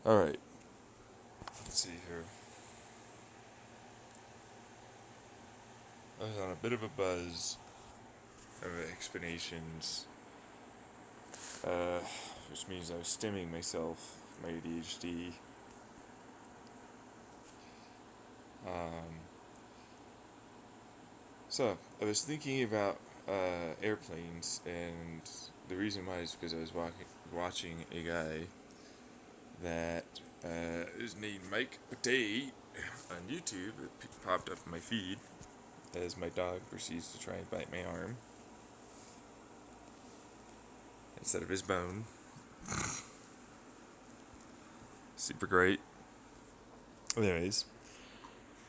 Alright, let's see here. I was on a bit of a buzz of explanations, uh, which means I was stimming myself, my ADHD. Um, so, I was thinking about airplanes, and the reason why is because I was watching a guy that is named Mike Batey on YouTube. It popped up in my feed as my dog proceeds to try and bite my arm instead of his bone. Super great. Anyways,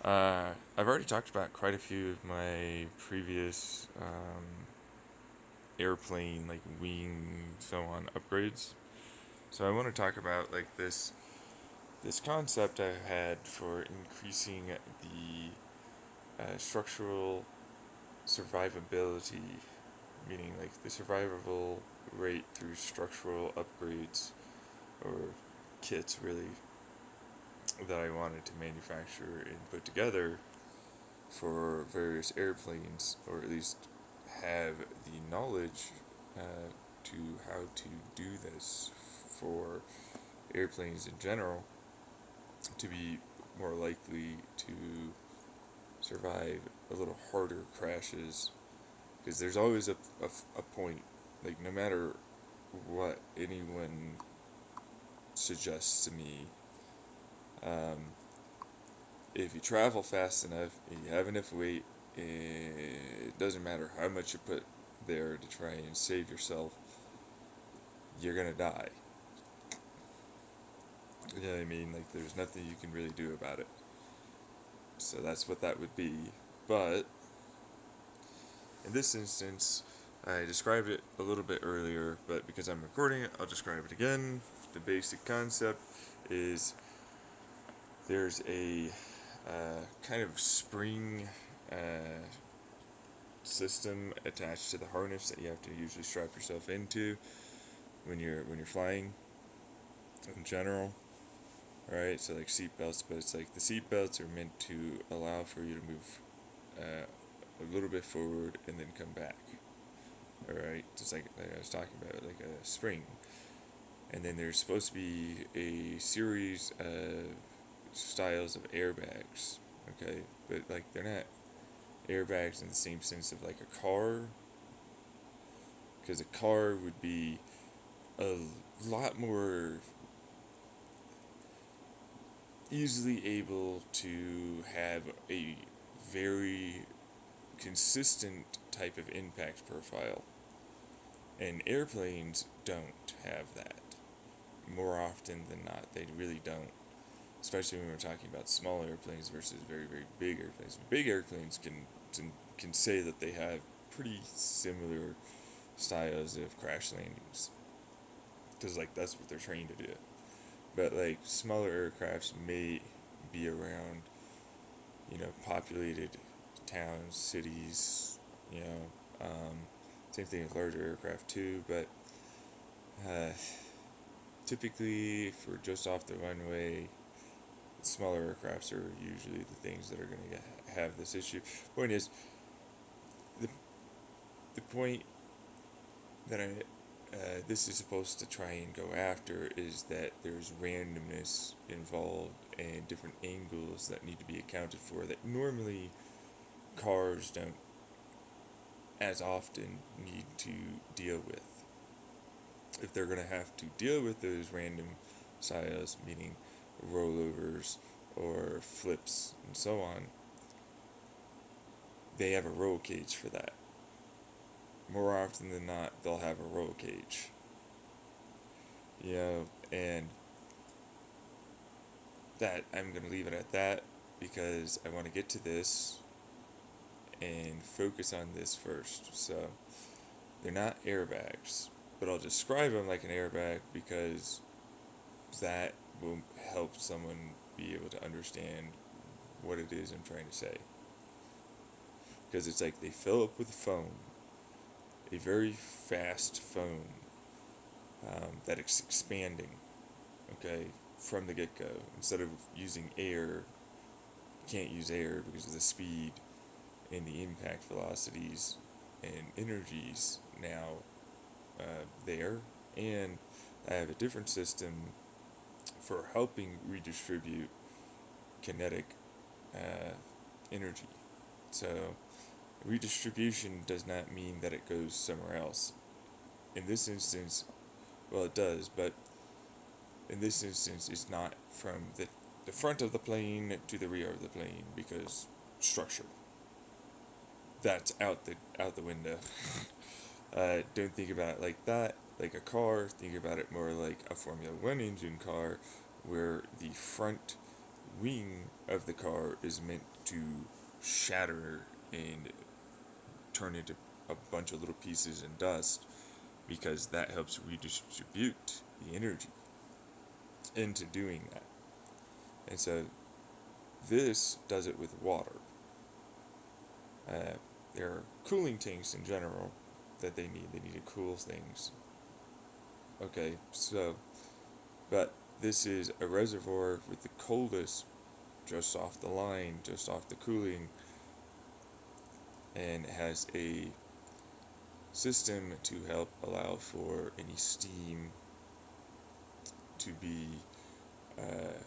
I've already talked about quite a few of my previous airplane, like wing, so on upgrades. So I want to talk about like this concept I had for increasing the structural survivability, meaning like the survivable rate through structural upgrades or kits, really, that I wanted to manufacture and put together for various airplanes, or at least have the knowledge to how to do this for airplanes in general to be more likely to survive a little harder crashes. Because there's always a point, like, no matter what anyone suggests to me, um, if you travel fast enough and you have enough weight, it doesn't matter how much you put there to try and save yourself, you're gonna die. You know what I mean? Like, there's nothing you can really do about it. So that's what that would be. But in this instance, I described it a little bit earlier, but because I'm recording it, I'll describe it again. The basic concept is there's a kind of spring system attached to the harness that you have to usually strap yourself into when you're flying in general. Right, so like seat belts, but it's like the seat belts are meant to allow for you to move a little bit forward and then come back. All right, just like I was talking about, like a spring. And then there's supposed to be a series of styles of airbags. Okay, but like they're not airbags in the same sense of like a car, because a car would be a lot more easily able to have a very consistent type of impact profile. And airplanes don't have that. More often than not, they really don't. Especially when we're talking about small airplanes versus very, very big airplanes. Big airplanes can say that they have pretty similar styles of crash landings. Because, like, that's what they're trained to do. But, like, smaller aircrafts may be around, populated towns, cities, you know. Same thing with larger aircraft, too. But uh, typically, for just off the runway, smaller aircrafts are usually the things that are going to have this issue. Point is, the the point that this is supposed to try and go after is that there's randomness involved and different angles that need to be accounted for that normally cars don't as often need to deal with. If they're going to have to deal with those random styles, meaning rollovers or flips and so on, they have a roll cage for that. More often than not, they'll have a roll cage. And that I'm going to leave it at that because I want to get to this and focus on this first. So, they're not airbags, but I'll describe them like an airbag because that will help someone be able to understand what it is I'm trying to say. Because it's like they fill up with foam, a very fast foam that is expanding. okay, from the get-go. Instead of using air, you can't use air because of the speed and the impact velocities and energies now there. And I have a different system for helping redistribute kinetic uh, energy. So redistribution does not mean that it goes somewhere else. In this instance, well, it does, but in this instance, it's not from the front of the plane to the rear of the plane because structure. That's out the window. Don't think about it like that, like a car. Think about it more like a Formula One engine car, where the front wing of the car is meant to shatter and turn into a bunch of little pieces and dust because that helps redistribute the energy into doing that. And so this does it with water. There are cooling tanks in general that they need. They need to cool things. Okay, so, but this is a reservoir with the coldest just off the line, just off the cooling, and has a system to help allow for any steam to be uh,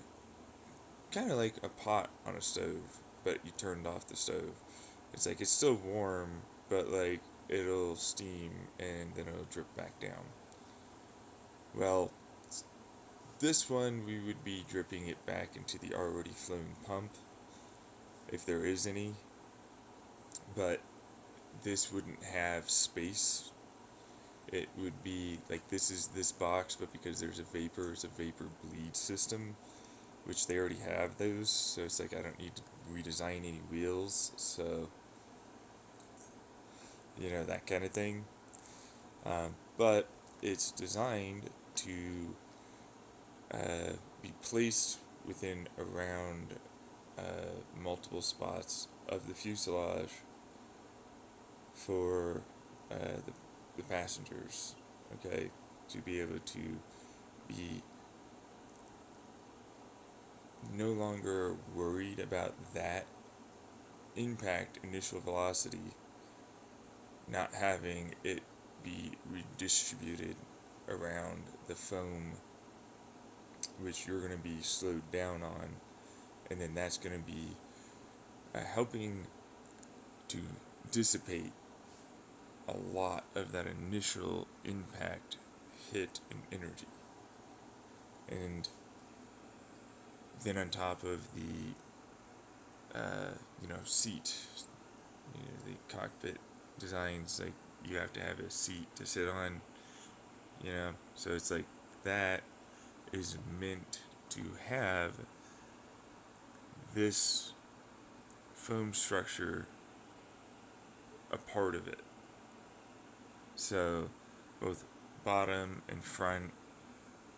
kind of like a pot on a stove, but you turned off the stove. It's like it's still warm, but like it'll steam and then it'll drip back down. Well, this one we would be dripping it back into the already flown pump, if there is any, but this wouldn't have space. It would be like this is this box, but because there's it's a vapor bleed system, which they already have those, so it's like I don't need to redesign any wheels, so that kind of thing. But it's designed to be placed within around multiple spots of the fuselage for the passengers, okay, to be able to be no longer worried about that impact initial velocity not having it be redistributed around the foam, which you're going to be slowed down on, and then that's going to be helping to dissipate a lot of that initial impact hit and energy. And then on top of the seat, the cockpit designs, like you have to have a seat to sit on, so it's like that is meant to have this foam structure a part of it. So both bottom and front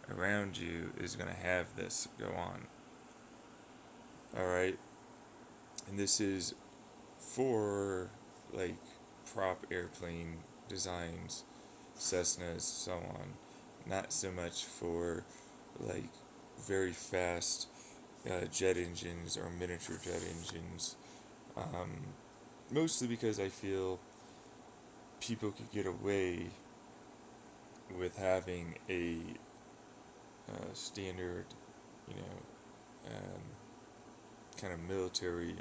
around you is going to have this go on. Alright? And this is for like prop airplane designs, Cessnas, so on. Not so much for like very fast jet engines or miniature jet engines. Mostly because I feel people could get away with having a standard, you know, kind of military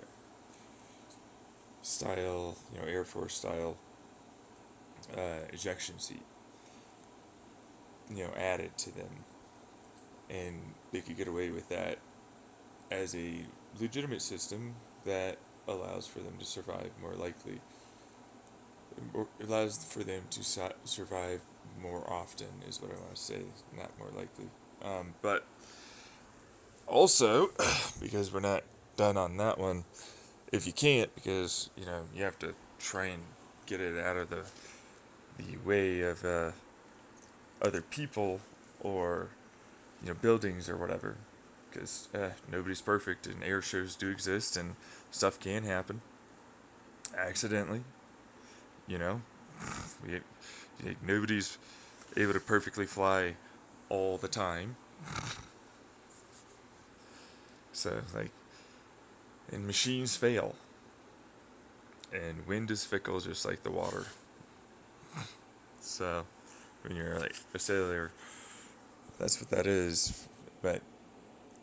style, Air Force style ejection seat, added to them. And they could get away with that as a legitimate system that allows for them to survive more likely, or allows for them to survive more often, is what I want to say, not more likely. But also, because we're not done on that one, if you can't, because you have to try and get it out of the way of other people or buildings or whatever, because nobody's perfect and air shows do exist and stuff can happen accidentally. You know, nobody's able to perfectly fly all the time. So, like, and machines fail, and wind is fickle, just like the water. So, when you're like a sailor, that's what that is. But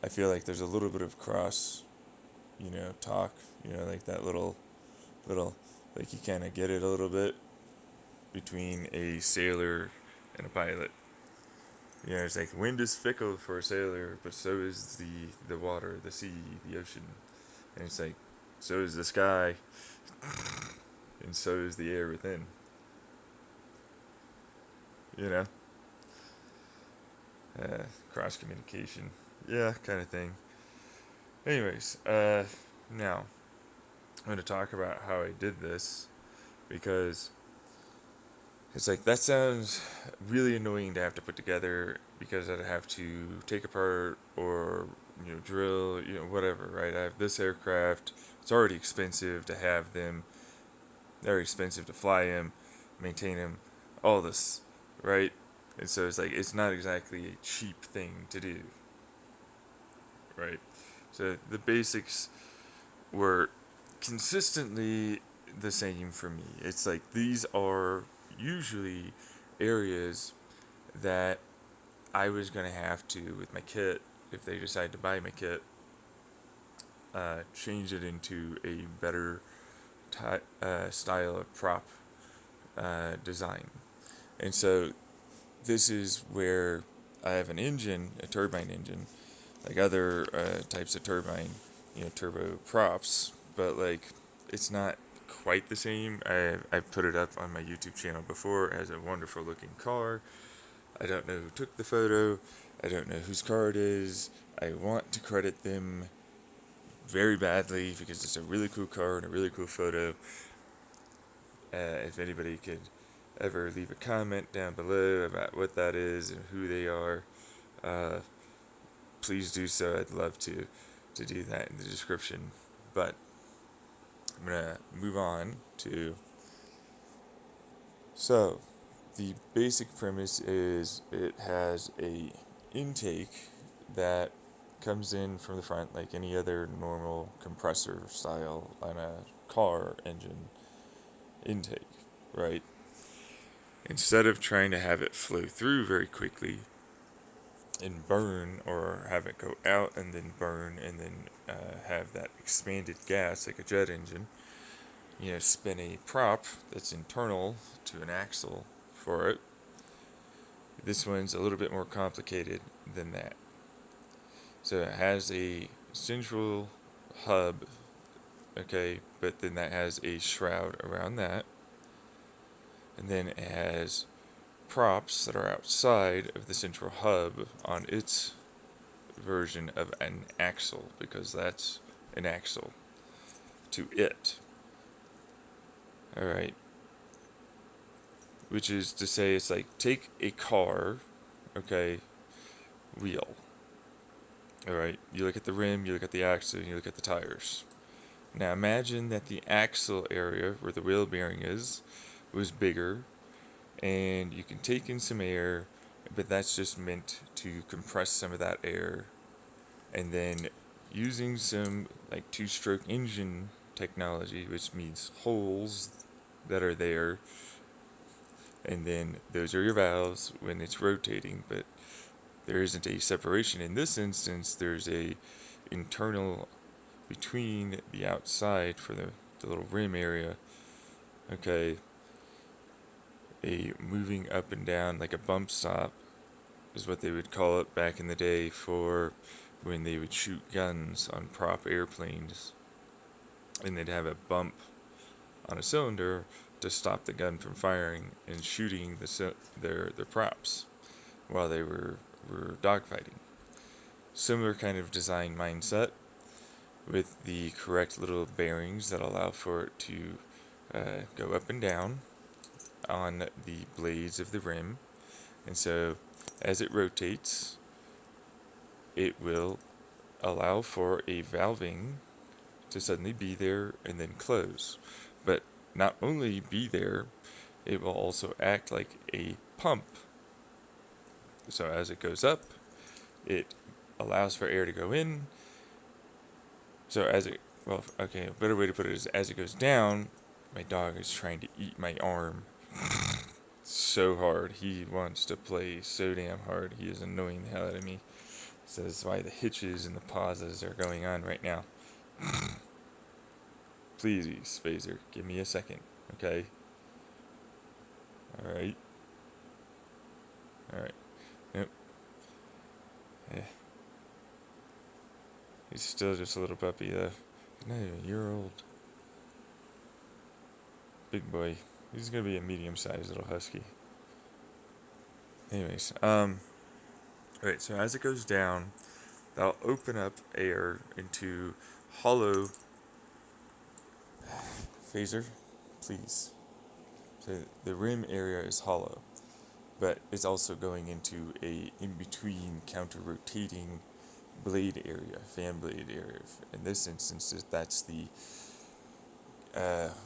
I feel like there's a little bit of cross, talk, like that little, like you kind of get it a little bit between a sailor and a pilot. It's like wind is fickle for a sailor, but so is the water, the sea, the ocean, and it's like so is the sky, and so is the air within. You know, cross communication, yeah, kind of thing. Anyways, now I'm going to talk about how I did this because it's like that sounds really annoying to have to put together because I'd have to take apart or drill, whatever, right? I have this aircraft. It's already expensive to have them. They're expensive to fly them, maintain them, all this, right? And so it's like it's not exactly a cheap thing to do, right? So the basics were consistently the same for me. It's like these are usually areas that I was going to have to, with my kit, if they decide to buy my kit, change it into a better style of prop design. And so this is where I have an engine, a turbine engine, like other types of turbine, turbo props, but like it's not quite the same. I put it up on my YouTube channel before as a wonderful looking car. I don't know who took the photo. I don't know whose car it is. I want to credit them very badly because it's a really cool car and a really cool photo. If anybody could ever leave a comment down below about what that is and who they are, uh, please do so. I'd love to do that in the description. But I'm gonna move on to. So, the basic premise is it has a intake that comes in from the front like any other normal compressor style on a car engine intake, right? Instead of trying to have it flow through very quickly and burn, or have it go out and then burn and then have that expanded gas like a jet engine, spin a prop that's internal to an axle for it. This one's a little bit more complicated than that. So it has a central hub, okay, but then that has a shroud around that. And then it has props that are outside of the central hub on its version of an axle, because that's an axle to it. Alright. Which is to say, it's like take a car, okay, wheel. Alright, you look at the rim, you look at the axle, and you look at the tires. Now imagine that the axle area, where the wheel bearing is, was bigger, and you can take in some air, but that's just meant to compress some of that air. And then using some like two-stroke engine technology, which means holes that are there, and then those are your valves when it's rotating, but there isn't a separation. In this instance, there's a internal between the outside for the little rim area, okay, a moving up and down like a bump stop is what they would call it back in the day for when they would shoot guns on prop airplanes, and they'd have a bump on a cylinder to stop the gun from firing and shooting their props while they were dogfighting. Similar kind of design mindset with the correct little bearings that allow for it to go up and down on the blades of the rim. And so as it rotates, it will allow for a valving to suddenly be there and then close. But not only be there, it will also act like a pump. So as it goes up, it allows for air to go in, So a better way to put it is as it goes down, my dog is trying to eat my arm so hard. He wants to play so damn hard. He is annoying the hell out of me. So that's why the hitches and the pauses are going on right now. Please, Phaser, give me a second, okay? Alright. Alright. Yep. Yeah. He's still just a little puppy, though. He's not even a year old. Big boy. He's gonna be a medium-sized little husky. Anyways, alright, so as it goes down, that'll open up air into hollow. Phaser, please. So the rim area is hollow, but it's also going into a in-between counter-rotating blade area, fan blade area. In this instance, that's the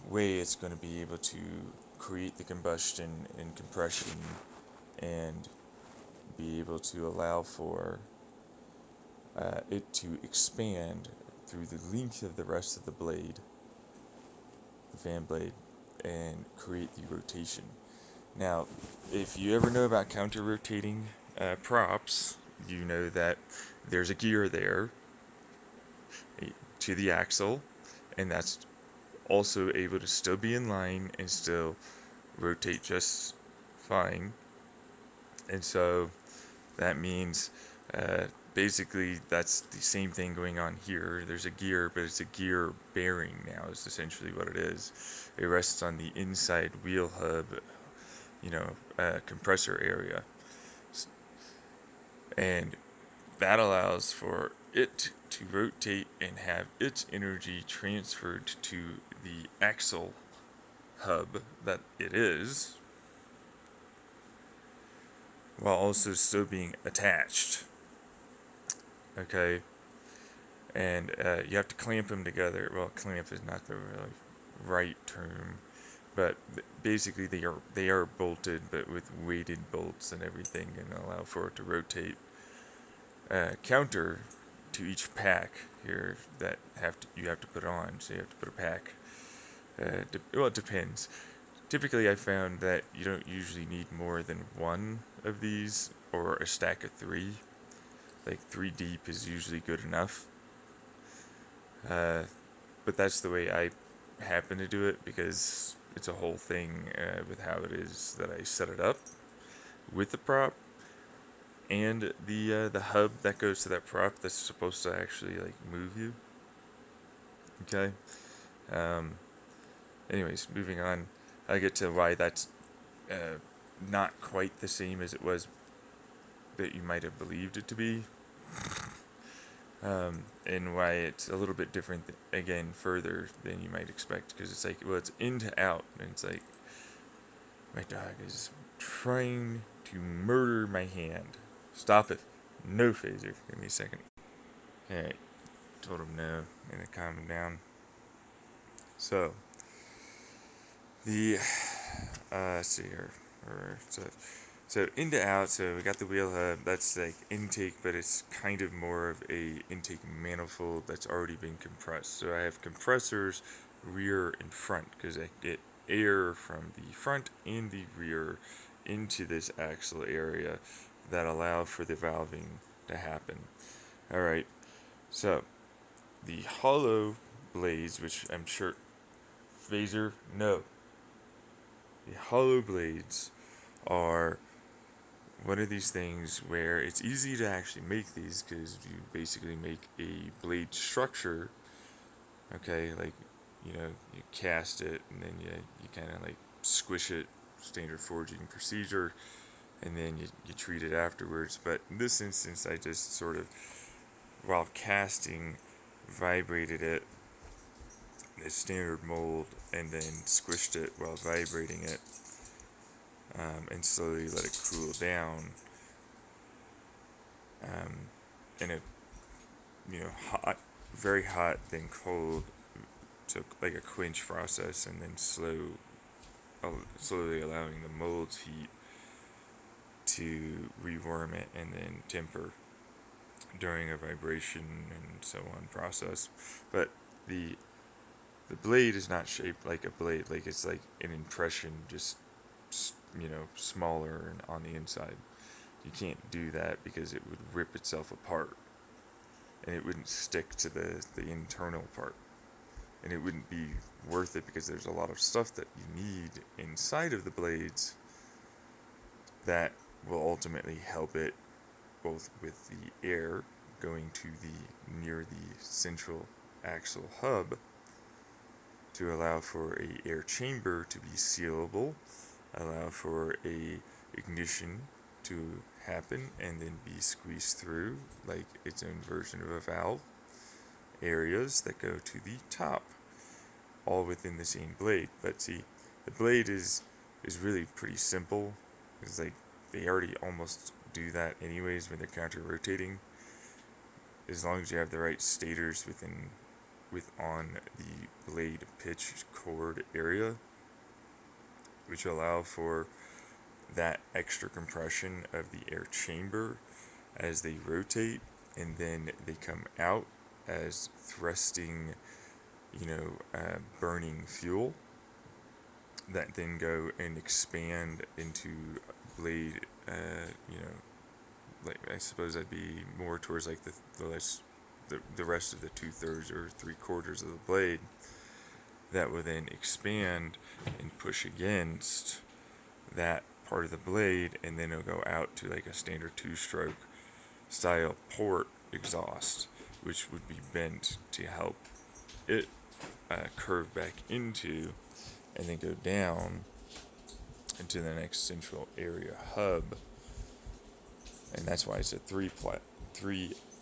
way it's going to be able to create the combustion and compression and be able to allow for it to expand through the length of the rest of the blade, the fan blade, and create the rotation. Now, if you ever know about counter-rotating props, you know that there's a gear there to the axle, and that's also able to still be in line and still rotate just fine. And so that means basically that's the same thing going on here. There's a gear, but it's a gear bearing now, is essentially what it is. It rests on the inside wheel hub, compressor area. And that allows for it to rotate and have its energy transferred to the axle hub that it is, while also still being attached. Okay? And you have to clamp them together. Well, clamp is not the really right term, but basically they are bolted, but with weighted bolts and everything, and allow for it to rotate. Counter to each pack here that you have to put on, so you have to put a pack. It depends. Typically, I found that you don't usually need more than one of these or a stack of three. Like 3 deep is usually good enough. But that's the way I happen to do it because it's a whole thing with how it is that I set it up with the prop and the hub that goes to that prop that's supposed to actually like move you. Okay. Anyways, moving on. I get to why that's not quite the same as it was that you might have believed it to be. And why it's a little bit different, again, further than you might expect. Because it's like, well, it's in to out. And it's like, my dog is trying to murder my hand. Stop it. No, Phaser. Give me a second. Alright. Told him no. And it calmed him down. So, let's see here. So in to out, so we got the wheel hub, that's like intake, but it's kind of more of a intake manifold that's already been compressed. So I have compressors rear and front, because I get air from the front and the rear into this axle area that allow for the valving to happen. Alright, so the hollow blades, which I'm sure, Phaser, no. The hollow blades are one of these things where it's easy to actually make these because you basically make a blade structure. Okay, like you cast it and then you kind of like squish it, standard forging procedure, and then you treat it afterwards. But in this instance, I just sort of, while casting, vibrated it in a standard mold and then squished it while vibrating it. And slowly let it cool down in a hot, very hot, then cold, so like a quench process, and then slowly allowing the mold's heat to rewarm it and then temper. during a vibration and so on process. But the the blade is not shaped like a blade, like it's like an impression, just smaller and on the inside. You can't do that because it would rip itself apart, and it wouldn't stick to the internal part, and it wouldn't be worth it because there's a lot of stuff that you need inside of the blades that will ultimately help it, both with the air going to the near the central axle hub to allow for a air chamber to be sealable, allow for a ignition to happen and then be squeezed through like its own version of a valve, areas that go to the top, all within the same blade. But see, the blade is really pretty simple. It's like they already almost do that anyways when they're counter rotating. As long as you have the right stators on the blade pitch chord area, which allow for that extra compression of the air chamber as they rotate, and then they come out as thrusting, burning fuel that then go and expand into blade, like I suppose that'd be more towards like the rest of the 2/3 or 3/4 of the blade that will then expand and push against that part of the blade, and then it'll go out to like a standard two-stroke style port exhaust, which would be bent to help it curve back into and then go down into the next central area hub. And that's why it's a three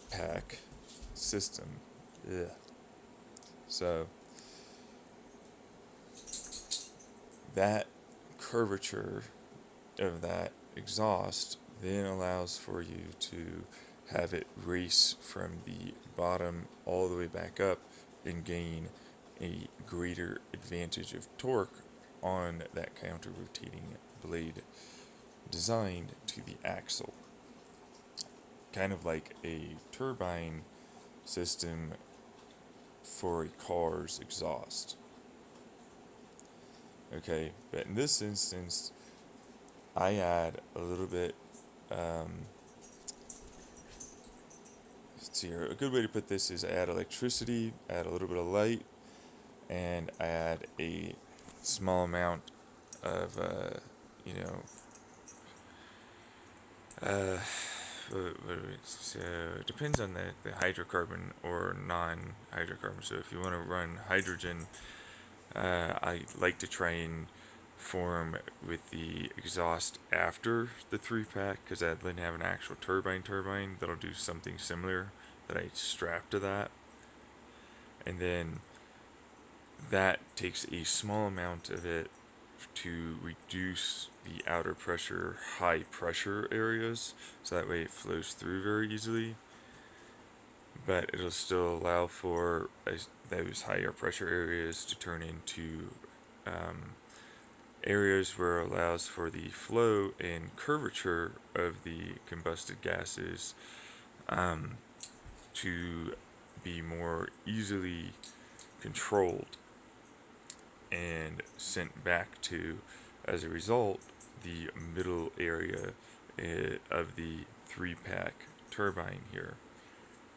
pack system. Yeah. So that curvature of that exhaust then allows for you to have it race from the bottom all the way back up and gain a greater advantage of torque on that counter rotating blade designed to the axle. Kind of like a turbine system for a car's exhaust. Okay, but in this instance, I add a little bit, let's see here, a good way to put this is I add electricity, add a little bit of light, and I add a small amount of, so it depends on the hydrocarbon or non-hydrocarbon. So if you want to run hydrogen, I like to try and form with the exhaust after the 3-pack, because I then have an actual turbine that'll do something similar that I strap to that, and then that takes a small amount of it to reduce the outer pressure, high pressure areas, so that way it flows through very easily, but it'll still allow for those higher pressure areas to turn into areas where it allows for the flow and curvature of the combusted gases to be more easily controlled and sent back to, as a result, the middle area of the 3-pack turbine here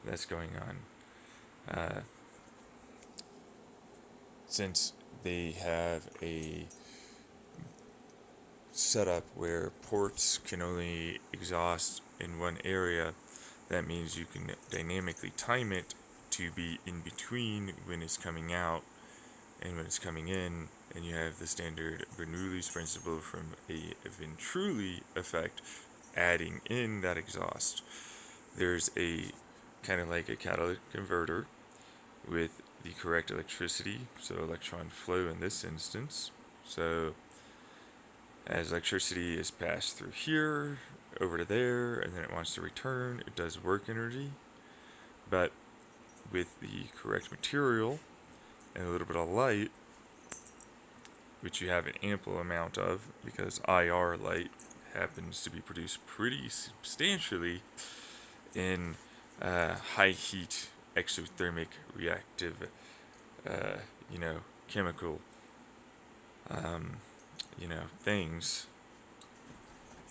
that's going on. Since they have a setup where ports can only exhaust in one area, that means you can dynamically time it to be in between when it's coming out and when it's coming in, and you have the standard Bernoulli's principle from a Venturi effect adding in that exhaust. There's a kind of like a catalytic converter with the correct electricity, so electron flow in this instance. So as electricity is passed through here, over to there, and then it wants to return, it does work energy. But with the correct material and a little bit of light, which you have an ample amount of because IR light happens to be produced pretty substantially in high heat exothermic reactive, uh, chemical, things,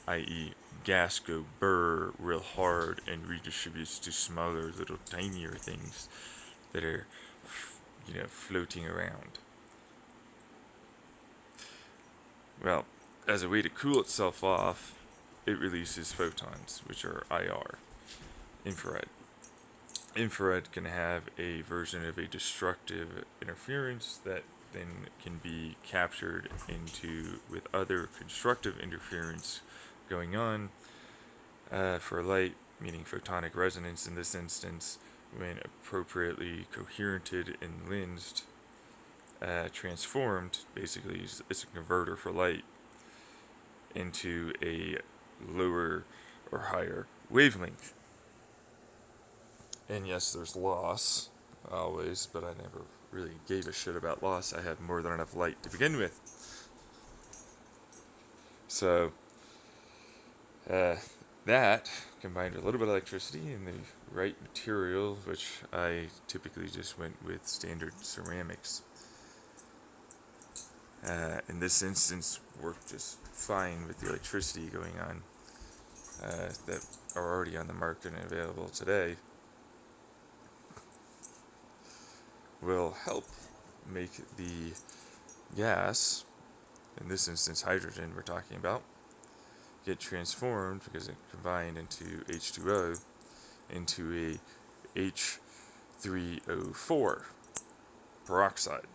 i.e., gas go burr real hard and redistributes to smaller, little tinier things that are, floating around. Well, as a way to cool itself off, it releases photons, which are IR, infrared. Infrared can have a version of a destructive interference that then can be captured into with other constructive interference going on for light, meaning photonic resonance in this instance, when appropriately coherented and lensed, transformed, basically it's a converter for light into a lower or higher wavelength. And yes, there's loss, always, but I never really gave a shit about loss. I have more than enough light to begin with. So, that, combined with a little bit of electricity and the right material, which I typically just went with standard ceramics, in this instance worked just fine with the electricity going on that are already on the market and available today. Will help make the gas, in this instance hydrogen we're talking about, get transformed because it combined into H2O into a H3O4 peroxide.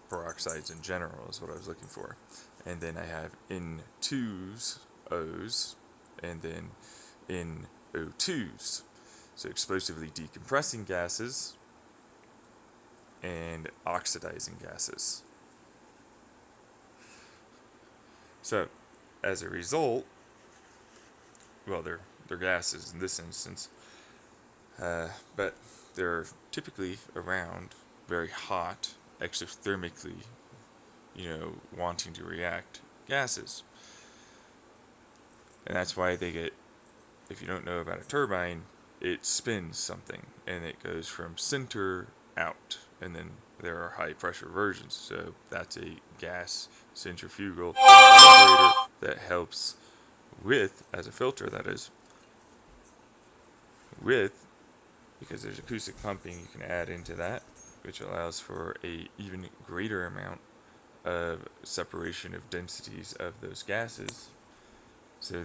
Peroxides in general is what I was looking for. And then I have N2s, O's, and then NO2s. So explosively decompressing gases and oxidizing gases. So, as a result, well, they're gases in this instance, but they're typically around very hot, exothermically, wanting to react gases. And that's why they get, if you don't know about a turbine, it spins something and it goes from center out, and then there are high pressure versions. So that's a gas centrifugal operator that helps with, as a filter that is, with, because there's acoustic pumping you can add into that, which allows for a even greater amount of separation of densities of those gases. So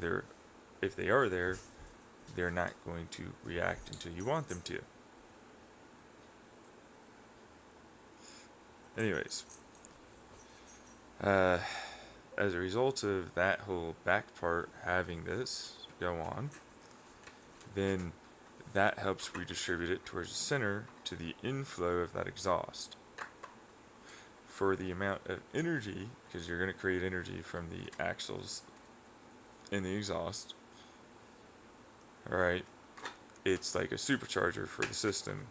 if they are there, they're not going to react until you want them to. Anyways, as a result of that whole back part having this go on, then that helps redistribute it towards the center to the inflow of that exhaust. For the amount of energy, because you're going to create energy from the axles in the exhaust, alright, it's like a supercharger for the system.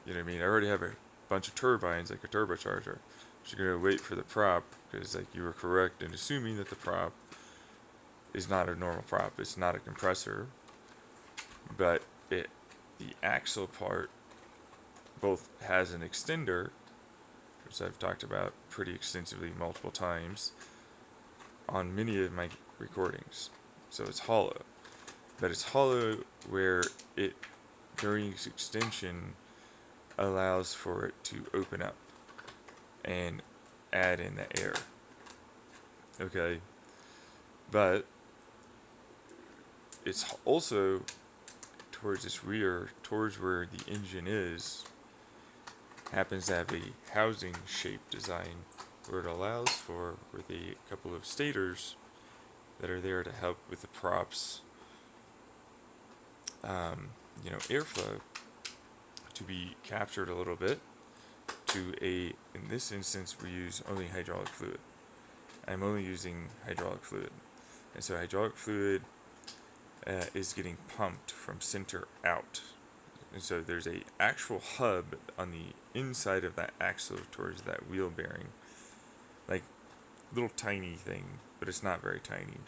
You know what I mean? I already have a bunch of turbines, like a turbocharger. But you're going to wait for the prop, because like you were correct in assuming that the prop is not a normal prop. It's not a compressor, but the axle part both has an extender, which I've talked about pretty extensively multiple times on many of my recordings. So it's hollow. But it's hollow where it, during its extension, allows for it to open up and add in the air. Okay? But it's also towards its rear, towards where the engine is, happens to have a housing shape design where it allows for, with a couple of stators that are there to help with the props, airflow to be captured a little bit to in this instance we use only hydraulic fluid. I'm only using hydraulic fluid. And so hydraulic fluid is getting pumped from center out. And so there's a actual hub on the inside of that axle towards that wheel bearing. Like, little tiny thing, but it's not very tiny.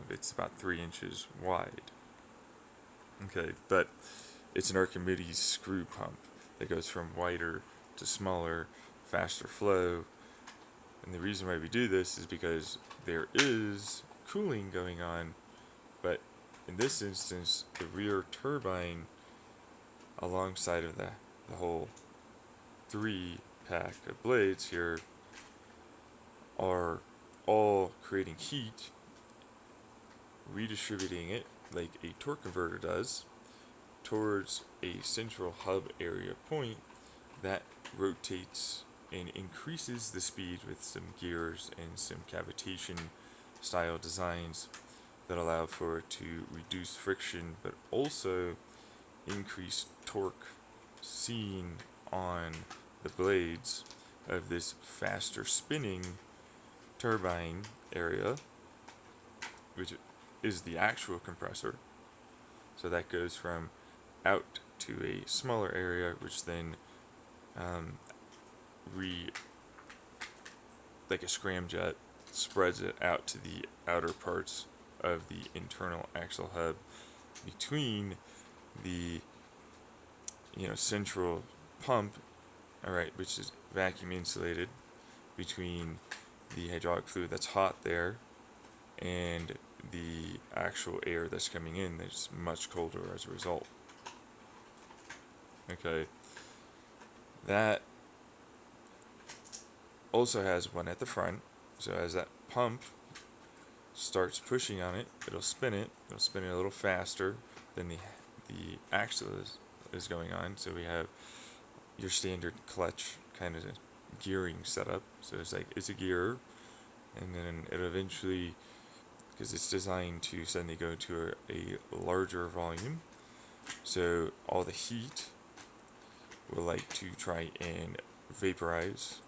It's about 3 inches wide. Okay, but it's an Archimedes screw pump that goes from wider to smaller, faster flow. And the reason why we do this is because there is cooling going on, but in this instance, the rear turbine alongside of the whole 3 pack of blades here are all creating heat, redistributing it like a torque converter does towards a central hub area point that rotates and increases the speed with some gears and some cavitation style designs that allow for it to reduce friction but also increase torque seen on the blades of this faster spinning turbine area, which is the actual compressor. So that goes from out to a smaller area, which then um, re like a scramjet spreads it out to the outer parts of the internal axle hub between the central pump, all right, which is vacuum insulated, between the hydraulic fluid that's hot there and the actual air that's coming in that's much colder as a result. Okay, that also has one at the front, so as that pump starts pushing on it, it'll spin it a little faster than the axle is going on. So we have your standard clutch kind of gearing setup. So it's a gear, and then it eventually, because it's designed to suddenly go to a larger volume, so all the heat will like to try and vaporize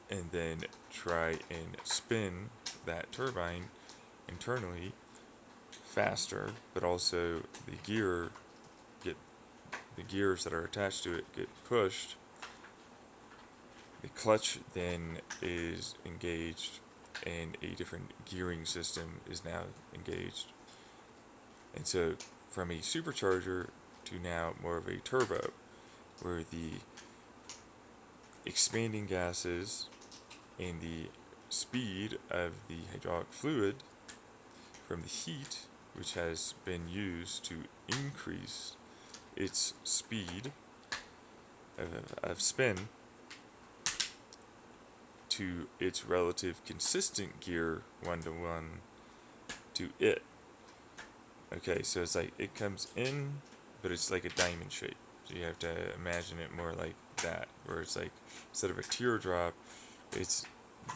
and then try and spin that turbine internally faster, but also get the gears that are attached to it get pushed. The clutch then is engaged and a different gearing system is now engaged. And so from a supercharger to now more of a turbo, where the expanding gases and the speed of the hydraulic fluid from the heat, which has been used to increase its speed of spin to its relative consistent gear 1-to-1 to it. Okay, so it's like it comes in, but it's like a diamond shape. So you have to imagine it more like that, where it's like instead of a teardrop, it's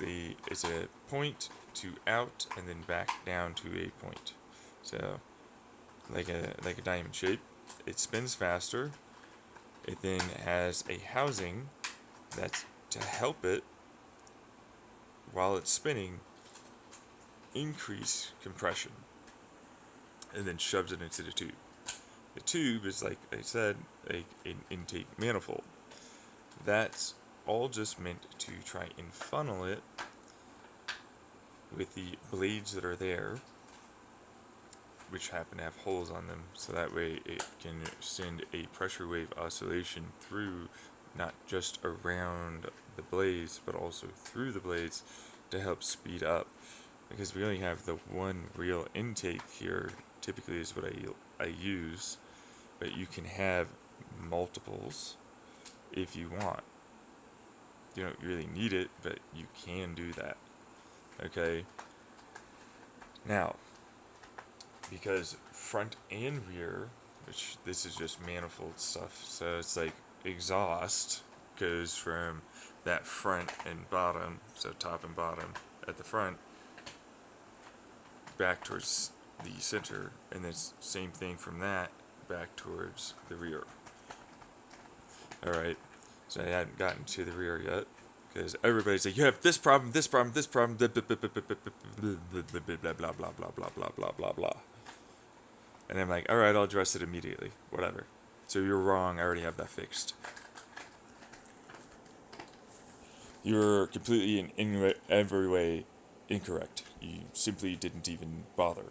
a point to out and then back down to a point. So like a diamond shape. It spins faster. It then has a housing that's to help it while it's spinning increase compression, and then shoves it into the tube. The tube is, like I said, an intake manifold. That's all just meant to try and funnel it with the blades that are there, which happen to have holes on them, so that way it can send a pressure wave oscillation through, not just around the blades, but also through the blades to help speed up. Because we only have the one real intake here, typically is what I use, but you can have multiples if you want. You don't really need it, but you can do that. Okay? Now, because front and rear, which this is just manifold stuff, so it's like exhaust goes from that front and bottom, so top and bottom at the front, back towards the center, and then same thing from that back towards the rear. Alright, so I hadn't gotten to the rear yet, because everybody's like, you have this problem, this problem, this problem, blah, blah, blah, blah, blah, blah, blah, blah, blah, blah. And I'm like, alright, I'll address it immediately, whatever. So you're wrong, I already have that fixed. You're completely in every way incorrect. You simply didn't even bother.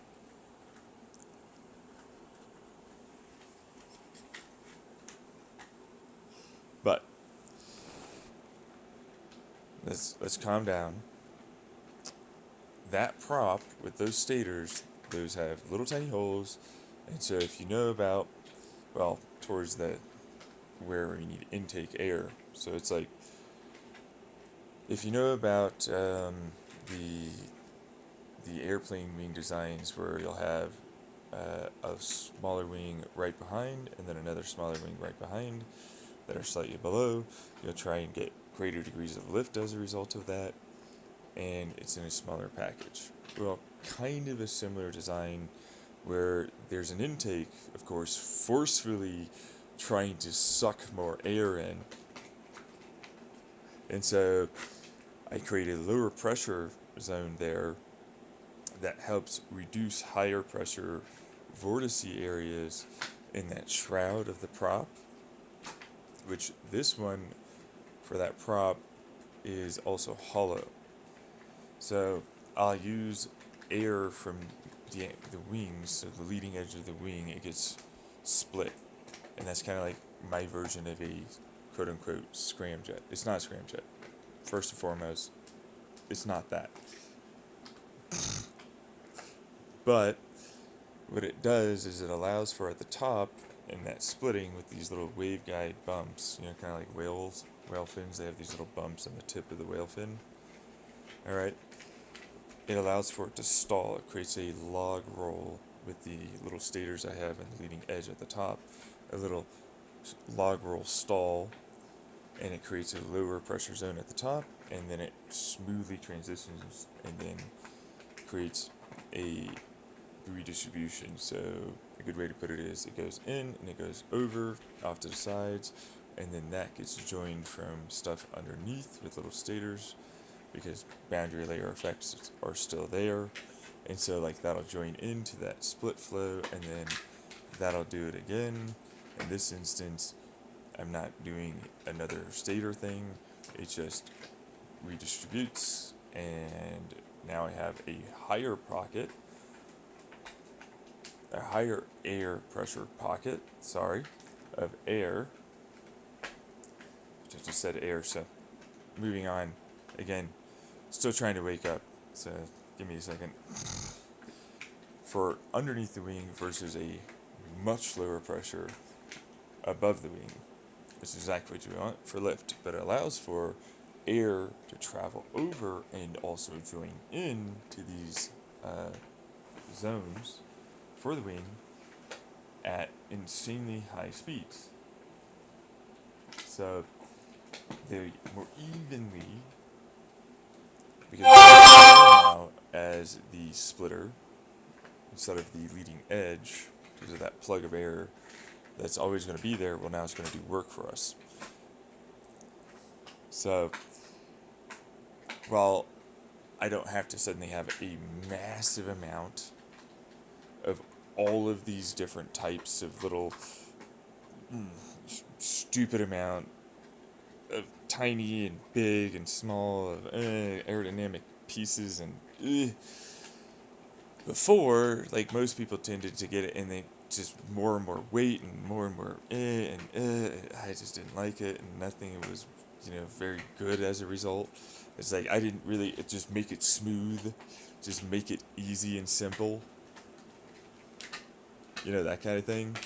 let's calm down. That prop with those stators, those have little tiny holes, and so if you know about, well, towards the where you need intake air, so it's like if you know about the airplane wing designs where you'll have a smaller wing right behind and then another smaller wing right behind that are slightly below, you'll try and get greater degrees of lift as a result of that, and it's in a smaller package. Well, kind of a similar design where there's an intake, of course, forcefully trying to suck more air in. And so I create a lower pressure zone there that helps reduce higher pressure vortice areas in that shroud of the prop, which this one for that prop is also hollow. So I'll use air from the wings, so the leading edge of the wing, it gets split. And that's kind of like my version of a quote unquote scramjet. It's not a scramjet. First and foremost, it's not that. But what it does is it allows for at the top and that splitting with these little waveguide bumps, kind of like whale fins, they have these little bumps on the tip of the whale fin. Alright? It allows for it to stall. It creates a log roll with the little stators I have and the leading edge at the top. A little log roll stall, and it creates a lower pressure zone at the top, and then it smoothly transitions and then creates a redistribution. So a good way to put it is it goes in and it goes over off to the sides, and then that gets joined from stuff underneath with little stators because boundary layer effects are still there, and so like that'll join into that split flow, and then that'll do it again. In this instance, I'm not doing another stator thing, it just redistributes, and now I have a higher pocket, a higher air pressure pocket, of air, which I just said air, so moving on, again, still trying to wake up, so give me a second. For underneath the wing versus a much lower pressure above the wing, which is exactly what you want for lift, but it allows for air to travel over and also join in to these zones for the wing at insanely high speeds. So they more evenly, because now as the splitter instead of the leading edge, because of that plug of air that's always going to be there, well, now it's going to do work for us. So while I don't have to suddenly have a massive amount of all of these different types of little stupid amount of tiny and big and small of aerodynamic pieces and before, like most people tended to get it and they just more and more weight and more I just didn't like it, and nothing was very good as a result. It's like I didn't really just make it smooth, just make it easy and simple, that kind of thing.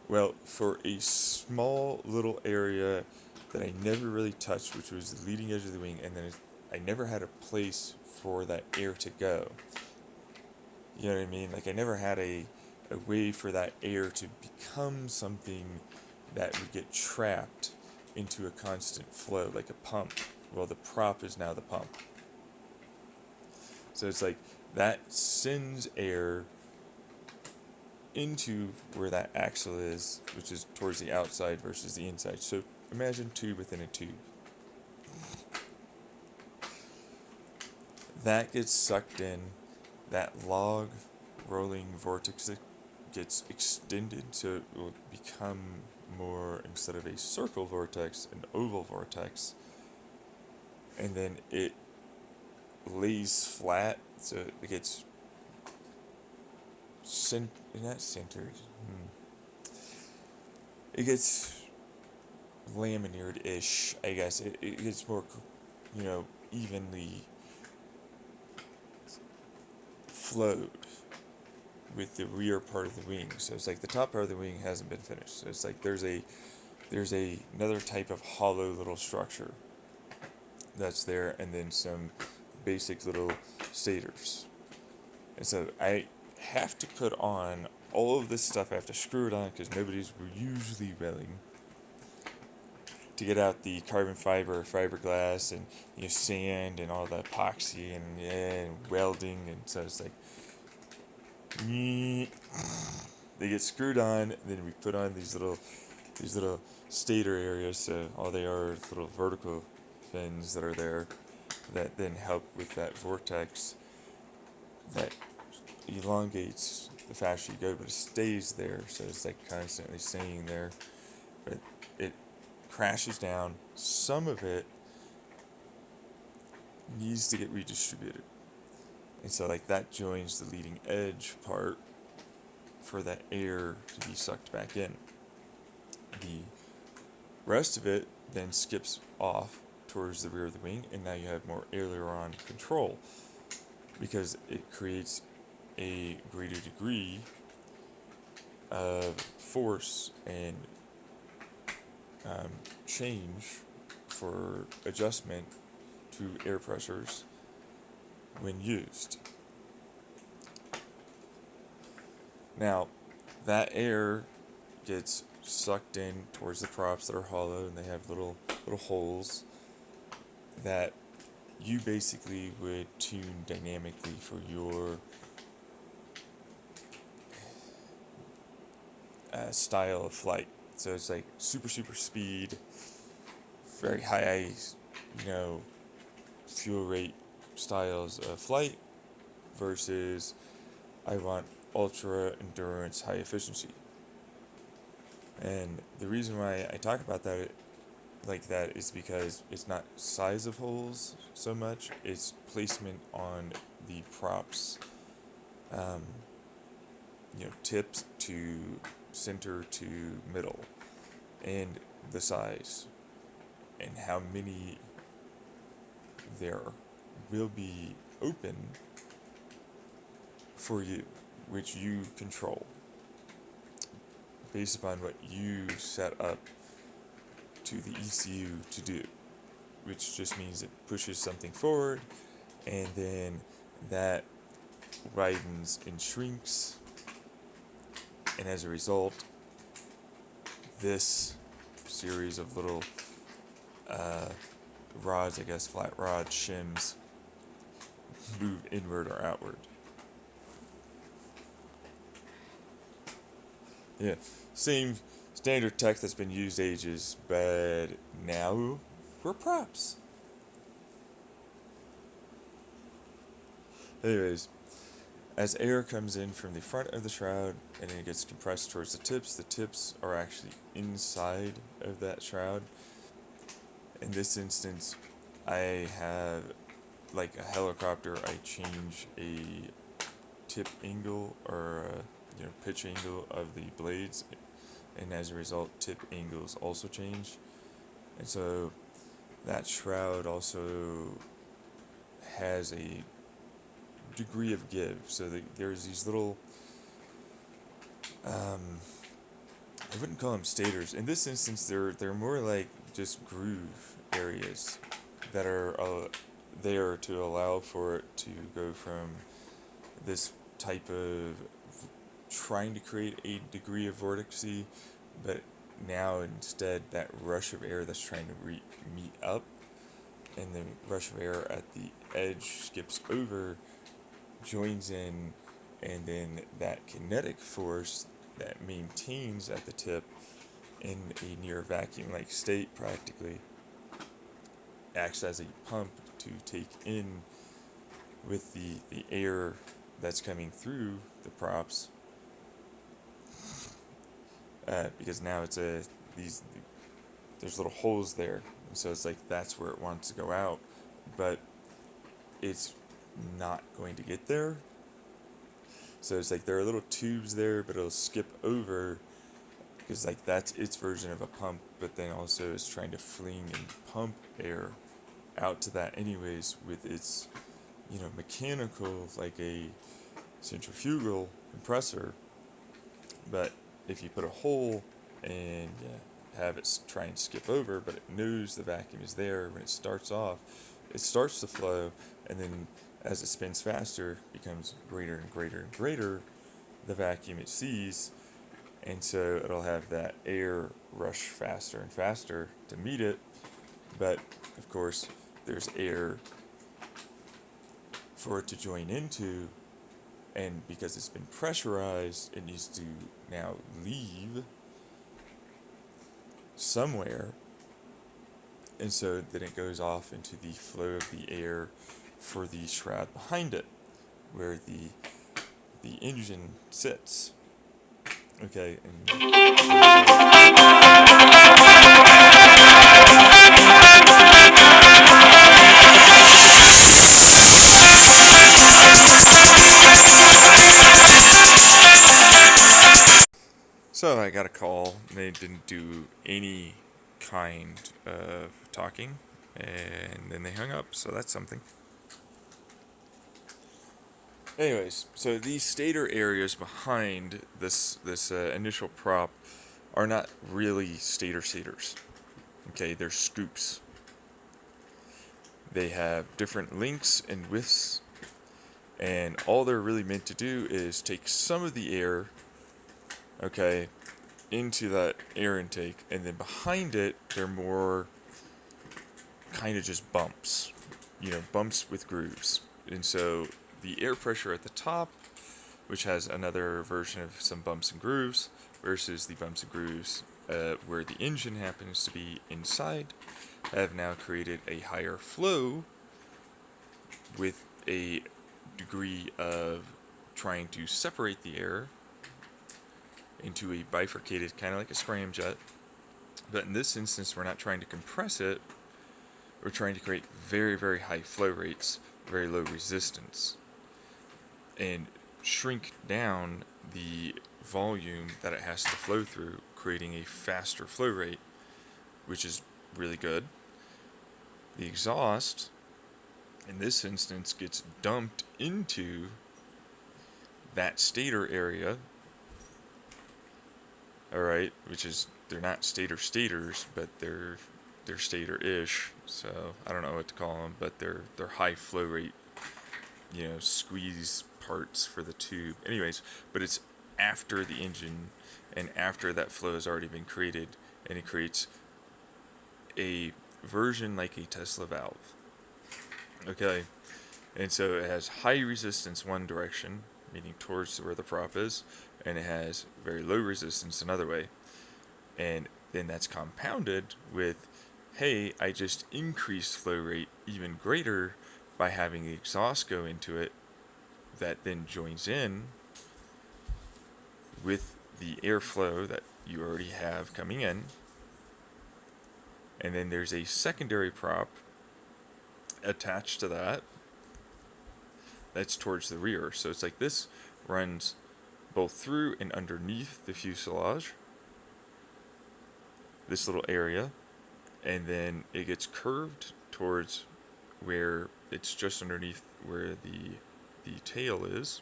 Well, for a small little area that I never really touched, which was the leading edge of the wing, and then I never had a place for that air to go. You know what I mean? Like I never had a way for that air to become something that would get trapped into a constant flow, like a pump. Well, the prop is now the pump. So it's like that sends air into where that axle is, which is towards the outside versus the inside. So imagine tube within a tube. That gets sucked in, that log rolling vortex gets extended, so it will become more, instead of a circle vortex, an oval vortex, and then it lays flat, so it gets not centered. It gets laminar-ish, I guess. It gets more, evenly flowed with the rear part of the wing. So it's like the top part of the wing hasn't been finished. So it's like there's another type of hollow little structure that's there, and then some basic little stators. And so I have to put on all of this stuff. I have to screw it on because nobody's usually willing to get out the carbon fiber, fiberglass, and sand and all the epoxy and welding, and so it's like they get screwed on. Then we put on these little stator areas. So all they are little vertical fins that are there that then help with that vortex that elongates the faster you go, but it stays there. So it's like constantly staying there. But it crashes down. Some of it needs to get redistributed. And so like that joins the leading edge part for that air to be sucked back in. The rest of it then skips off towards the rear of the wing, and now you have more aileron control because it creates a greater degree of force and change for adjustment to air pressures when used. Now, that air gets sucked in towards the props that are hollow, and they have little holes that you basically would tune dynamically for your style of flight. So it's like super speed, very high, fuel rate styles of flight versus I want ultra endurance, high efficiency. And the reason why I talk about that like that is because it's not size of holes so much, it's placement on the props. Um, tips to center to middle, and the size, and how many there will be open for you, which you control based upon what you set up to the ECU to do, which just means it pushes something forward, and then that widens and shrinks, and as a result, this series of little rods, I guess flat rod shims, move inward or outward. Yeah, same standard tech that's been used ages, but now for props. Anyways, as air comes in from the front of the shroud and it gets compressed towards the tips are actually inside of that shroud. In this instance, I have, like a helicopter, I change a tip angle or pitch angle of the blades, and as a result, tip angles also change. And so that shroud also has a degree of give. So there's these little, I wouldn't call them stators. In this instance, they're more like just groove areas that are there to allow for it to go from this type of trying to create a degree of vortexy, but now instead that rush of air that's trying to meet up, and the rush of air at the edge skips over, joins in, and then that kinetic force that maintains at the tip in a near vacuum like state practically acts as a pump to take in with the air that's coming through the props, because now there's little holes there, and so it's like that's where it wants to go out, but it's not going to get there. So it's like there are little tubes there, but it'll skip over because like that's its version of a pump, but then also is trying to fling and pump air out to that anyways with its mechanical, like a centrifugal compressor. But if you put a hole and have it try and skip over, but it knows the vacuum is there when it starts off, it starts to flow, and then as it spins faster, becomes greater and greater and greater the vacuum it sees, and so it'll have that air rush faster and faster to meet it. But of course, there's air for it to join into, and because it's been pressurized, it needs to now leave somewhere, and so then it goes off into the flow of the air for the shroud behind it, where the engine sits. Okay, and so I got a call. They didn't do any kind of talking, and then they hung up. So that's something. Anyways, so these stator areas behind this initial prop are not really stators. Okay, they're scoops. They have different lengths and widths, and all they're really meant to do is take some of the air, okay, into that air intake, and then behind it, they're more kind of just bumps, bumps with grooves. And so the air pressure at the top, which has another version of some bumps and grooves, versus the bumps and grooves where the engine happens to be inside, have now created a higher flow with a degree of trying to separate the air into a bifurcated, kind of like a scramjet. But in this instance, we're not trying to compress it. We're trying to create very, very high flow rates, very low resistance, and shrink down the volume that it has to flow through, creating a faster flow rate, which is really good. The exhaust, in this instance, gets dumped into that stator area, alright, which is, they're not stators, but they're stator-ish, so I don't know what to call them, but they're high flow rate, squeeze parts for the tube. Anyways, but it's after the engine and after that flow has already been created, and it creates a version like a Tesla valve. Okay, and so it has high resistance one direction, meaning towards where the prop is, and it has very low resistance another way. And then that's compounded with, hey, I just increased flow rate even greater by having the exhaust go into it, that then joins in with the airflow that you already have coming in. And then there's a secondary prop attached to that that's towards the rear. So it's like this runs both through and underneath the fuselage, this little area, and then it gets curved towards where it's just underneath where the tail is.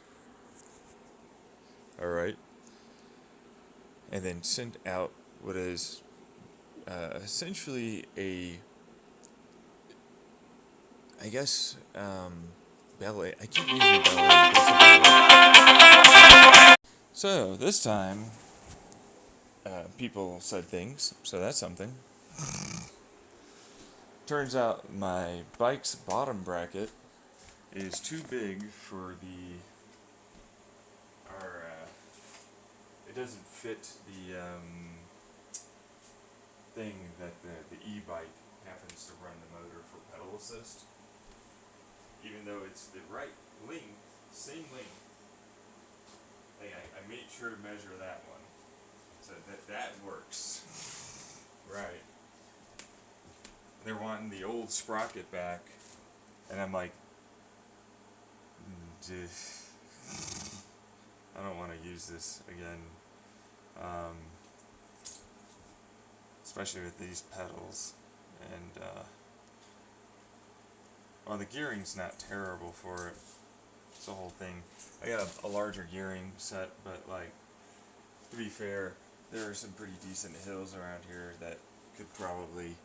Alright. And then sent out what is essentially a, I guess, ballet. I keep using ballet, but it's a ballet. So, this time, people said things, so that's something. Turns out my bike's bottom bracket is too big for it doesn't fit the thing that the e-bike happens to run the motor for pedal assist. Even though it's the right length, same length. Like I made sure to measure that one, so that works. Right. They're wanting the old sprocket back, and I'm like, I don't want to use this again. especially with these pedals. And well, the gearing's not terrible for it. It's the whole thing. I got a larger gearing set, but like, to be fair, there are some pretty decent hills around here that could probably.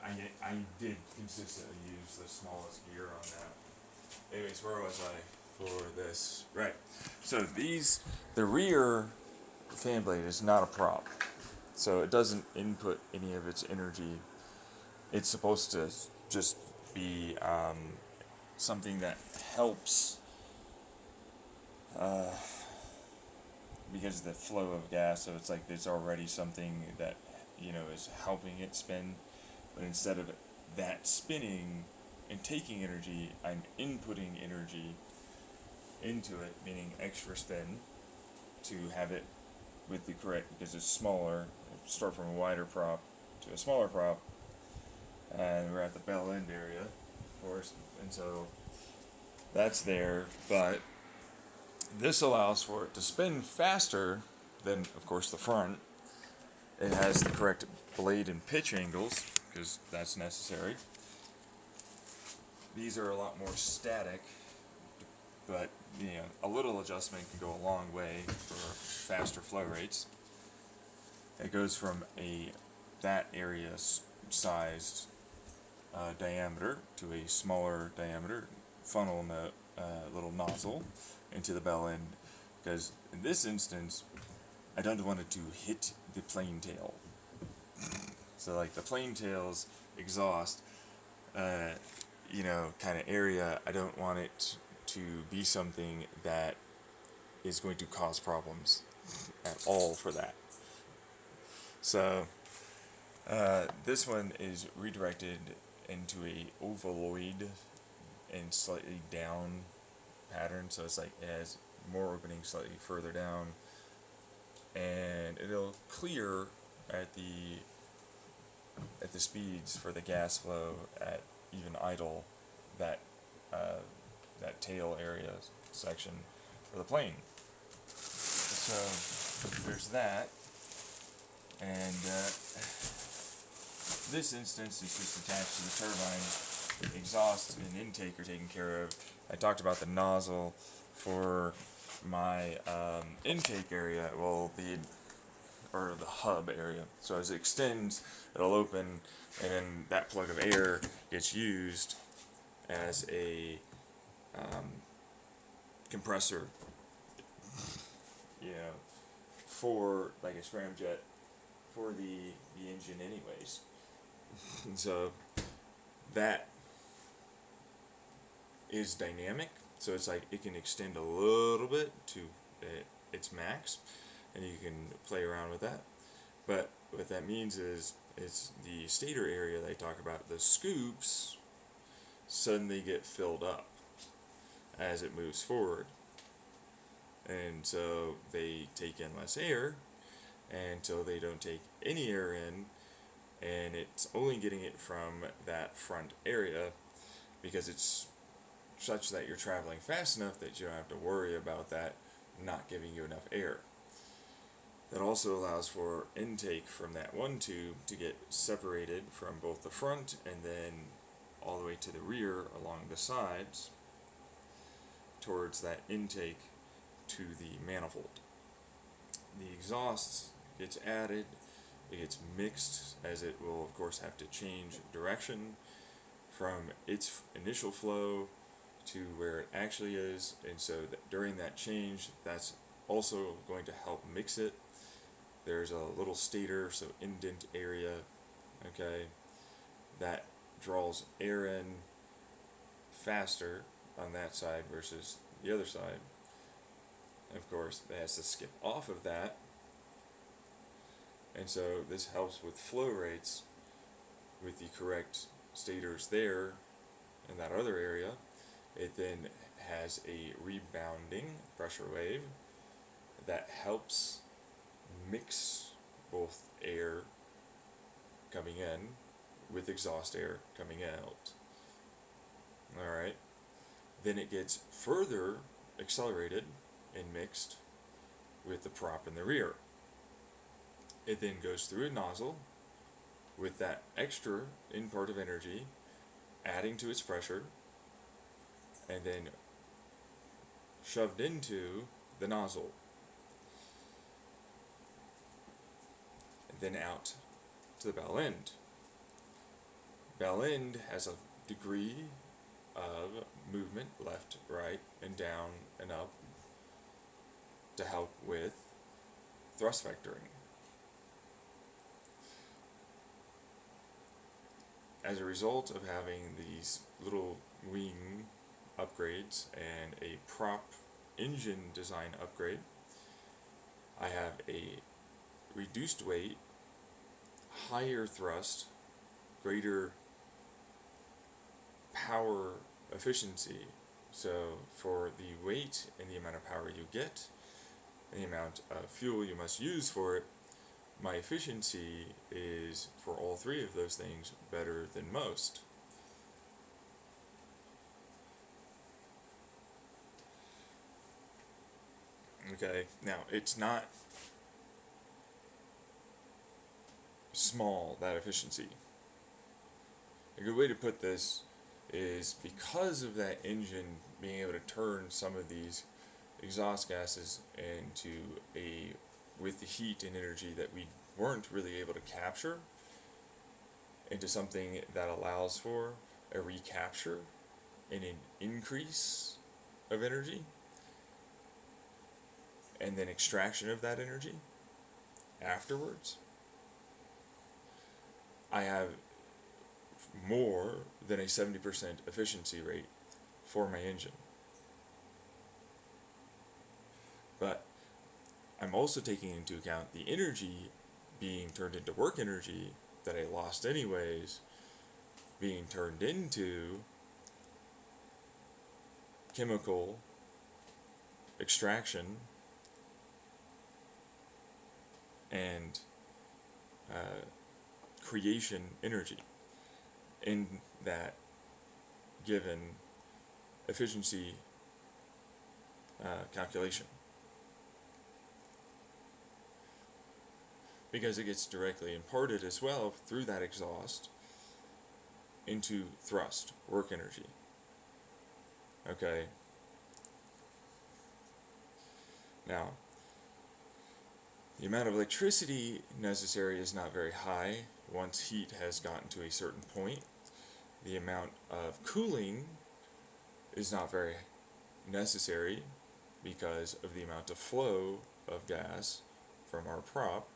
I did consistently use the smallest gear on that. Anyways, where was I for this? Right. So the rear fan blade is not a prop, so it doesn't input any of its energy. It's supposed to just be something that helps because of the flow of gas. So it's like there's already something that is helping it spin, but instead of that spinning and taking energy, I'm inputting energy into it, meaning extra spin, to have it with the correct, because it's smaller. Start from a wider prop to a smaller prop, and we're at the bell end area, of course, and so that's there, but this allows for it to spin faster than, of course, the front. It has the correct blade and pitch angles, because that's necessary. These are a lot more static, but a little adjustment can go a long way for faster flow rates. It goes from that area sized diameter to a smaller diameter funnel little nozzle into the bell end, because in this instance I don't want it to hit the plane tail. So like the plane tail's exhaust kind of area, I don't want it to be something that is going to cause problems at all for that. So this one is redirected into a ovaloid and slightly down pattern, so it's like it has more opening slightly further down, and it'll clear at the speeds for the gas flow at even idle, that tail area section for the plane. So there's that, and this instance is just attached to the turbine. Exhaust and intake are taken care of. I talked about the nozzle for my intake area, or the hub area. So as it extends, it'll open, and then that plug of air gets used as a compressor, for like a scramjet for the engine anyways. And so that is dynamic, so it's like it can extend a little bit to its max, and you can play around with that. But what that means is it's the stator area that I talk about. The scoops suddenly get filled up as it moves forward, and so they take in less air until they don't take any air in, and it's only getting it from that front area, because it's such that you're traveling fast enough that you don't have to worry about that not giving you enough air. That also allows for intake from that one tube to get separated from both the front and then all the way to the rear along the sides towards that intake to the manifold. The exhaust gets added, it gets mixed, as it will of course have to change direction from its initial flow to where it actually is, and so during that change, that's also going to help mix it. There's a little stator, so indent area, okay, that draws air in faster on that side versus the other side. Of course, it has to skip off of that, and so this helps with flow rates with the correct stators there in that other area. It then has a rebounding pressure wave that helps mix both air coming in with exhaust air coming out. Alright, then it gets further accelerated and mixed with the prop in the rear. It then goes through a nozzle with that extra impart of energy adding to its pressure, and then shoved into the nozzle, and then out to the bell end. Bell end has a degree of movement left, right, and down and up to help with thrust vectoring. As a result of having these little wing upgrades and a prop engine design upgrade, I have a reduced weight, higher thrust, greater power efficiency. So for the weight and the amount of power you get, and the amount of fuel you must use for it, my efficiency is, for all three of those things, better than most. Okay, now it's not small, that efficiency. A good way to put this is, because of that engine being able to turn some of these exhaust gases into with the heat and energy that we weren't really able to capture, into something that allows for a recapture and an increase of energy, and then extraction of that energy afterwards, I have more than a 70% efficiency rate for my engine. But I'm also taking into account the energy being turned into work energy that I lost anyways, being turned into chemical extraction and creation energy in that given efficiency calculation. Because it gets directly imparted as well through that exhaust into thrust, work energy. Okay. Now, the amount of electricity necessary is not very high once heat has gotten to a certain point. The amount of cooling is not very necessary because of the amount of flow of gas from our prop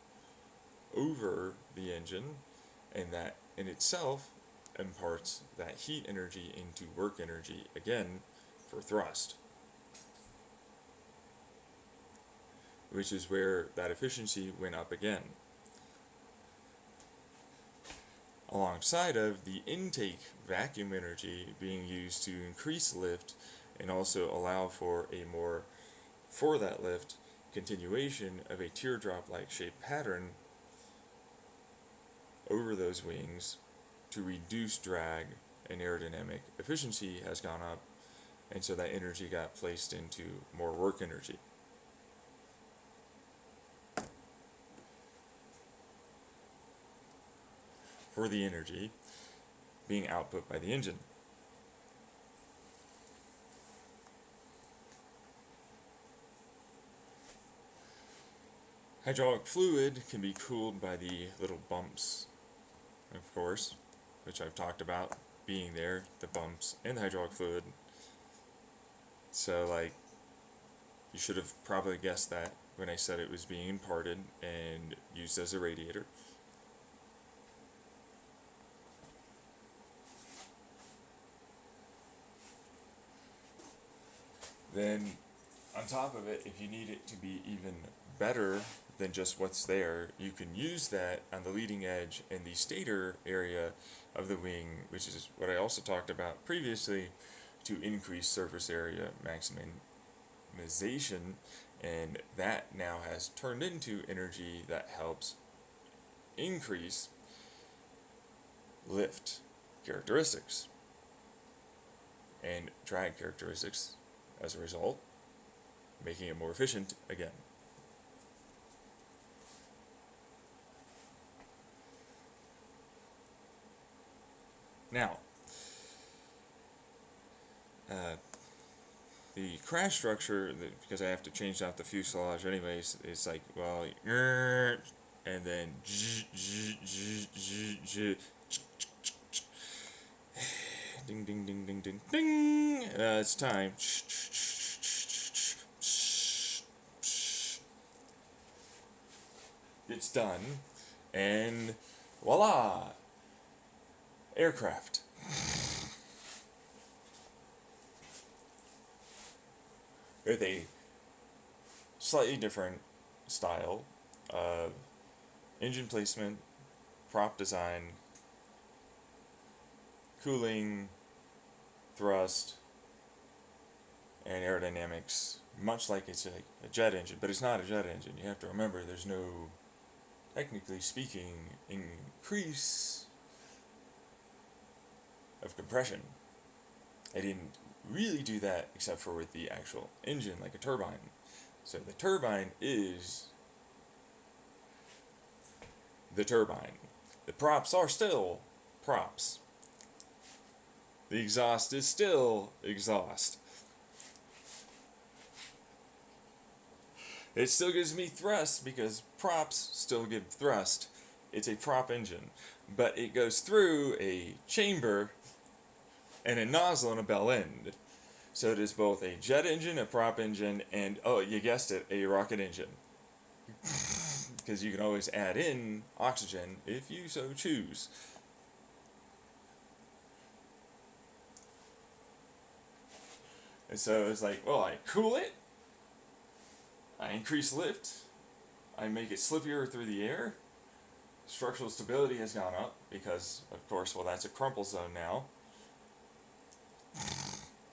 over the engine, and that in itself imparts that heat energy into work energy, again, for thrust. Which is where that efficiency went up again. Alongside of the intake vacuum energy being used to increase lift and also allow for for that lift, continuation of a teardrop-like shaped pattern over those wings to reduce drag, and aerodynamic efficiency has gone up, and so that energy got placed into more work energy. For the energy being output by the engine. Hydraulic fluid can be cooled by the little bumps, of course, which I've talked about being there, the bumps and the hydraulic fluid. So, you should have probably guessed that when I said it was being imparted and used as a radiator. Then, on top of it, if you need it to be even better than just what's there, you can use that on the leading edge in the stator area of the wing, which is what I also talked about previously, to increase surface area maximization, and that now has turned into energy that helps increase lift characteristics and drag characteristics as a result, making it more efficient again. Now, uh, the crash structure, because I have to change out the fuselage anyways, it's like, well, and then ding ding ding ding ding ding. It's time. It's done, and voila, aircraft. With a slightly different style of engine placement, prop design, cooling, thrust, and aerodynamics, much like it's a jet engine, but it's not a jet engine. You have to remember there's no, technically speaking, increase of compression. I didn't really do that except for with the actual engine, like a turbine. So the turbine is the turbine. The props are still props. The exhaust is still exhaust. It still gives me thrust because props still give thrust. It's a prop engine. But it goes through a chamber and a nozzle and a bell end. So it is both a jet engine, a prop engine, and, oh, you guessed it, a rocket engine. Because you can always add in oxygen if you so choose. And so it's like, well, I cool it, I increase lift, I make it slippier through the air. Structural stability has gone up because, of course, well, that's a crumple zone now.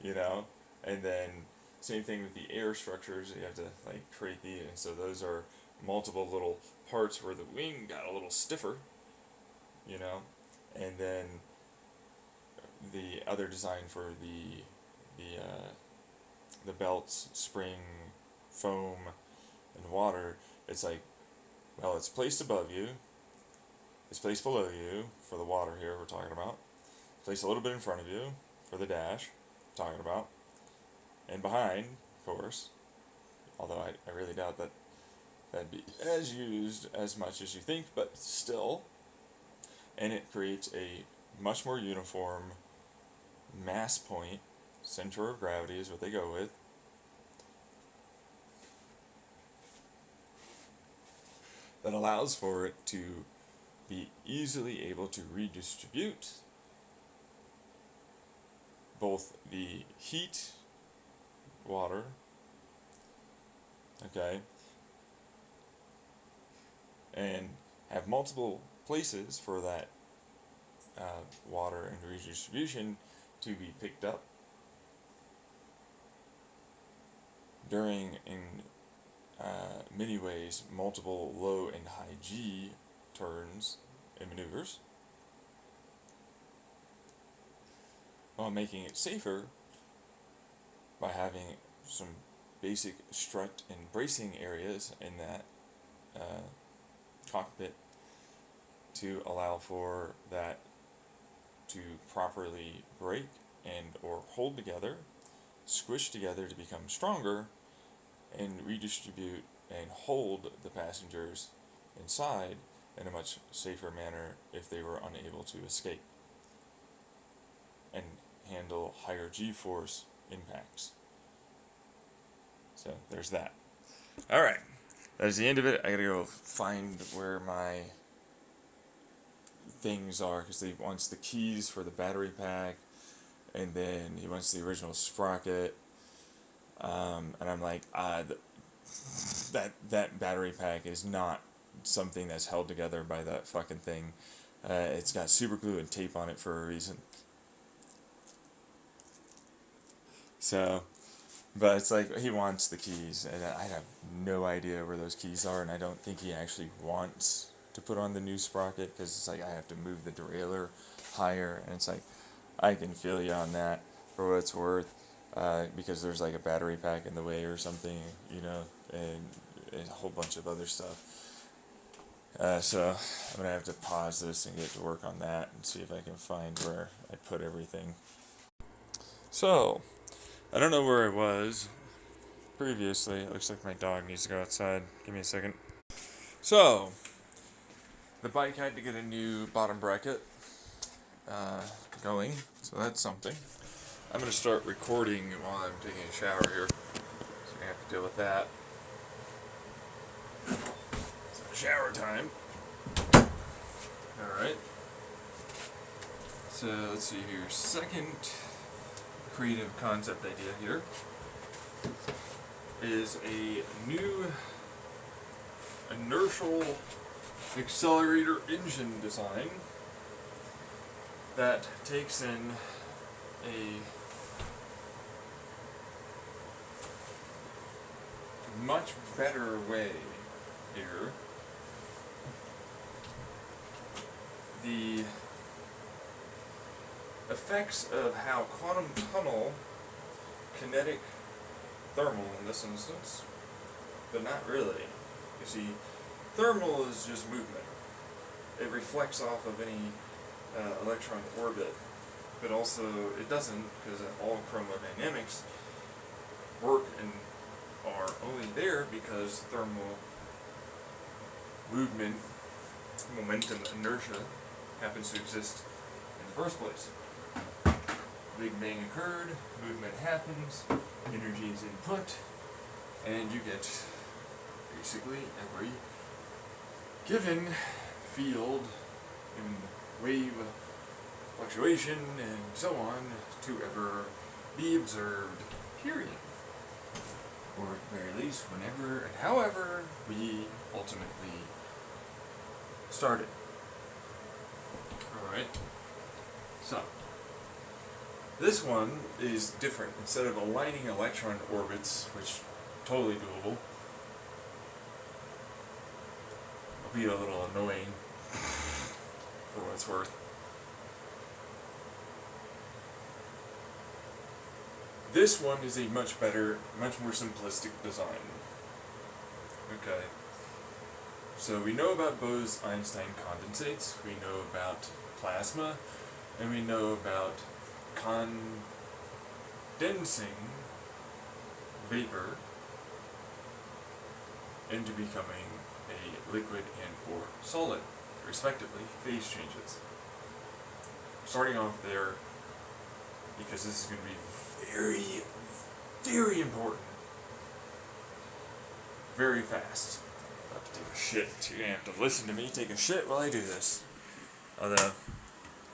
You know? And then, same thing with the air structures, you have to, like, create the, and so those are multiple little parts where the wing got a little stiffer, you know? And then the other design for the belts, spring, foam, and water, it's like, well, it's placed above you, it's placed below you for the water here we're talking about, it's placed a little bit in front of you for the dash talking about, and behind, of course, although I really doubt that that'd be as used as much as you think, but still, and it creates a much more uniform mass point, center of gravity is what they go with, that allows for it to be easily able to redistribute both the heat, water, okay, and have multiple places for that water and redistribution to be picked up during, in many ways, multiple low and high G turns and maneuvers, while making it safer by having some basic strut and bracing areas in that cockpit to allow for that to properly break and or hold together, squish together to become stronger, and redistribute and hold the passengers inside in a much safer manner if they were unable to escape and handle higher G-force impacts. So there's that. Alright, that is the end of it. I gotta go find where my things are, because he wants the keys for the battery pack, and then he wants the original sprocket, and I'm like, that battery pack is not something that's held together by that fucking thing. It's got super glue and tape on it for a reason. So, but it's like, he wants the keys, and I have no idea where those keys are, and I don't think he actually wants to put on the new sprocket, because it's like, I have to move the derailleur higher, and it's like, I can feel you on that, for what it's worth, because there's like a battery pack in the way or something, you know, and a whole bunch of other stuff. So I'm gonna have to pause this and get to work on that and see if I can find where I I'd put everything. So, I don't know where I was previously. It looks like my dog needs to go outside. Give me a second. So, the bike had to get a new bottom bracket going, so that's something. I'm going to start recording while I'm taking a shower here, so I have to deal with that. So, shower time. Alright. So, let's see here. Second creative concept idea here is a new inertial accelerator engine design that takes in a much better way here the effects of how quantum tunnel, kinetic, thermal in this instance, but not really. You see, thermal is just movement. It reflects off of any electron orbit, but also it doesn't, because all chromodynamics work and are only there because thermal movement, momentum, inertia happens to exist in the first place. Big Bang occurred, movement happens, energy is input, and you get basically every given field and wave fluctuation and so on to ever be observed, period. Or at the very least, whenever and however we ultimately started. Alright, so this one is different. Instead of aligning electron orbits, which totally doable, will be a little annoying for what it's worth. This one is a much better, much more simplistic design. Okay. So we know about Bose-Einstein condensates, we know about plasma, and we know about condensing vapor into becoming a liquid and or solid, respectively, phase changes. Starting off there, because this is going to be very, very important. Very fast. I'm about to take a shit. You're going to have to listen to me take a shit while I do this. Although,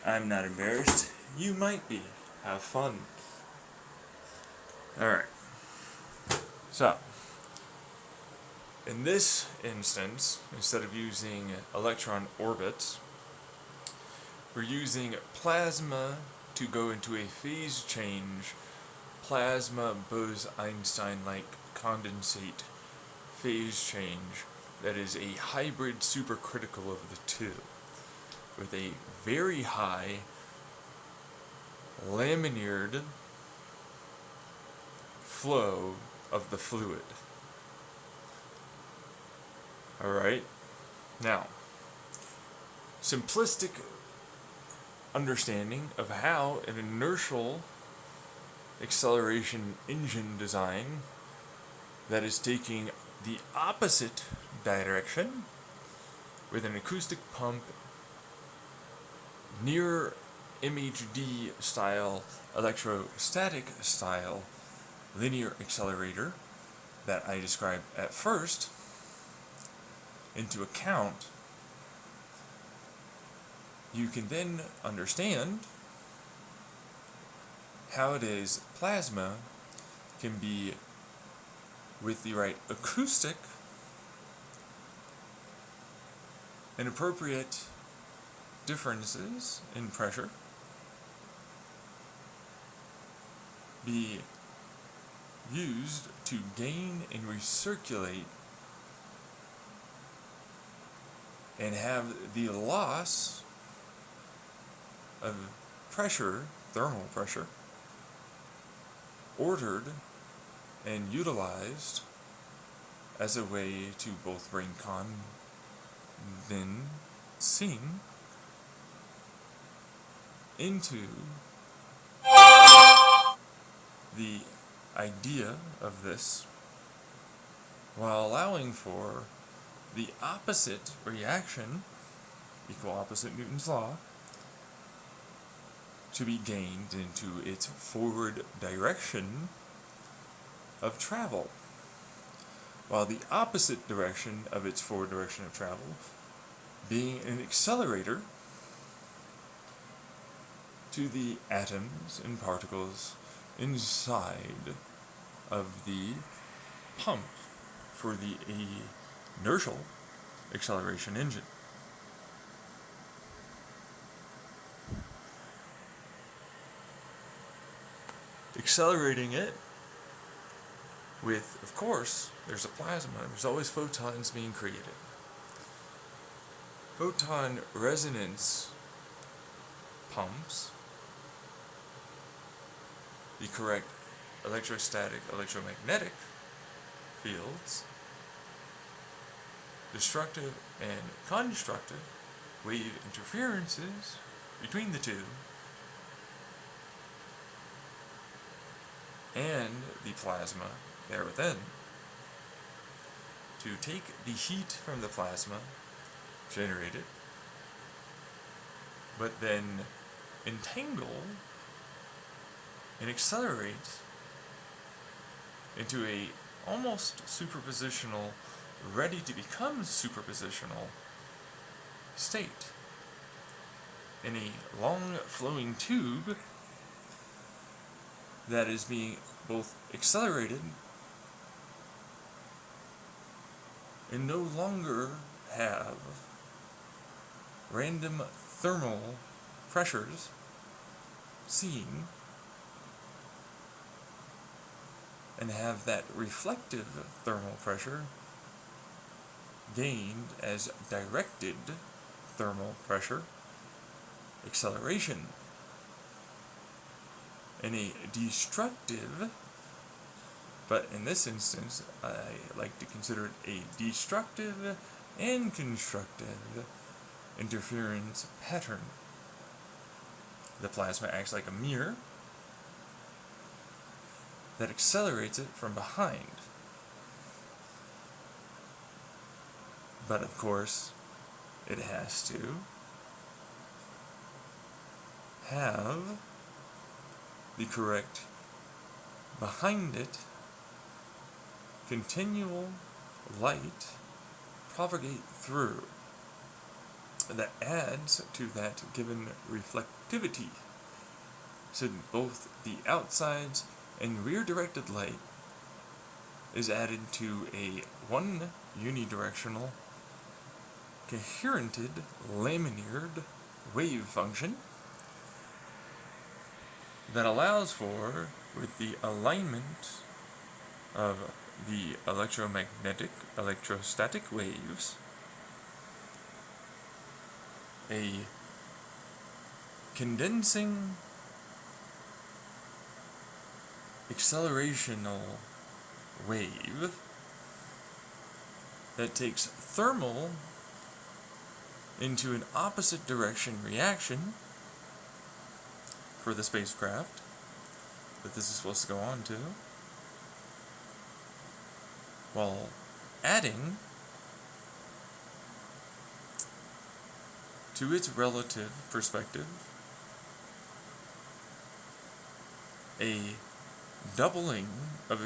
I'm not embarrassed. You might be. Have fun. Alright. So, in this instance, instead of using electron orbits, we're using plasma to go into a phase change, plasma Bose-Einstein-like condensate phase change that is a hybrid supercritical of the two, with a very high lamineared flow of the fluid. Alright? Now, simplistic understanding of how an inertial acceleration engine design that is taking the opposite direction with an acoustic pump, near MHD style, electrostatic style linear accelerator that I described at first into account, you can then understand how it is plasma can be, with the right acoustic and appropriate differences in pressure, be used to gain and recirculate and have the loss of pressure, thermal pressure, ordered and utilized as a way to both bring condensing into the idea of this while allowing for the opposite reaction, equal opposite Newton's law, to be gained into its forward direction of travel, while the opposite direction of its forward direction of travel being an accelerator to the atoms and particles inside of the pump for the inertial acceleration engine. Accelerating it with, of course, there's a plasma. There's always photons being created. Photon resonance pumps the correct electrostatic, electromagnetic fields, destructive and constructive wave interferences between the two, and the plasma there within, to take the heat from the plasma generated, but then entangle and accelerate into a almost superpositional, ready to become superpositional state in a long flowing tube that is being both accelerated and no longer have random thermal pressures seen, and have that reflective thermal pressure gained as directed thermal pressure acceleration in a destructive, but in this instance I like to consider it a destructive and constructive interference pattern. The plasma acts like a mirror that accelerates it from behind. But of course, it has to have the correct behind it continual light propagate through that adds to that given reflectivity, so both the outsides and rear directed light is added to a one unidirectional coherented laminared wave function that allows for, with the alignment of the electromagnetic, electrostatic waves, a condensing accelerational wave that takes thermal into an opposite direction reaction for the spacecraft that this is supposed to go on to, while adding to its relative perspective a doubling of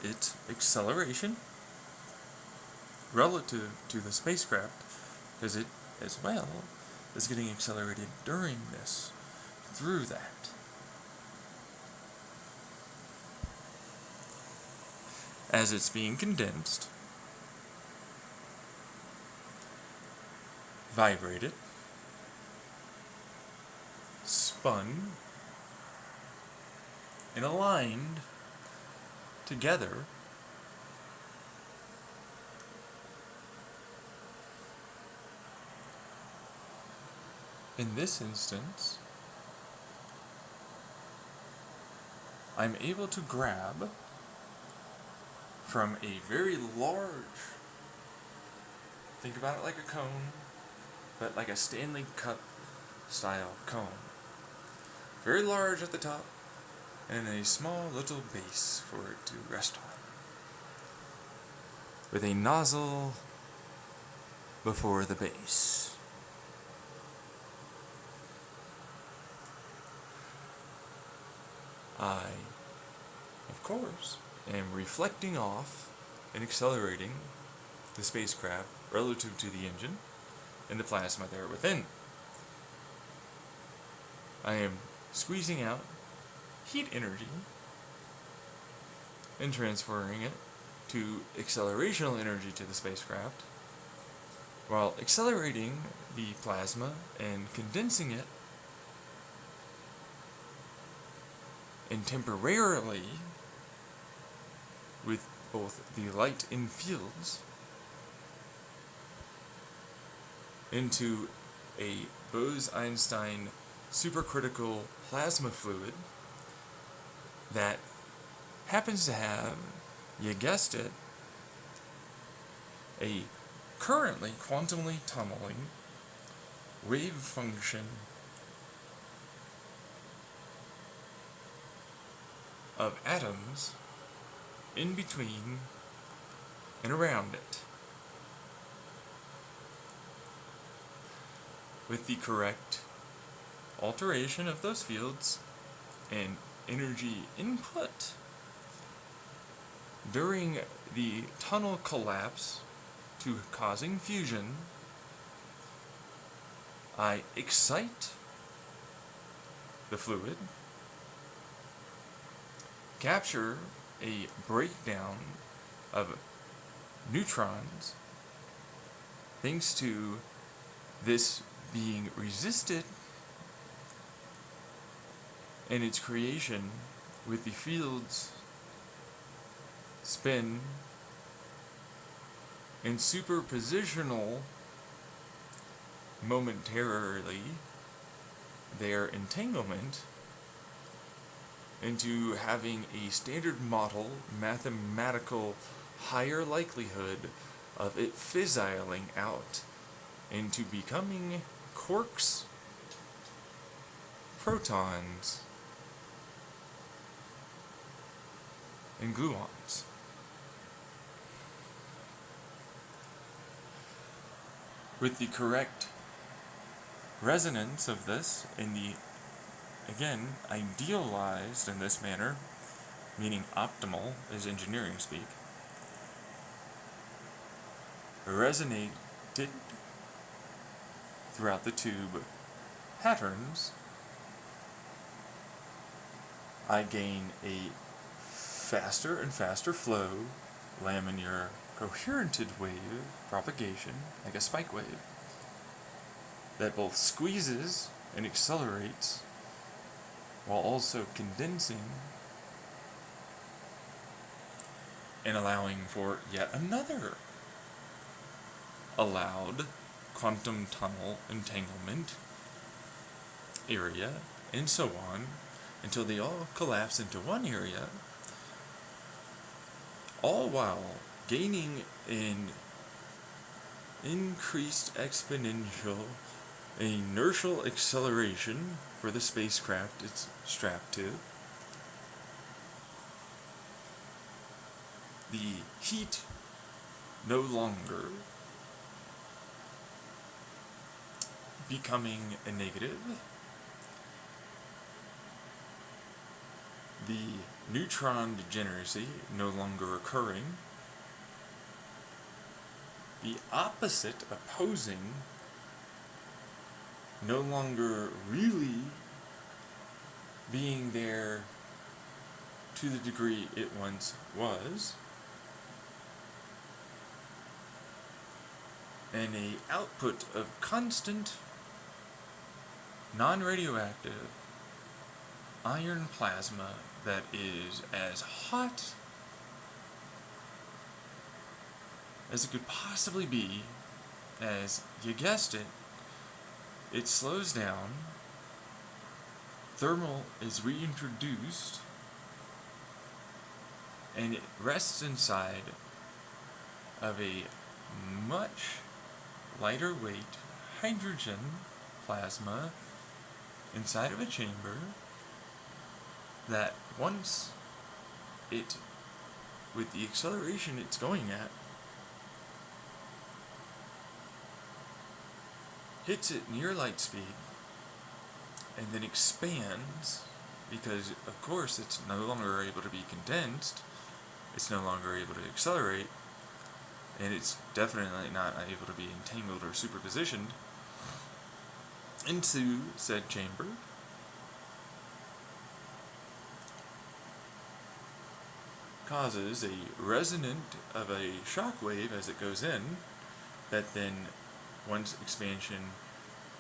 its acceleration relative to the spacecraft, because it as well is getting accelerated during this, through that. As it's being condensed, vibrated, spun, and aligned together in this instance, I'm able to grab from a very large, think about it like a cone, but like a Stanley Cup style cone. Very large at the top, and a small little base for it to rest on. With a nozzle before the base. I, of course, am reflecting off and accelerating the spacecraft relative to the engine and the plasma there within. I am squeezing out heat energy and transferring it to accelerational energy to the spacecraft, while accelerating the plasma and condensing it, and temporarily, with both the light and fields, into a Bose-Einstein supercritical plasma fluid that happens to have, you guessed it, a currently quantumly tunneling wave function of atoms in between and around it. With the correct alteration of those fields and energy input during the tunnel collapse to causing fusion, I excite the fluid, capture a breakdown of neutrons thanks to this being resisted and its creation with the field's spin and superpositional momentarily their entanglement into having a standard model mathematical higher likelihood of it fizzling out into becoming quarks, protons, and gluons. With the correct resonance of this in the, again, idealized in this manner, meaning optimal is engineering speak, resonated throughout the tube patterns, I gain a faster and faster flow, laminar coherented wave propagation, like a spike wave, that both squeezes and accelerates while also condensing and allowing for yet another allowed quantum tunnel entanglement area, and so on, until they all collapse into one area, all while gaining an increased exponential inertial acceleration for the spacecraft it's strapped to. The heat no longer becoming a negative. The neutron degeneracy no longer occurring. The opposite opposing no longer really being there to the degree it once was, and a output of constant non-radioactive iron plasma that is as hot as it could possibly be, as you guessed it, it slows down, thermal is reintroduced, and it rests inside of a much lighter weight hydrogen plasma inside of a chamber that once it, with the acceleration it's going at, hits it near light speed and then expands, because of course it's no longer able to be condensed, it's no longer able to accelerate, and it's definitely not able to be entangled or superpositioned into said chamber, causes a resonant of a shock wave as it goes in, that then, once expansion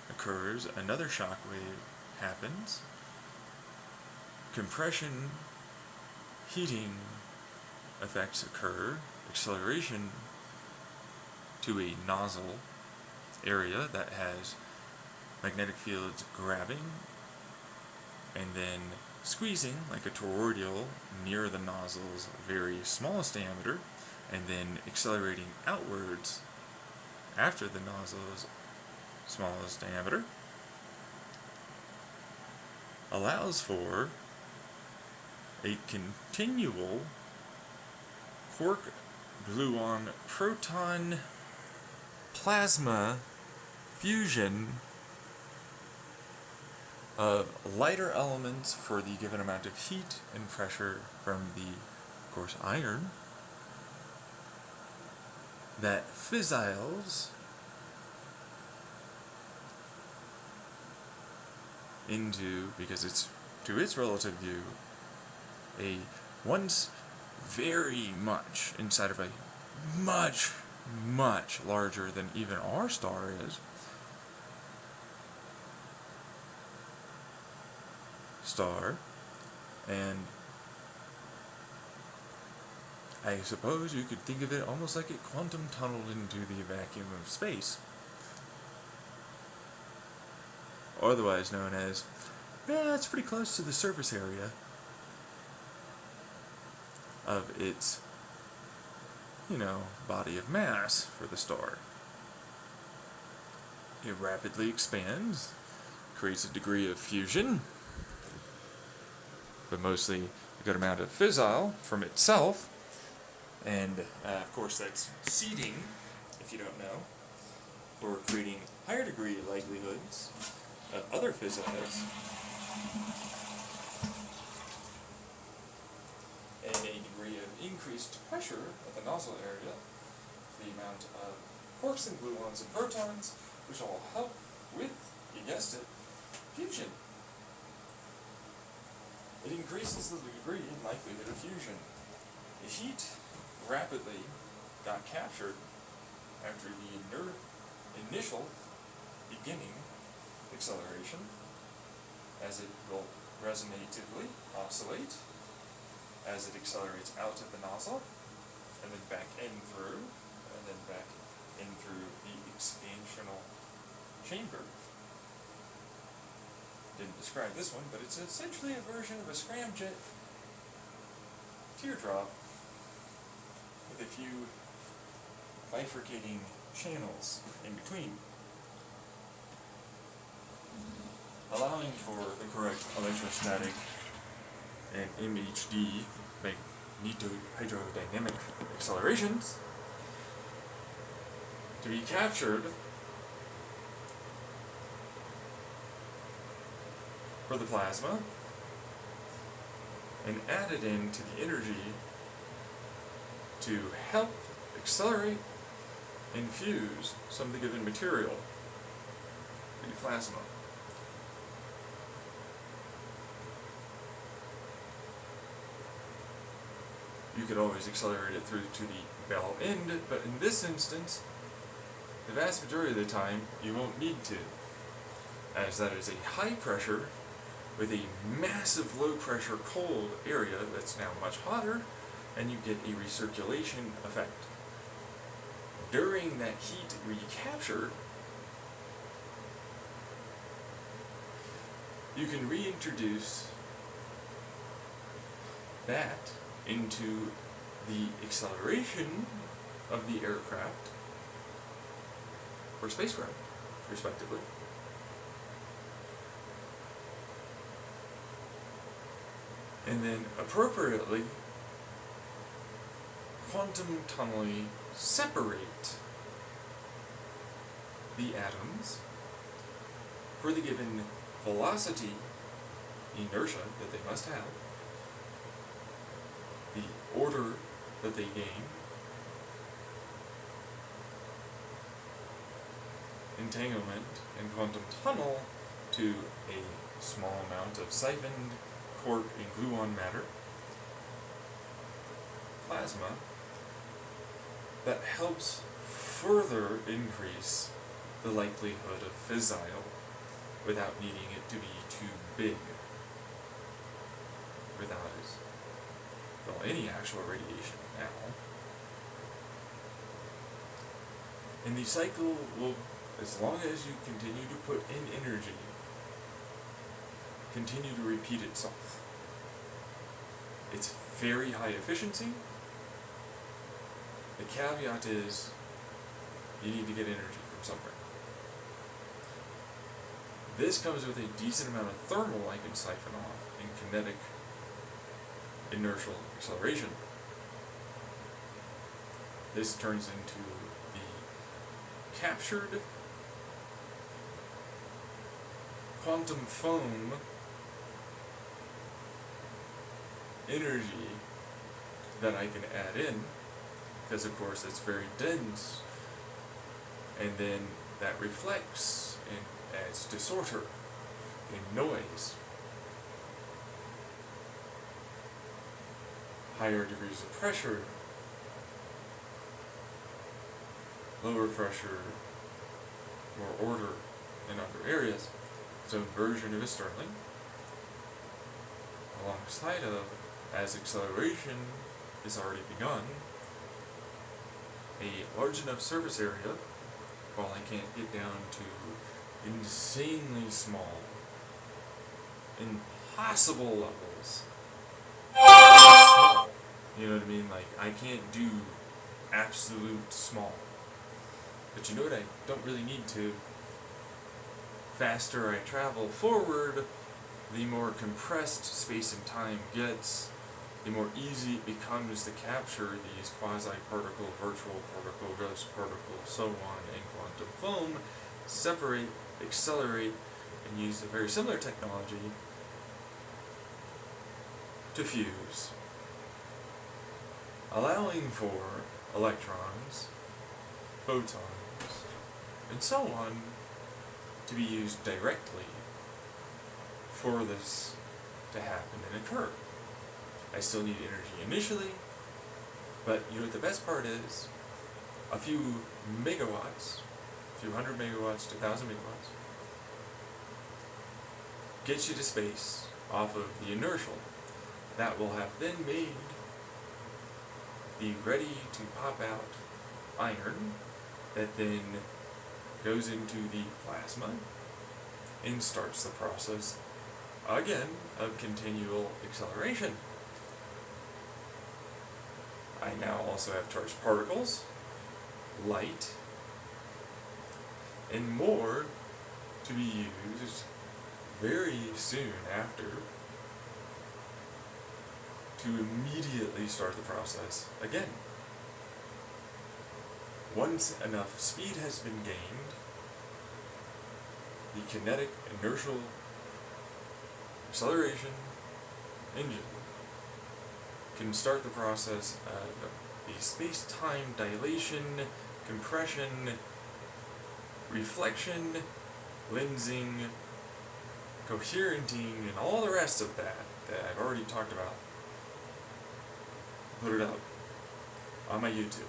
occurs, another shock wave happens, compression, heating effects occur, acceleration to a nozzle area that has magnetic fields grabbing, and then squeezing like a toroidal near the nozzle's very smallest diameter, and then accelerating outwards after the nozzle's smallest diameter, allows for a continual quark-gluon proton plasma fusion of lighter elements for the given amount of heat and pressure from the, of course, iron, that fissiles into, because it's, to its relative view, a once very much inside of a much, much larger than even our star is, star, and I suppose you could think of it almost like it quantum tunneled into the vacuum of space, otherwise known as, yeah, it's pretty close to the surface area of its, body of mass for the star. It rapidly expands, creates a degree of fusion, but mostly a good amount of fissile from itself, and of course that's seeding, if you don't know, for creating higher degree likelihoods of other fissiles, and a degree of increased pressure at the nozzle area, the amount of quarks and gluons and protons, which all help with, you guessed it, fusion. It increases the degree and likelihood of fusion. The heat rapidly got captured after the initial beginning acceleration, as it will resonatively oscillate as it accelerates out of the nozzle, and then back in through, and then back in through the expansional chamber. Didn't describe this one, but it's essentially a version of a scramjet teardrop with a few bifurcating channels in between, allowing for the correct electrostatic and MHD, magnetohydrodynamic accelerations, to be captured for the plasma and added into the energy to help accelerate and fuse some of the given material in the plasma. You could always accelerate it through to the bell end, but in this instance, the vast majority of the time, you won't need to, as that is a high pressure with a massive low pressure cold area that's now much hotter, and you get a recirculation effect. During that heat recapture, you can reintroduce that into the acceleration of the aircraft or spacecraft, respectively. and then appropriately quantum tunnelly separate the atoms for the given velocity, inertia that they must have, the order that they gain, entanglement and quantum tunnel to a small amount of siphoned quark and gluon matter, plasma, that helps further increase the likelihood of fissile without needing it to be too big, without any actual radiation now. And the cycle will, as long as you continue to put in energy, continue to repeat itself. It's very high efficiency. The caveat is you need to get energy from somewhere. This comes with a decent amount of thermal I can siphon off in kinetic inertial acceleration. This turns into the captured quantum foam energy that I can add in, because of course it's very dense, and then that reflects and adds disorder and noise. Higher degrees of pressure, lower pressure, more order in other areas. So version of a Stirling, alongside of, as acceleration is already begun, a large enough surface area, while I can't get down to insanely small, impossible levels. Small. You know what I mean? Like, I can't do absolute small. But you know what I don't really need to? Faster I travel forward, the more compressed space and time gets, the more easy it becomes to capture these quasi-particle, virtual particle, ghost particle, so on, and quantum foam, separate, accelerate, and use a very similar technology to fuse, allowing for electrons, photons, and so on to be used directly for this to happen and occur. I still need energy initially, but you know what the best part is? A few megawatts, a few 100 megawatts to 1,000 megawatts, gets you to space off of the inertial. That will have then made the ready to pop out iron that then goes into the plasma and starts the process again of continual acceleration. I now also have charged particles, light, and more to be used very soon after to immediately start the process again. Once enough speed has been gained, the kinetic inertial acceleration engine can start the process of the space-time dilation, compression, reflection, lensing, coherenting, and all the rest of that I've already talked about. Put it up on my YouTube.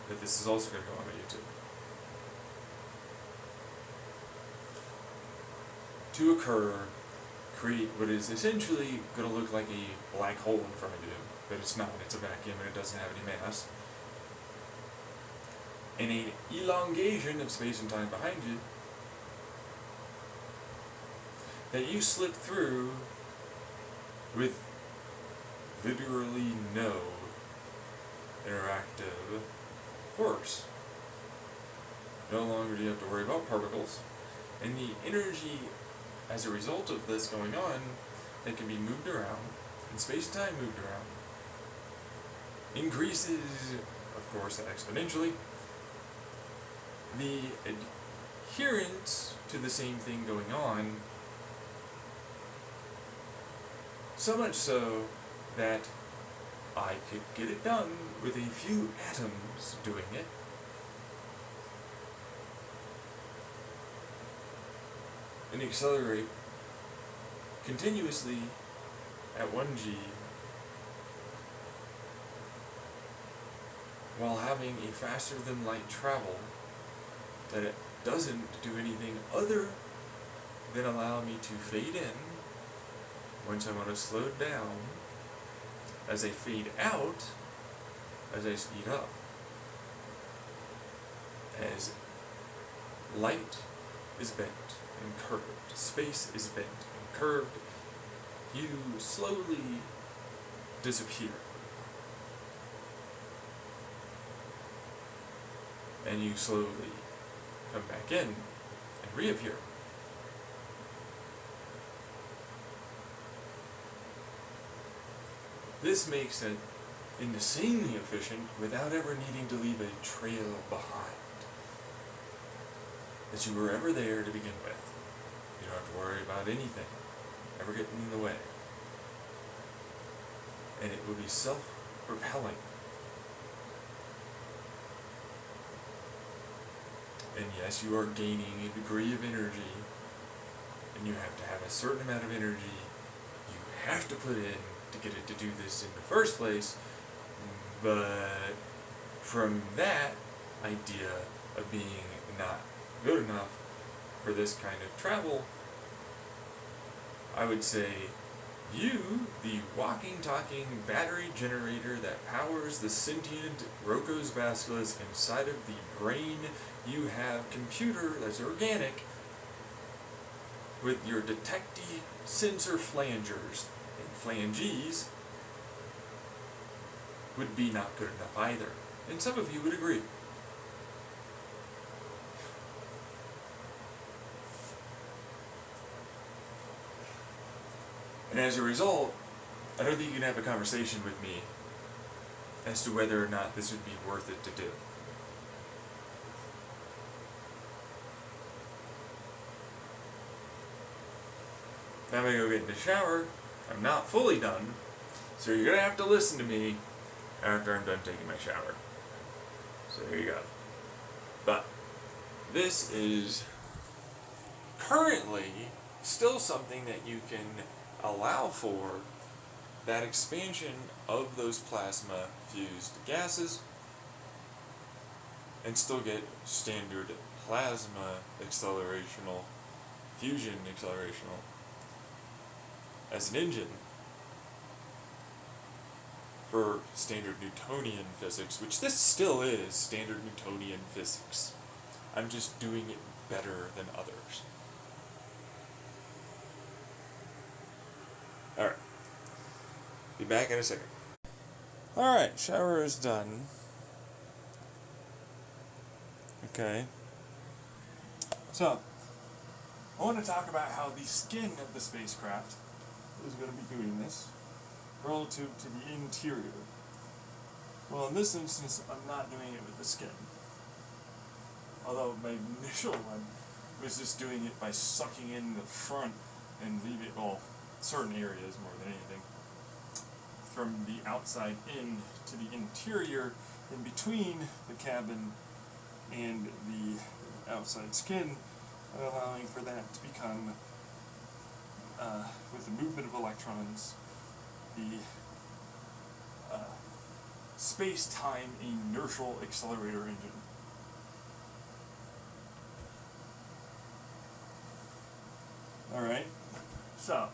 That this is also going to go on my YouTube. To occur, create what is essentially going to look like a black hole in front of you, but it's not. It's a vacuum and it doesn't have any mass. And an elongation of space and time behind you that you slip through with literally no interactive force. No longer do you have to worry about particles, and the energy as a result of this going on that can be moved around and space-time moved around, increases, of course, exponentially. The adherence to the same thing going on, so much so that I could get it done with a few atoms doing it. And accelerate continuously at 1g while having a faster than light travel that it doesn't do anything other than allow me to fade in once I want to slow down, as I fade out as I speed up. As light is bent and curved, space is bent and curved, you slowly disappear. And you slowly come back in and reappear. This makes it insanely efficient without ever needing to leave a trail behind. That you were ever there to begin with. You don't have to worry about anything ever getting in the way. And it will be self-propelling. And yes, you are gaining a degree of energy, and you have to have a certain amount of energy you have to put in to get it to do this in the first place, but from that idea of being not good enough for this kind of travel, I would say you, the walking, talking battery generator that powers the sentient Rocco's Basilisk inside of the brain, you have computer that's organic with your detectee sensor flangers and flanges, would be not good enough either. And some of you would agree. And as a result, I don't think you can have a conversation with me as to whether or not this would be worth it to do. Now I'm going to go get in the shower. I'm not fully done, so you're going to have to listen to me after I'm done taking my shower. So there you go. But this is currently still something that you can allow for, that expansion of those plasma fused gases, and still get standard plasma accelerational, fusion accelerational as an engine for standard Newtonian physics, which this still is standard Newtonian physics. I'm just doing it better than others. Alright. Be back in a second. Alright, shower is done. Okay. So, I want to talk about how the skin of the spacecraft is going to be doing this relative to the interior. Well, in this instance, I'm not doing it with the skin. Although my initial one was just doing it by sucking in the front and leave it, well, certain areas more than anything, from the outside in to the interior, in between the cabin and the outside skin, allowing for that to become, with the movement of electrons, the space-time inertial accelerator engine. Alright, so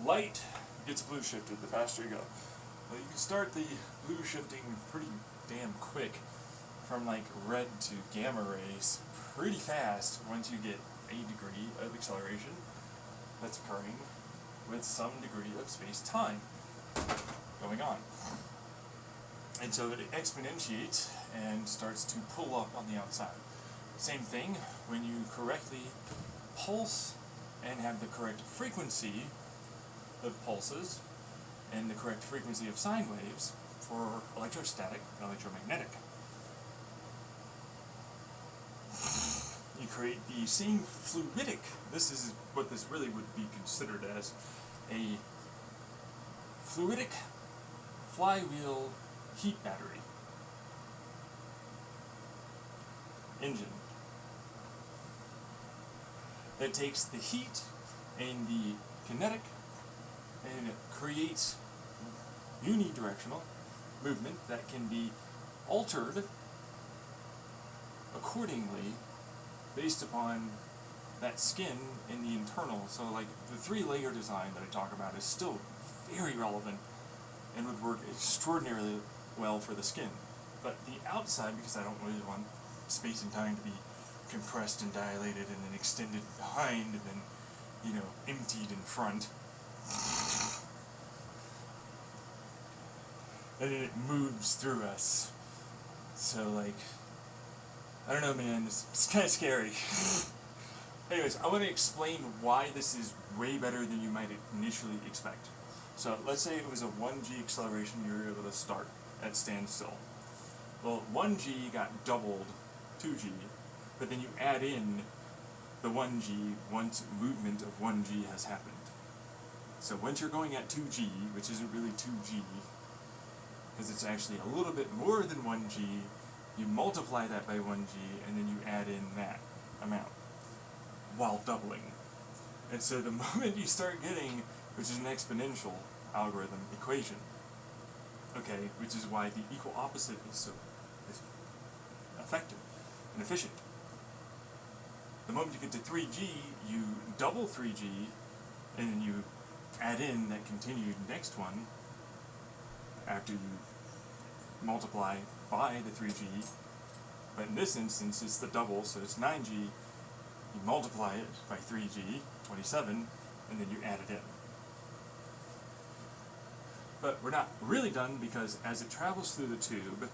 light gets blue shifted the faster you go. Well, you can start the blue shifting pretty damn quick, from like red to gamma rays pretty fast once you get a degree of acceleration that's occurring with some degree of space-time going on. And so it exponentiates and starts to pull up on the outside. Same thing when you correctly pulse and have the correct frequency of pulses and the correct frequency of sine waves for electrostatic and electromagnetic. You create the same fluidic, this is what this really would be considered as, a fluidic flywheel heat battery engine that takes the heat and the kinetic and it creates unidirectional movement that can be altered accordingly based upon that skin in the internal. So like the 3-layer design that I talk about is still very relevant and would work extraordinarily well for the skin. But the outside, because I don't really want space and time to be compressed and dilated and then extended behind and then, emptied in front. And then it moves through us. So like, I don't know, man, it's kind of scary. Anyways, I want to explain why this is way better than you might initially expect. So let's say it was a 1g acceleration you were able to start at standstill. Well, 1g got doubled 2g, but then you add in the 1g once movement of 1g has happened. So once you're going at 2g, which isn't really 2g, because it's actually a little bit more than 1g, you multiply that by 1g, and then you add in that amount, while doubling. And so the moment you start getting, which is an exponential algorithm equation, okay, which is why the equal opposite is so effective and efficient. The moment you get to 3g, you double 3g, and then you add in that continued next one after you multiply by the 3g, but in this instance it's the double, so it's 9g, you multiply it by 3g, 27, and then you add it in. But we're not really done, because as it travels through the tube,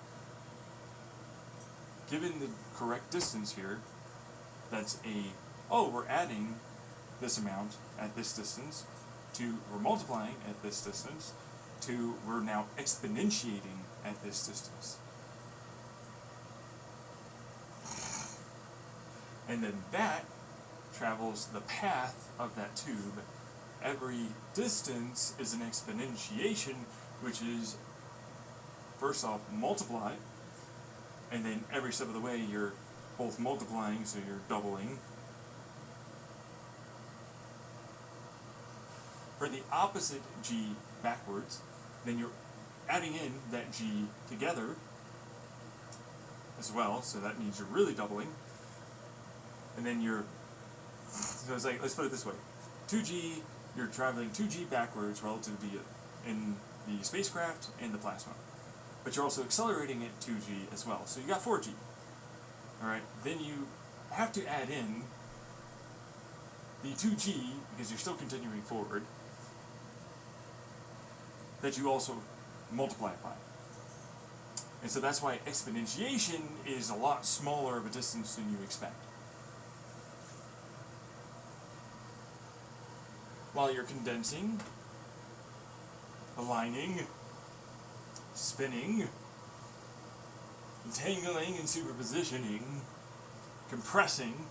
given the correct distance here, that's we're adding this amount at this distance, to we're multiplying at this distance, to we're now exponentiating at this distance. And then that travels the path of that tube. Every distance is an exponentiation, which is, first off, multiply, and then every step of the way you're both multiplying, so you're doubling. For the opposite g backwards, then you're adding in that g together as well, so that means you're really doubling. And then so it's like, let's put it this way, 2g, you're traveling 2g backwards relative to in the spacecraft and the plasma. But you're also accelerating at 2g as well, so you got 4g. Alright, then you have to add in the 2g, because you're still continuing forward, that you also multiply it by. And so that's why exponentiation is a lot smaller of a distance than you expect. While you're condensing, aligning, spinning, entangling and superpositioning, compressing,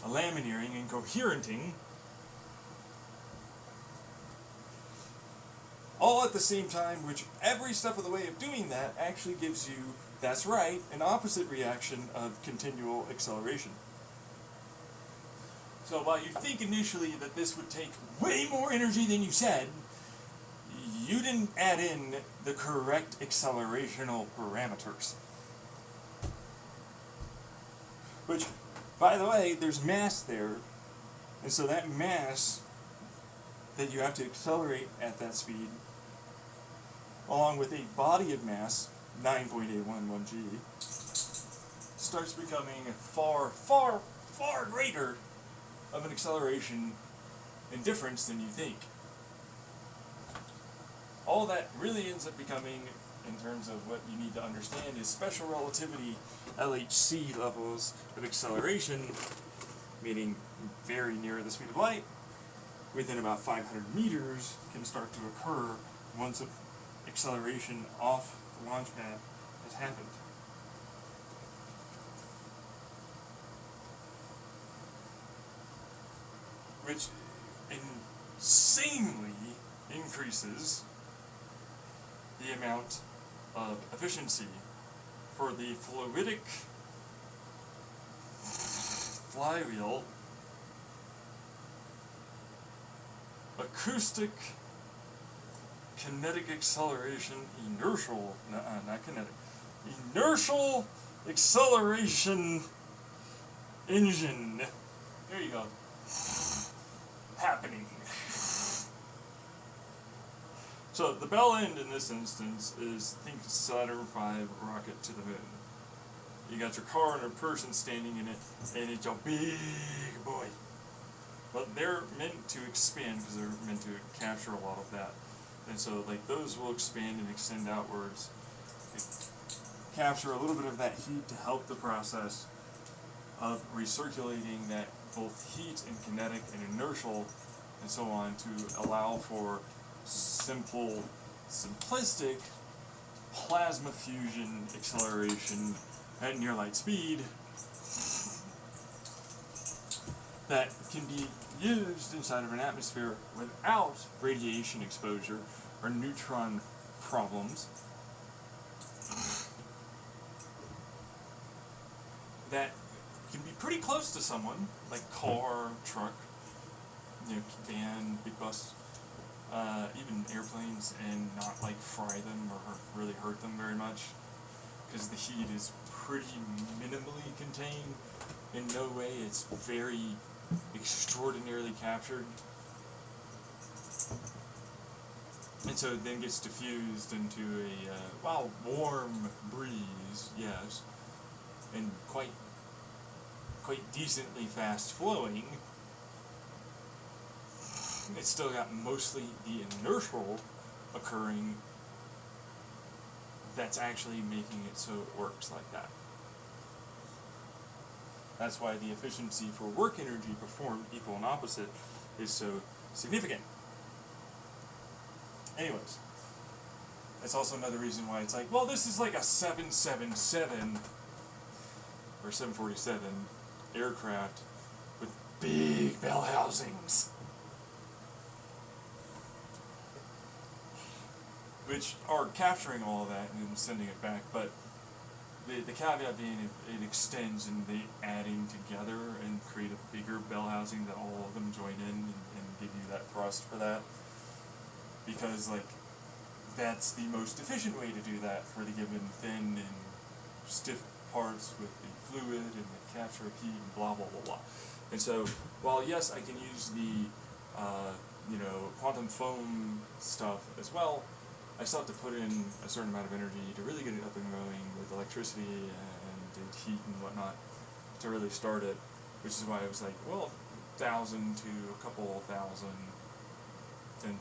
lamineering, and coherenting, all at the same time, which every step of the way of doing that actually gives you, that's right, an opposite reaction of continual acceleration. So while you think initially that this would take way more energy than you said, you didn't add in the correct accelerational parameters. Which, by the way, there's mass there, and so that mass that you have to accelerate at that speed, along with a body of mass, 9.811 g, starts becoming far, far, far greater of an acceleration and difference than you think. All that really ends up becoming, in terms of what you need to understand, is special relativity LHC levels of acceleration, meaning very near the speed of light, within about 500 meters can start to occur once acceleration off the launch pad has happened. Which insanely increases the amount of efficiency for the fluidic flywheel, acoustic, kinetic acceleration, not kinetic, inertial acceleration engine. There you go. Happening. So the bell end in this instance is, think Saturn V rocket to the moon. You got your car and a person standing in it, and it's a big boy. But they're meant to expand because they're meant to capture a lot of that. And so like those will expand and extend outwards. Capture a little bit of that heat to help the process of recirculating that both heat and kinetic and inertial and so on to allow for simplistic plasma fusion acceleration at near light speed that can be used inside of an atmosphere without radiation exposure or neutron problems that can be pretty close to someone, like car, truck, van, big bus, even airplanes, and not like fry them or really hurt them very much, because the heat is pretty minimally contained. In no way it's very extraordinarily captured, and so it then gets diffused into a warm breeze, yes, and quite decently fast flowing. It's still got mostly the inertial occurring that's actually making it so it works like that. That's why the efficiency for work energy performed equal and opposite is so significant. Anyways, that's also another reason why it's like, well, this is like a 777 or 747 aircraft with big bell housings, which are capturing all of that and then sending it back. But the caveat being it extends and they adding together and create a bigger bell housing that all of them join in and give you that thrust for that. Because like that's the most efficient way to do that for the given thin and stiff parts with the fluid and the capture of heat and blah blah blah blah. And so while yes I can use the quantum foam stuff as well, I still have to put in a certain amount of energy to really get it up and going with electricity and heat and whatnot to really start it, which is why I was like, well, 1,000 to a couple thousand, 10,000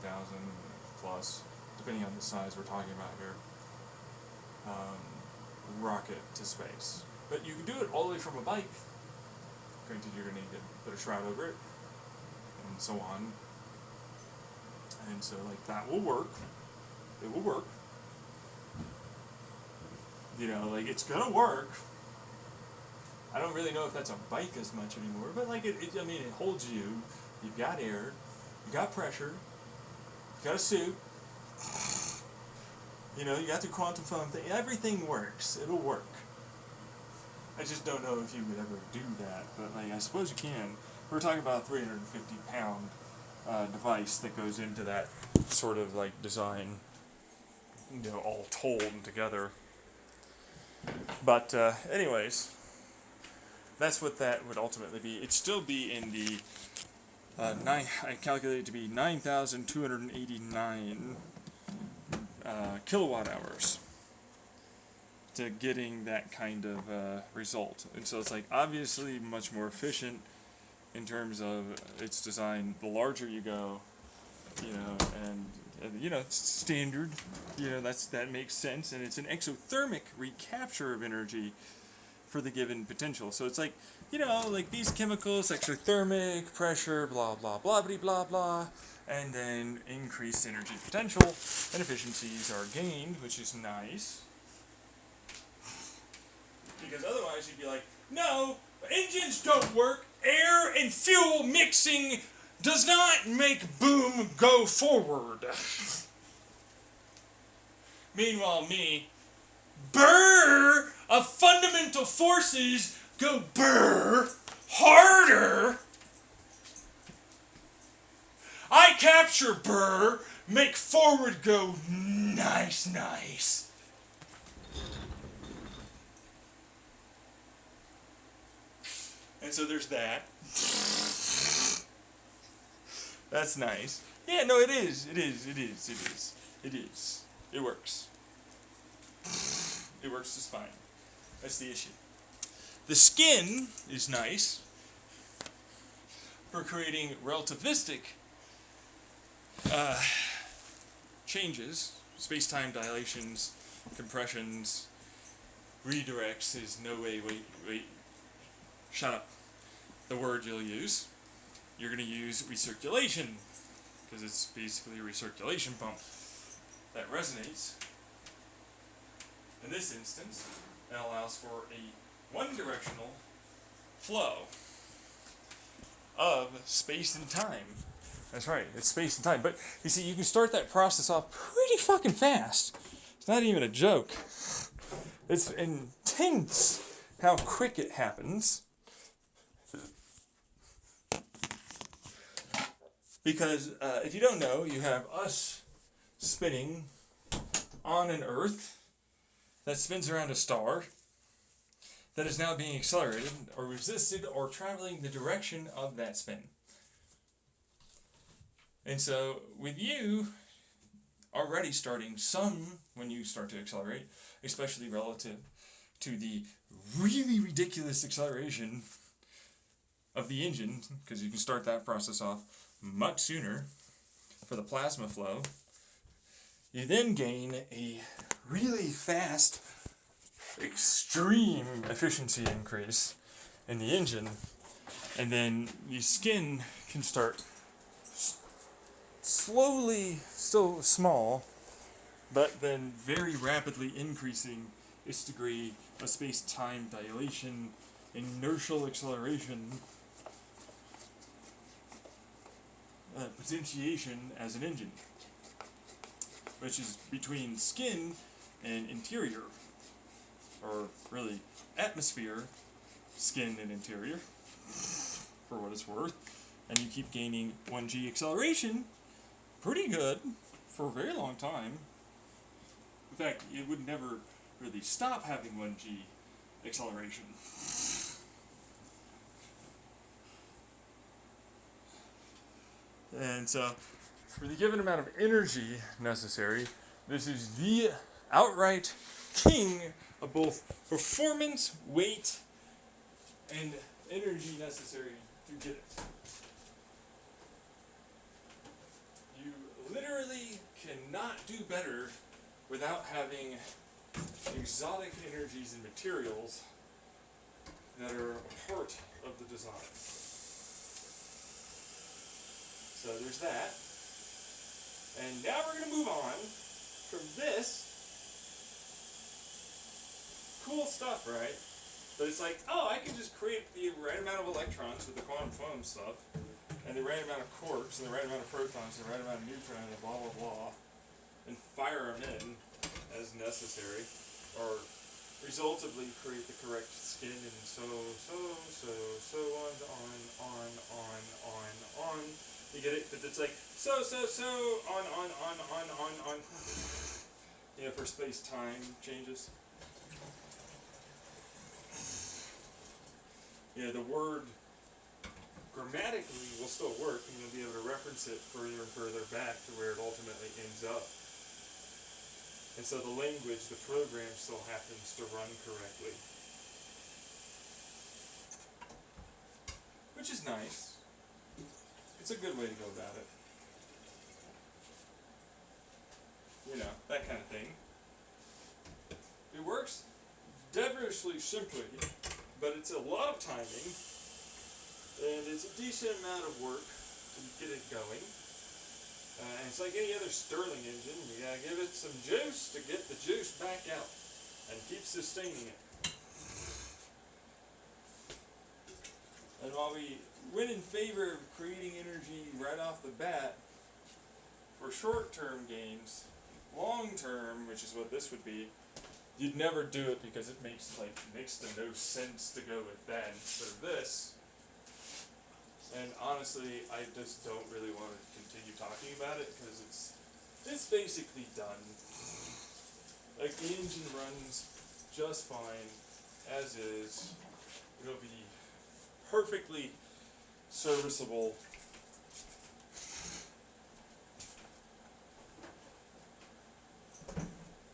plus, depending on the size we're talking about here, rocket to space. But you can do it all the way from a bike. Granted, you're going to need to put a shroud over it and so on. And so like that will work. It will work. Like it's gonna work. I don't really know if that's a bike as much anymore, but like it holds you. You've got air, you got pressure, you got a suit. You got the quantum foam thing. Everything works. It'll work. I just don't know if you would ever do that, but like I suppose you can. We're talking about a 350-pound device that goes into that sort of like design. All told together. But anyways, that's what that would ultimately be. It'd still be in the I calculated it to be 9,289 kilowatt hours to getting that kind of result. And so it's like obviously much more efficient in terms of its design. The larger you go, and it's standard, that makes sense, and it's an exothermic recapture of energy for the given potential. So it's like, like these chemicals, exothermic, pressure, blah, blah, blah, blah, blah, blah, and then increased energy potential and efficiencies are gained, which is nice. Because otherwise you'd be like, no, engines don't work. Air and fuel mixing does not make boom go forward. Meanwhile, me, brrr, of fundamental forces go brrr harder. I capture brrr, make forward go nice, nice. And so there's that. That's nice. Yeah, no, it is. It works. It works just fine. That's the issue. The skin is nice for creating relativistic changes, space-time dilations, compressions, redirects is no way, wait, shut up. The word you'll use. You're going to use recirculation, because it's basically a recirculation pump that resonates. In this instance, and allows for a one-directional flow of space and time. That's right, it's space and time. But you see, you can start that process off pretty fucking fast. It's not even a joke. It's intense how quick it happens. Because if you don't know, you have us spinning on an Earth that spins around a star that is now being accelerated or resisted or traveling the direction of that spin. And so with you already starting some when you start to accelerate, especially relative to the really ridiculous acceleration of the engine, because you can start that process off much sooner for the plasma flow, you then gain a really fast, extreme efficiency increase in the engine, and then the skin can start slowly, still small, but then very rapidly increasing its degree of space-time dilation, inertial acceleration, potentiation as an engine, which is between skin and interior, or really atmosphere, skin and interior, for what it's worth, and you keep gaining 1g acceleration pretty good for a very long time. In fact, it would never really stop having 1g acceleration. And so, for the given amount of energy necessary, this is the outright king of both performance, weight, and energy necessary to get it. You literally cannot do better without having exotic energies and materials that are a part of the design. So there's that. And now we're going to move on from this. Cool stuff, right? But it's like, oh, I can just create the right amount of electrons with the quantum foam stuff, and the right amount of quarks, and the right amount of protons, and the right amount of neutrons, and blah, blah, blah, and fire them in as necessary, or resultively create the correct skin, and so on. You get it? But it's like, on. You know, for space-time changes. You know, the word grammatically will still work, and you'll be able to reference it further and further back to where it ultimately ends up. And so the language, the program still happens to run correctly. Which is nice. It's a good way to go about it. You know, that kind of thing. It works devilishly simply but it's a lot of timing, and it's a decent amount of work to get it going. And it's like any other Stirling engine, you gotta give it some juice to get the juice back out and keep sustaining it. And while we went in favor of creating energy right off the bat for short-term gains, long-term, which is what this would be, you'd never do it because it makes next to no sense to go with that instead of this. And honestly, I just don't really want to continue talking about it because it's basically done. Like, the engine runs just fine as is. It'll be perfectly serviceable.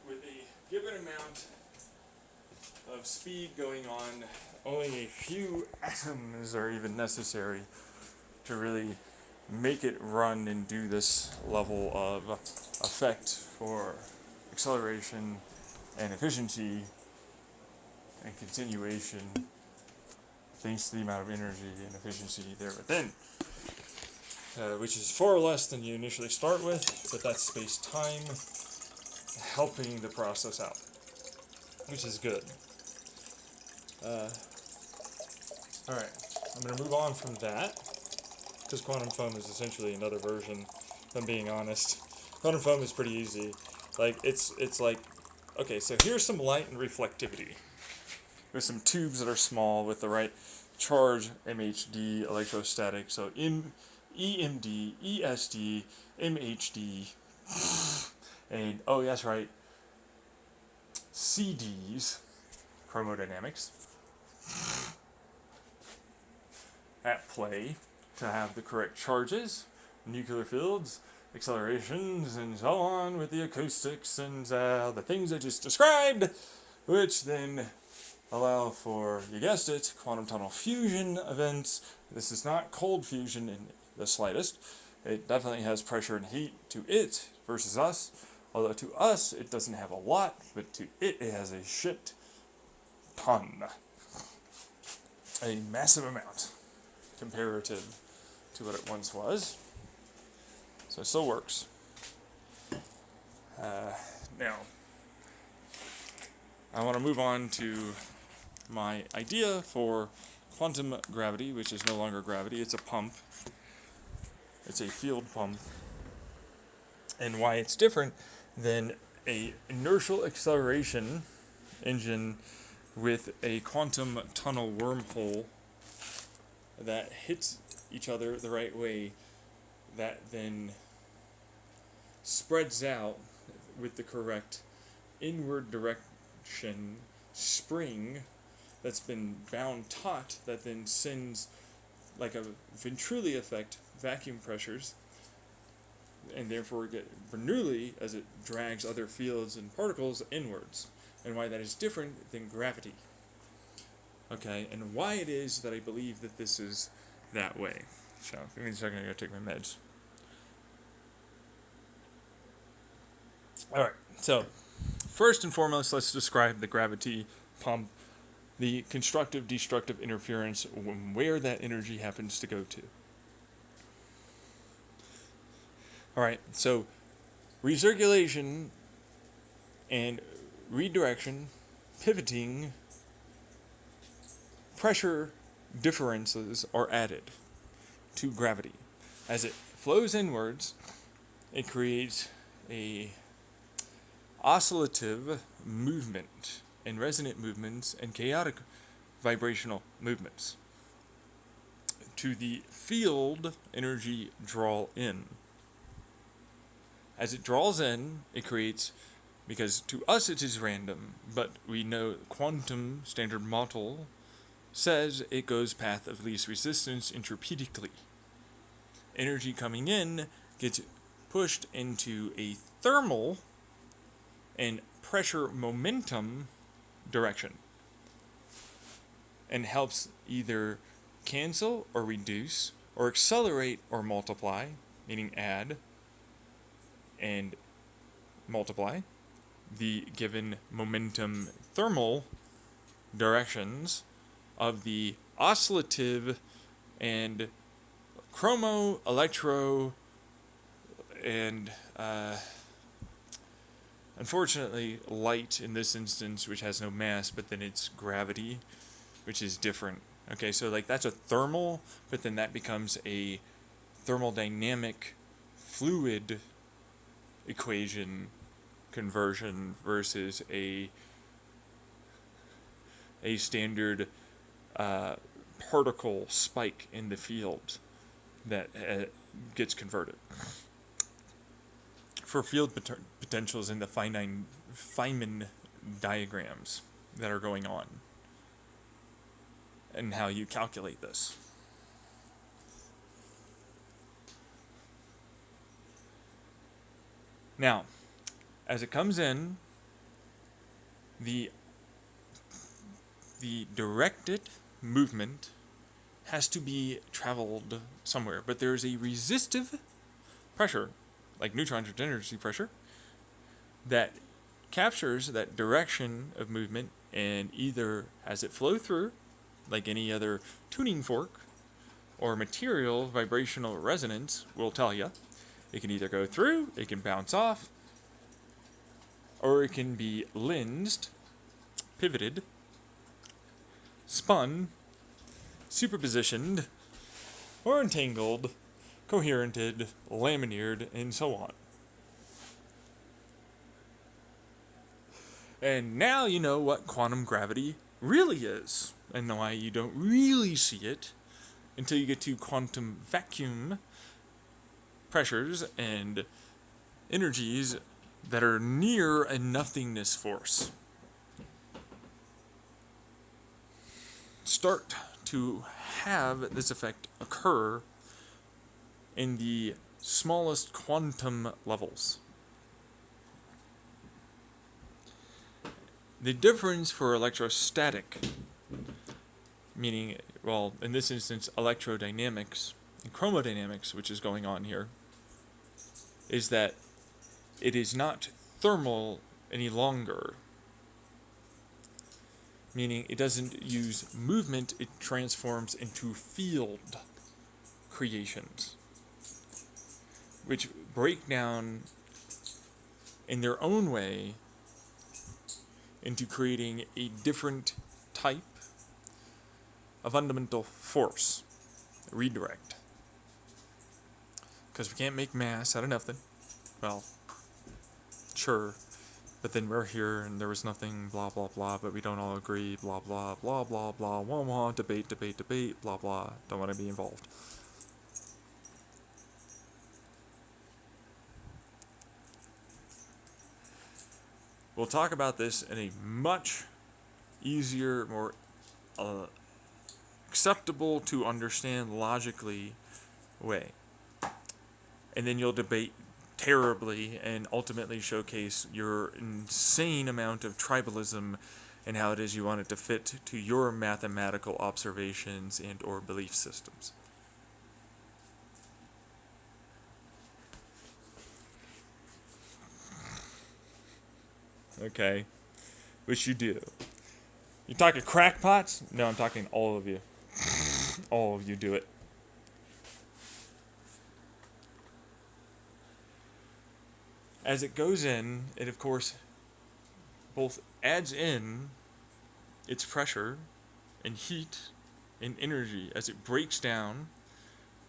With a given amount of speed going on, only a few atoms are even necessary to really make it run and do this level of effect for acceleration and efficiency and continuation, thanks to the amount of energy and efficiency there within, which is far less than you initially start with, but that's space-time helping the process out, which is good. Alright, I'm going to move on from that, because quantum foam is essentially another version, if I'm being honest. Quantum foam is pretty easy. Like, it's like, okay, so here's some light and reflectivity, with some tubes that are small with the right charge, MHD, electrostatic, so EMD, ESD, MHD, and, oh, that's right, CDs, chromodynamics, at play to have the correct charges, nuclear fields, accelerations, and so on with the acoustics and the things I just described, which then allow for, you guessed it, quantum tunnel fusion events. This is not cold fusion in the slightest. It definitely has pressure and heat to it versus us, although to us it doesn't have a lot, but to it has a shit ton. A massive amount comparative to what it once was. So it still works. Now, I want to move on to my idea for quantum gravity, which is no longer gravity, it's a pump. It's a field pump. And why it's different than a inertial acceleration engine with a quantum tunnel wormhole that hits each other the right way, that then spreads out with the correct inward direction spring that's been bound taut, that then sends, like a Venturi effect, vacuum pressures, and therefore get Bernoulli as it drags other fields and particles inwards, and why that is different than gravity. Okay, and why it is that I believe that this is that way. So, give me a second, I gotta take my meds. Alright, so, first and foremost, let's describe the gravity pump, the constructive destructive interference, where that energy happens to go to. Alright, so recirculation and redirection, pivoting, pressure differences are added to gravity. As it flows inwards, it creates a oscillative movement and resonant movements and chaotic vibrational movements to the field energy draw in. As it draws in, it creates, because to us it is random, but we know quantum standard model says it goes path of least resistance entropically. Energy coming in gets pushed into a thermal and pressure momentum direction and helps either cancel or reduce or accelerate or multiply, meaning add and multiply the given momentum thermal directions of the oscillative and chromo, electro, and unfortunately light in this instance, which has no mass, but then it's gravity, which is different. Okay, so like that's a thermal, but then that becomes a thermodynamic fluid equation conversion versus a standard particle spike in the field that gets converted. For field potentials in the Feynman diagrams that are going on, and how you calculate this. Now, as it comes in, the directed movement has to be traveled somewhere, but there's a resistive pressure, like neutron degeneracy pressure, that captures that direction of movement and either has it flow through, like any other tuning fork, or material vibrational resonance will tell you. It can either go through, it can bounce off, or it can be lensed, pivoted, spun, superpositioned, or entangled, coherented, lamineared, and so on. And now you know what quantum gravity really is, and why you don't really see it until you get to quantum vacuum pressures and energies that are near a nothingness force. Start to have this effect occur in the smallest quantum levels. The difference for electrostatic, meaning, well, in this instance, electrodynamics and chromodynamics, which is going on here, is that it is not thermal any longer. Meaning it doesn't use movement, it transforms into field creations, which break down in their own way into creating a different type of fundamental force, redirect. Because we can't make mass out of nothing. Well, sure. But then we're here and there was nothing, blah, blah, blah, but we don't all agree, blah, blah, blah, blah, blah, wah, wah, debate, blah, blah, don't want to be involved. We'll talk about this in a much easier, more acceptable to understand logically way. And then you'll debate terribly and ultimately showcase your insane amount of tribalism and how it is you want it to fit to your mathematical observations and or belief systems. Okay, which you do. You talking crackpots? No, I'm talking all of you. All of you do it. As it goes in, it of course both adds in its pressure and heat and energy as it breaks down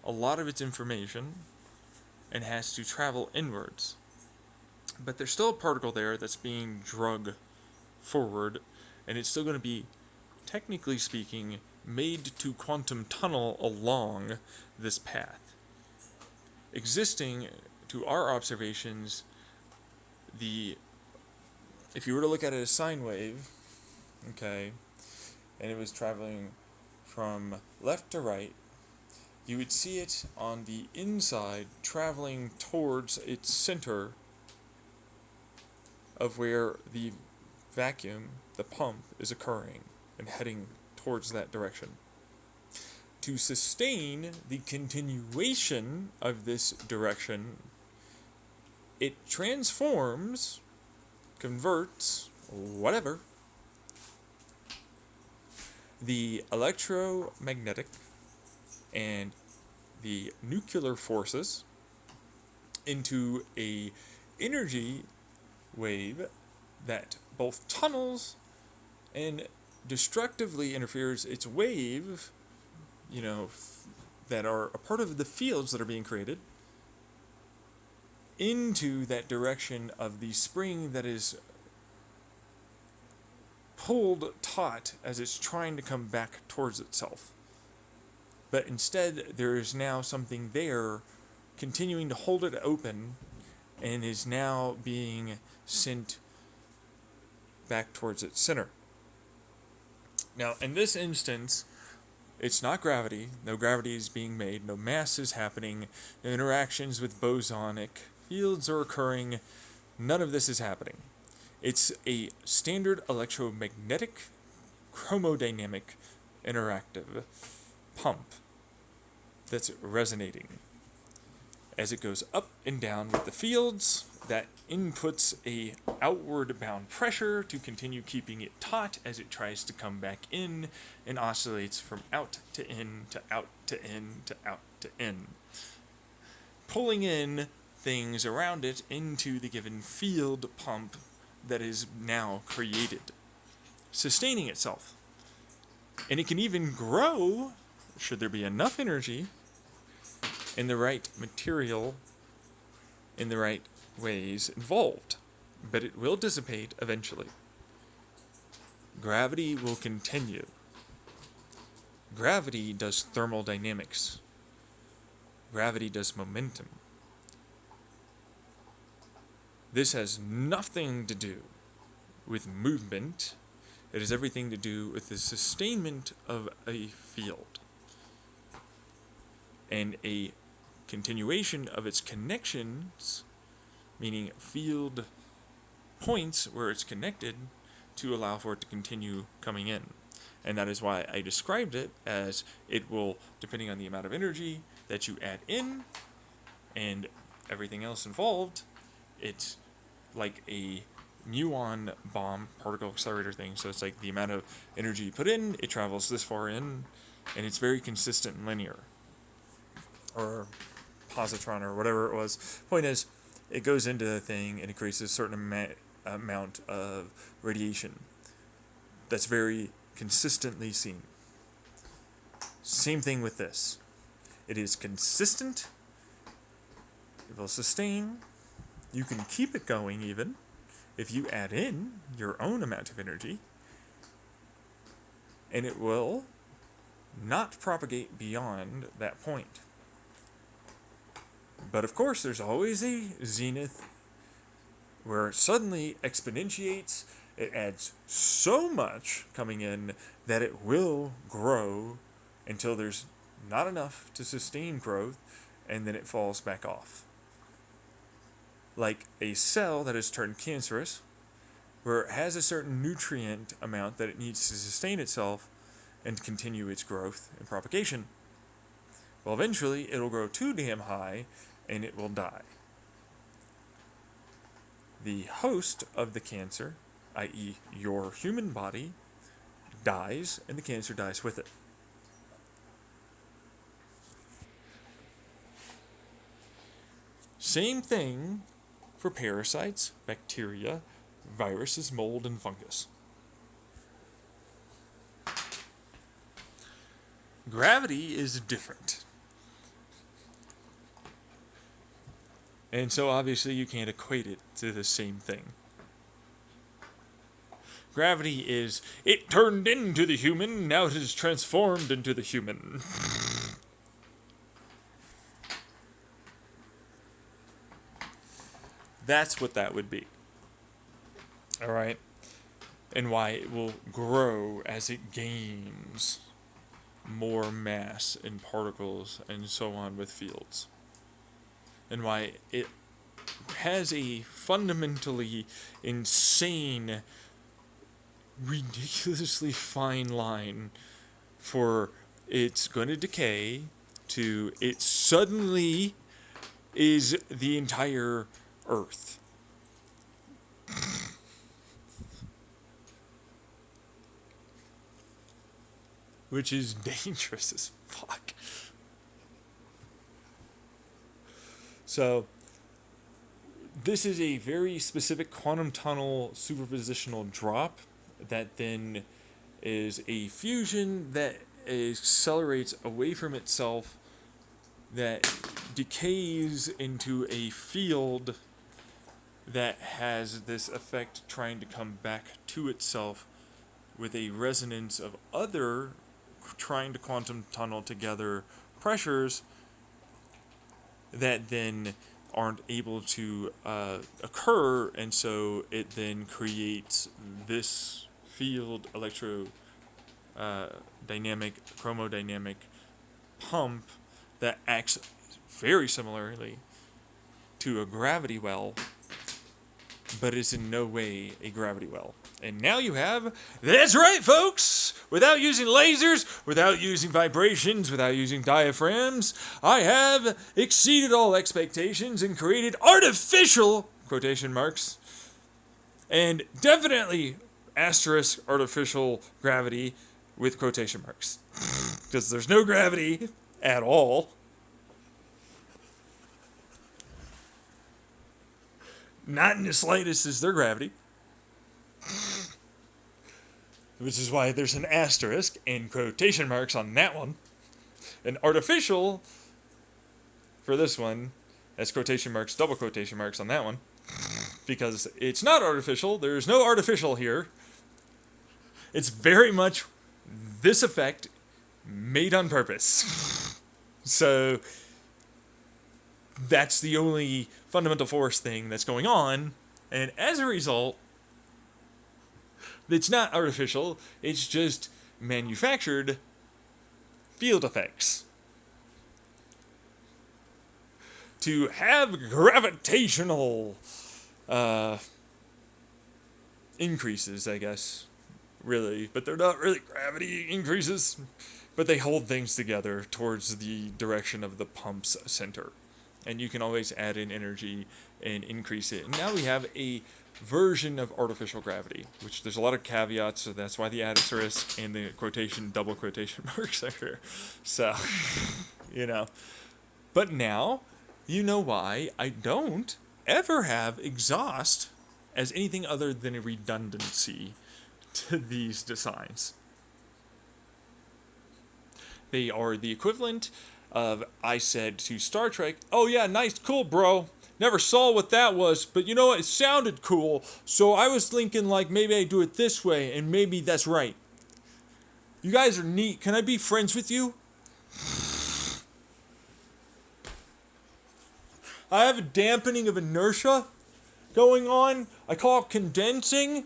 a lot of its information and has to travel inwards. But there's still a particle there that's being drug forward, and it's still going to be, technically speaking, made to quantum tunnel along this path. Existing to our observations, if you were to look at it as sine wave, okay, and it was traveling from left to right, you would see it on the inside traveling towards its center of where the vacuum, the pump, is occurring and heading towards that direction. To sustain the continuation of this direction, it transforms, converts, whatever, the electromagnetic and the nuclear forces into a energy wave that both tunnels and destructively interferes its wave, that are a part of the fields that are being created, into that direction of the spring that is pulled taut as it's trying to come back towards itself. But instead, there is now something there continuing to hold it open and is now being sent back towards its center. Now, in this instance, it's not gravity. No gravity is being made. No mass is happening. No interactions with bosonic fields are occurring. None of this is happening. It's a standard electromagnetic chromodynamic interactive pump that's resonating. As it goes up and down with the fields, that inputs a outward bound pressure to continue keeping it taut as it tries to come back in and oscillates from out to in to out to in to out to in, pulling in things around it into the given field pump that is now created, sustaining itself. And it can even grow, should there be enough energy in the right material, in the right ways involved. But it will dissipate eventually. Gravity will continue. Gravity does thermodynamics. Gravity does momentum. This has nothing to do with movement. It has everything to do with the sustainment of a field and a continuation of its connections, meaning field points where it's connected to allow for it to continue coming in. And that is why I described it as it will, depending on the amount of energy that you add in and everything else involved, it's like a muon bomb particle accelerator thing. So it's like the amount of energy you put in, it travels this far in, and it's very consistent and linear. Or positron or whatever it was. Point is, it goes into the thing and it creates a certain amount of radiation that's very consistently seen. Same thing with this. It is consistent. It will sustain. You can keep it going even if you add in your own amount of energy. And it will not propagate beyond that point. But of course, there's always a zenith where it suddenly exponentiates. It adds so much coming in that it will grow until there's not enough to sustain growth, and then it falls back off. Like a cell that has turned cancerous, where it has a certain nutrient amount that it needs to sustain itself and continue its growth and propagation. Well, eventually, it'll grow too damn high, and it will die. The host of the cancer, i.e. your human body, dies, and the cancer dies with it. Same thing for parasites, bacteria, viruses, mold, and fungus. Gravity is different. And so obviously you can't equate it to the same thing. Gravity is, it turned into the human, now it is transformed into the human. That's what that would be. Alright? And why it will grow as it gains more mass and particles and so on with fields. And why it has a fundamentally insane, ridiculously fine line for it's going to decay to it suddenly is the entire Earth. which is dangerous as fuck. So, this is a very specific quantum tunnel superpositional drop that then is a fusion that accelerates away from itself, that decays into a field that has this effect trying to come back to itself with a resonance of other trying to quantum tunnel together pressures that then aren't able to occur, and so it then creates this field dynamic chromodynamic pump that acts very similarly to a gravity well, but is in no way a gravity well. And now you have, that's right, folks! Without using lasers, without using vibrations, without using diaphragms, I have exceeded all expectations and created artificial, quotation marks, and definitely asterisk artificial gravity with quotation marks. Because there's no gravity at all. Not in the slightest is there gravity. Which is why there's an asterisk and quotation marks on that one. And artificial for this one has quotation marks, double quotation marks on that one. Because it's not artificial. There's no artificial here. It's very much this effect made on purpose. So that's the only fundamental force thing that's going on. And as a result, it's not artificial, it's just manufactured field effects. To have gravitational increases, I guess, really. But they're not really gravity increases, but they hold things together towards the direction of the pump's center. And you can always add in energy and increase it. And now we have a version of artificial gravity, which there's a lot of caveats, so that's why the asterisk and the quotation, double quotation marks are here. So, But now, you know why I don't ever have exhaust as anything other than a redundancy to these designs. They are the equivalent of, I said to Star Trek, oh yeah, nice, cool, bro. Never saw what that was, but you know what? It sounded cool, so I was thinking, like, maybe I do it this way, and maybe that's right. You guys are neat. Can I be friends with you? I have a dampening of inertia going on. I call it condensing.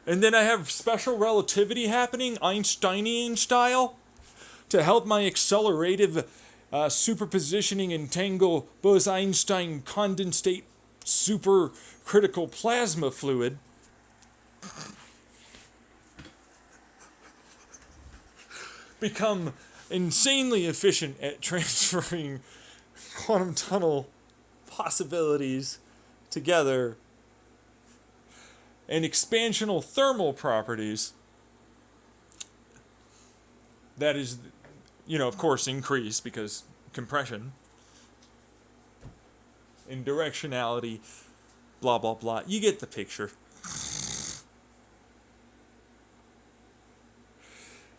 And then I have special relativity happening, Einsteinian style, to help my accelerative superpositioning entangle Bose-Einstein condensate supercritical plasma fluid. Become insanely efficient at transferring quantum tunnel possibilities together and expansional thermal properties that is, of course, increase because compression and directionality, blah, blah, blah. You get the picture.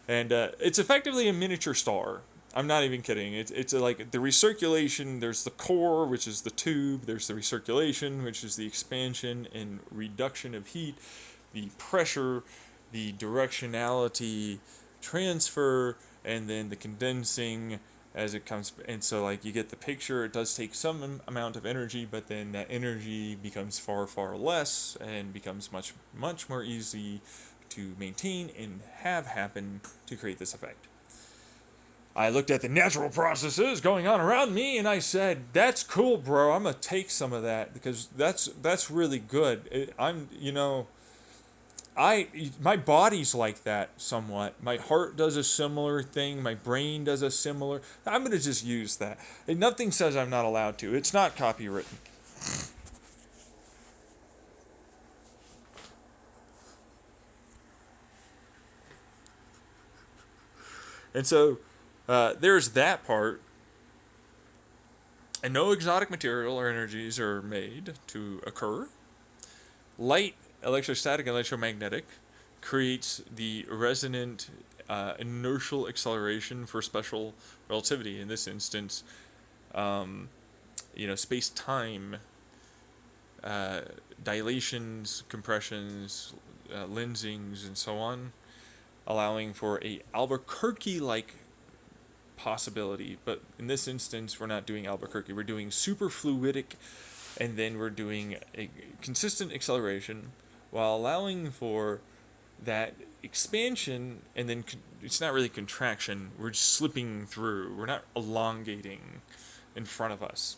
And it's effectively a miniature star. I'm not even kidding. It's like the recirculation, there's the core, which is the tube, there's the recirculation, which is the expansion and reduction of heat, the pressure, the directionality transfer, and then the condensing as it comes. And so, like, you get the picture. It does take some amount of energy, but then that energy becomes far, far less and becomes much, much more easy to maintain and have happen to create this effect. I looked at the natural processes going on around me and I said, that's cool, bro. I'm going to take some of that because that's really good. My body's like that somewhat. My heart does a similar thing. My brain does a similar. I'm going to just use that. And nothing says I'm not allowed to. It's not copywritten. And so there's that part. And no exotic material or energies are made to occur. Light, electrostatic, and electromagnetic, creates the resonant inertial acceleration for special relativity. In this instance, space-time dilations, compressions, lensings, and so on, allowing for a Albuquerque-like possibility. But in this instance, we're not doing Albuquerque. We're doing superfluidic, and then we're doing a consistent acceleration while allowing for that expansion, and then it's not really contraction. We're just slipping through. We're not elongating in front of us.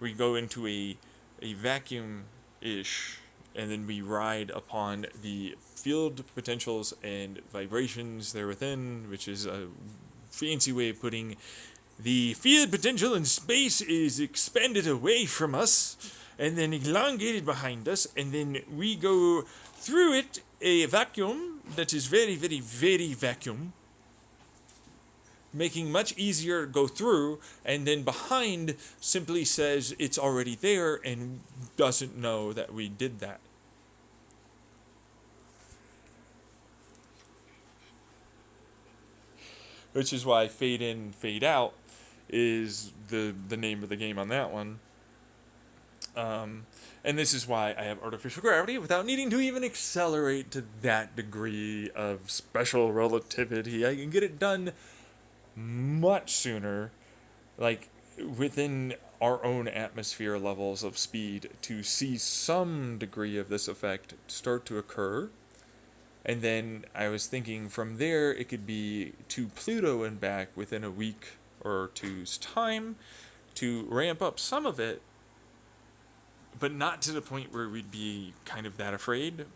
We go into a vacuum-ish, and then we ride upon the field potentials and vibrations there within, which is a fancy way of putting the field potential in space is expanded away from us and then elongated behind us, and then we go through it, a vacuum that is very, very, very vacuum, making much easier to go through, and then behind simply says it's already there and doesn't know that we did that. Which is why fade in, fade out is the name of the game on that one. And this is why I have artificial gravity without needing to even accelerate to that degree of special relativity. I can get it done much sooner, like within our own atmosphere levels of speed, to see some degree of this effect start to occur. And then I was thinking from there it could be to Pluto and back within a week or two's time to ramp up some of it, but not to the point where we'd be kind of that afraid.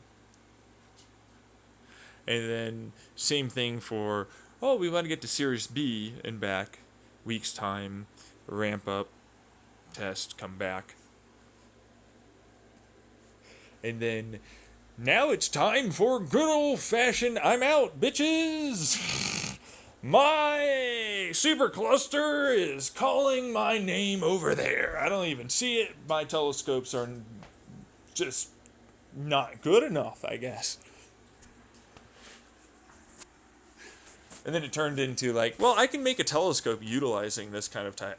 And then same thing for, we want to get to Sirius B and back, week's time, ramp up, test, come back. And then now it's time for good old-fashioned I'm out, bitches! My supercluster is calling my name over there. I don't even see it. My telescopes are just not good enough, I guess. And then it turned into I can make a telescope utilizing this kind of tech.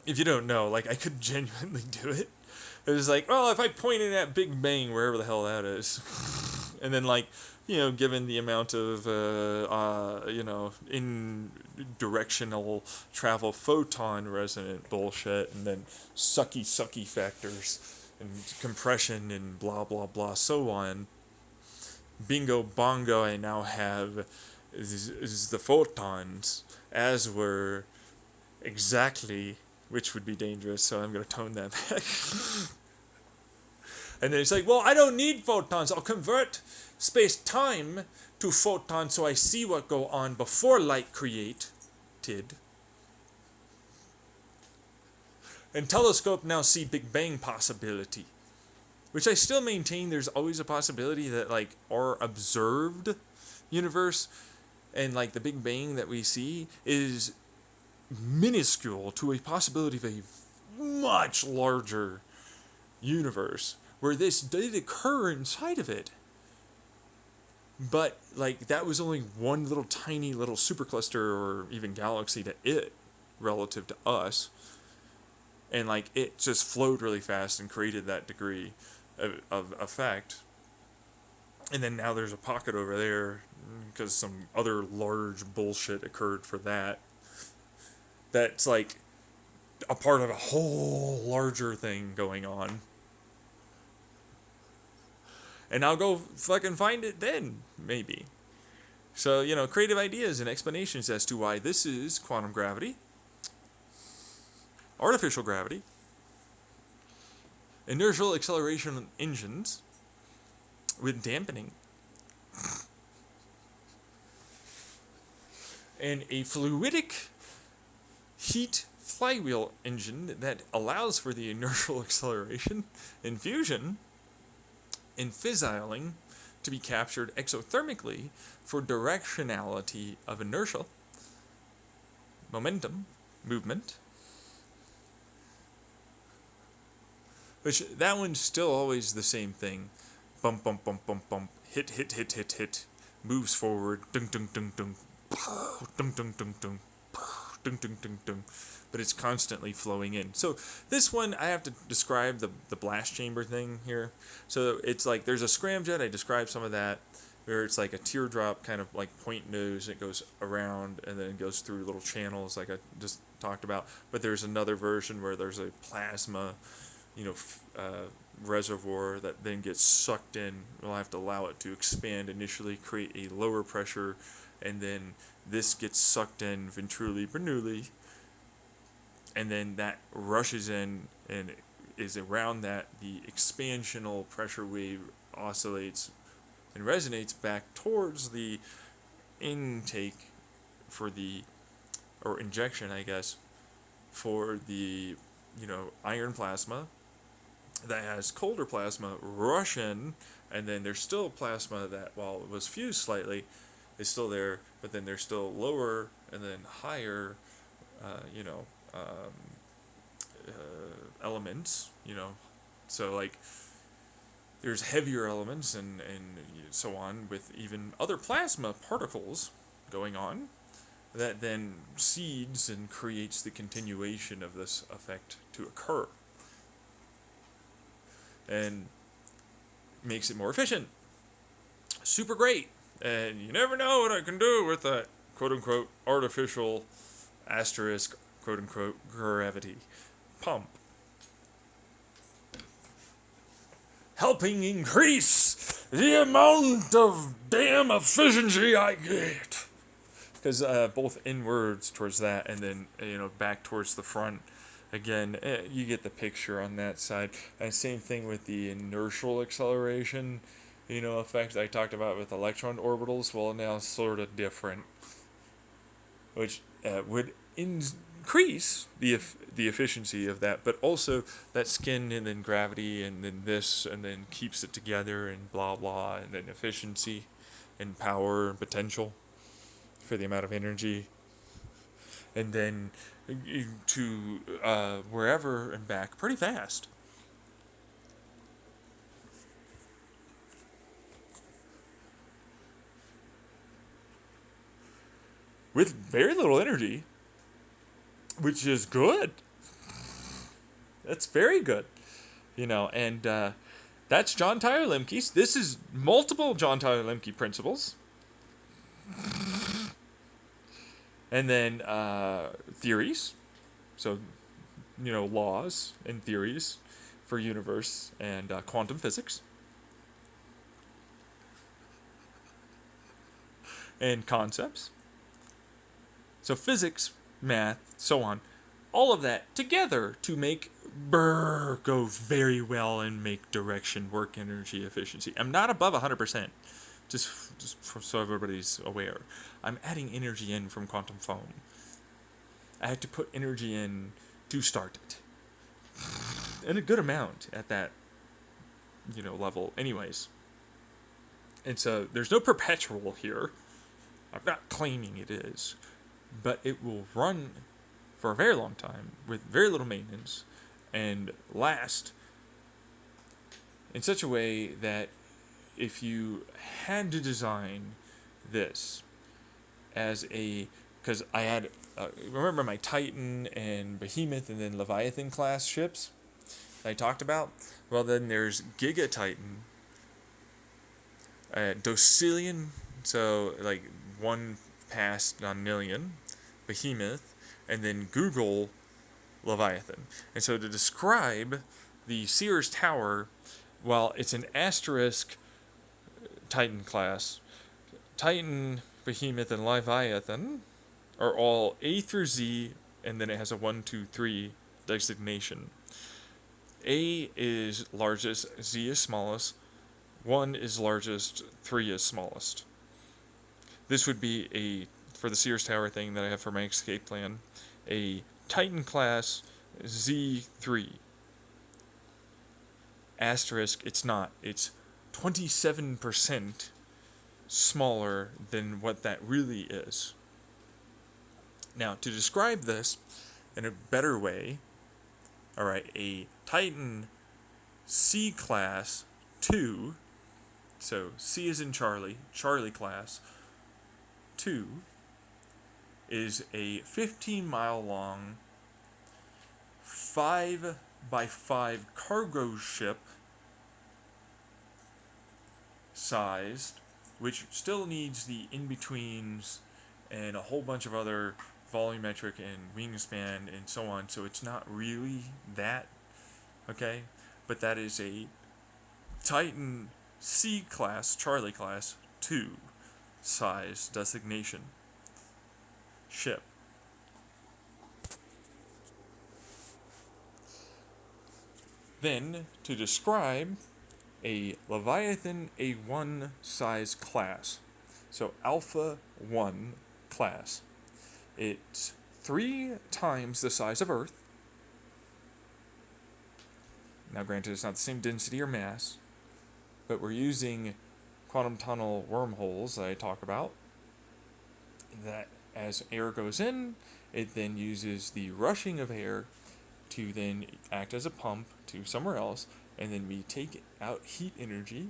If you don't know, I could genuinely do it. It was if I pointed at Big Bang, wherever the hell that is, and then given the amount of in directional travel photon resonant bullshit, and then sucky factors and compression and blah blah blah so on. Bingo bongo! I now have is the photons, as were exactly, which would be dangerous, so I'm going to tone that back. And then it's I don't need photons. I'll convert space-time to photons so I see what go on before light created. And telescope now see Big Bang possibility. Which I still maintain there's always a possibility that our observed universe and the Big Bang that we see is minuscule to a possibility of a much larger universe where this did occur inside of it. But that was only one little tiny little supercluster or even galaxy to it relative to us. And it just flowed really fast and created that degree of effect. And then now there's a pocket over there because some other large bullshit occurred for that. That's a part of a whole larger thing going on. And I'll go fucking find it then, maybe. So, creative ideas and explanations as to why this is quantum gravity, artificial gravity, inertial acceleration engines with dampening, and a fluidic heat flywheel engine that allows for the inertial acceleration and fusion and fizzling to be captured exothermically for directionality of inertia, momentum, movement. Which, that one's still always the same thing. Bump, bump, bump, bump, bump. Hit, hit, hit, hit, hit. Moves forward. Dung, dung, dung, dung. Dung, dung, dung, dung. Dung, dung, dung, dung. But it's constantly flowing in. So this one, I have to describe the blast chamber thing here. So it's like there's a scramjet. I described some of that, where it's like a teardrop kind of like point nose. It goes around and then it goes through little channels like I just talked about. But there's another version where there's a plasma, reservoir that then gets sucked in. We'll have to allow it to expand initially, create a lower pressure, and then this gets sucked in ventruli bernoulli, and then that rushes in and is around that. The expansional pressure wave oscillates and resonates back towards the intake for the, or injection, I guess, for the, iron plasma that has colder plasma rush in, and then there's still plasma that, while it was fused slightly, is still there, but then there's still lower and then higher, elements, so like there's heavier elements and so on, with even other plasma particles going on that then seeds and creates the continuation of this effect to occur and makes it more efficient. Super great. And you never know what I can do with that quote-unquote artificial asterisk quote-unquote gravity pump. Helping increase the amount of damn efficiency I get. Because both inwards towards that and then, back towards the front. Again, you get the picture on that side. And same thing with the inertial acceleration, effect I talked about with electron orbitals. Well, now sort of different, which would increase the efficiency of that, but also that skin and then gravity and then this and then keeps it together and blah blah, and then efficiency and power and potential for the amount of energy, and then to wherever and back pretty fast. With very little energy, which is good. That's very good. And that's John Tyler Lemke's. This is multiple John Tyler Lemke principles. And then theories. So, laws and theories for universe and quantum physics. And concepts. So physics, math, so on. All of that together to make brr go very well and make direction, work, energy, efficiency. I'm not above 100%. Just so everybody's aware. I'm adding energy in from quantum foam. I had to put energy in to start it. And a good amount at that, level anyways. And so there's no perpetual here. I'm not claiming it is. But it will run for a very long time with very little maintenance and last in such a way that if you had to design this as because I had, remember my Titan and Behemoth and then Leviathan class ships I talked about? Well, then there's Giga Titan, Docilion, so like 1 past nonillion, Behemoth, and then Google Leviathan. And so to describe the Sears Tower, while it's an asterisk Titan class, Titan, Behemoth, and Leviathan are all A through Z, and then it has a 1, 2, 3 designation. A is largest, Z is smallest, 1 is largest, 3 is smallest. This would be for the Sears Tower thing that I have for my escape plan, a Titan class Z3. Asterisk, it's not. It's 27% smaller than what that really is. Now, to describe this in a better way, alright, a Titan C class 2, so C is in Charlie, Charlie class 2, is a 15-mile long 5x5 cargo ship sized, which still needs the in-betweens and a whole bunch of other volumetric and wingspan and so on, so it's not really that, okay? But that is a Titan C class, Charlie class 2 size designation ship. Then, to describe a Leviathan A1 size class, so Alpha 1 class, it's 3 times the size of Earth. Now, granted, it's not the same density or mass, but we're using quantum tunnel wormholes that I talk about, that as air goes in, it then uses the rushing of air to then act as a pump to somewhere else, and then we take out heat energy,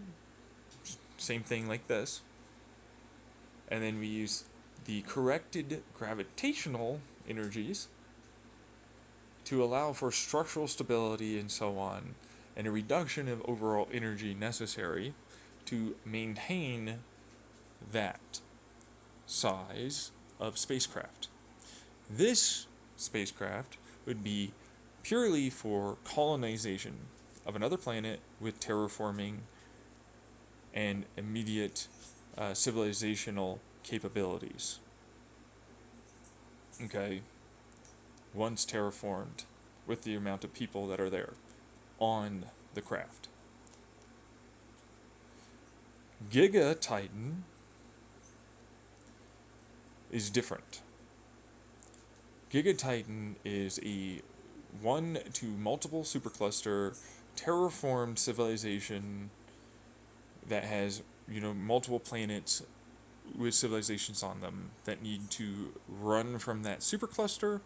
same thing like this, and then we use the corrected gravitational energies to allow for structural stability and so on, and a reduction of overall energy necessary to maintain that size of spacecraft. This spacecraft would be purely for colonization of another planet with terraforming and immediate civilizational capabilities. Okay, once terraformed with the amount of people that are there on the craft. Giga Titan is different. Giga Titan is a 1 to multiple supercluster terraformed civilization that has, multiple planets with civilizations on them that need to run from that supercluster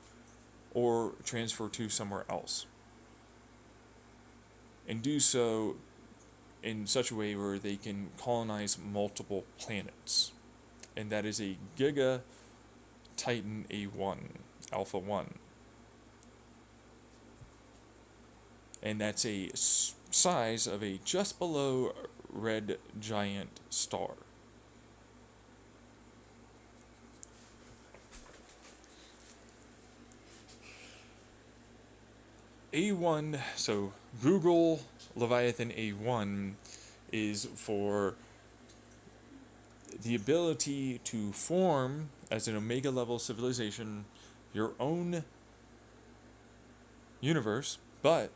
or transfer to somewhere else. And do so in such a way where they can colonize multiple planets. And that is a Giga Titan A1, Alpha 1. And that's a size of a just below red giant star. A1, so Google Leviathan A1 is for the ability to form, as an Omega level civilization, your own universe, but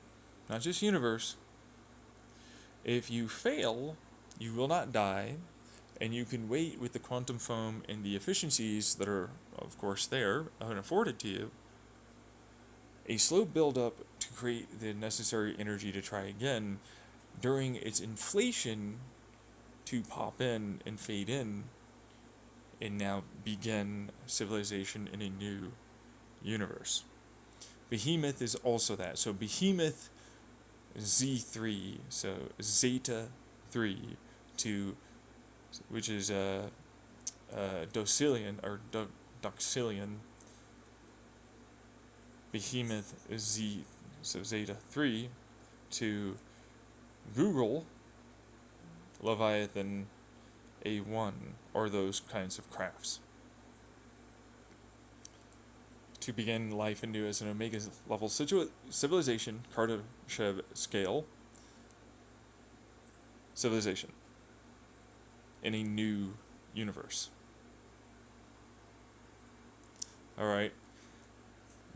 not just universe. If you fail, you will not die, and you can wait with the quantum foam and the efficiencies that are, of course, there and afforded to you, a slow build-up to create the necessary energy to try again during its inflation to pop in and fade in and now begin civilization in a new universe. Behemoth is also that. So Behemoth Z3, so Zeta 3, to, which is Docilian, or Doxilian. Behemoth Z, so Zeta 3, to Google Leviathan A1, or those kinds of crafts, to begin life anew as an Omega level civilization, Kardashev scale civilization in a new universe. Alright.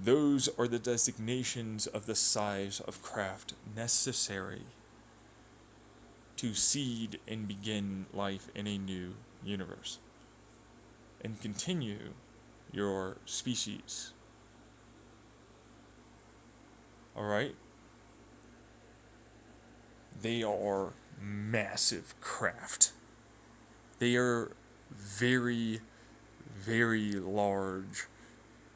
Those are the designations of the size of craft necessary to seed and begin life in a new universe and continue your species. Alright? They are massive craft. They are very, very large,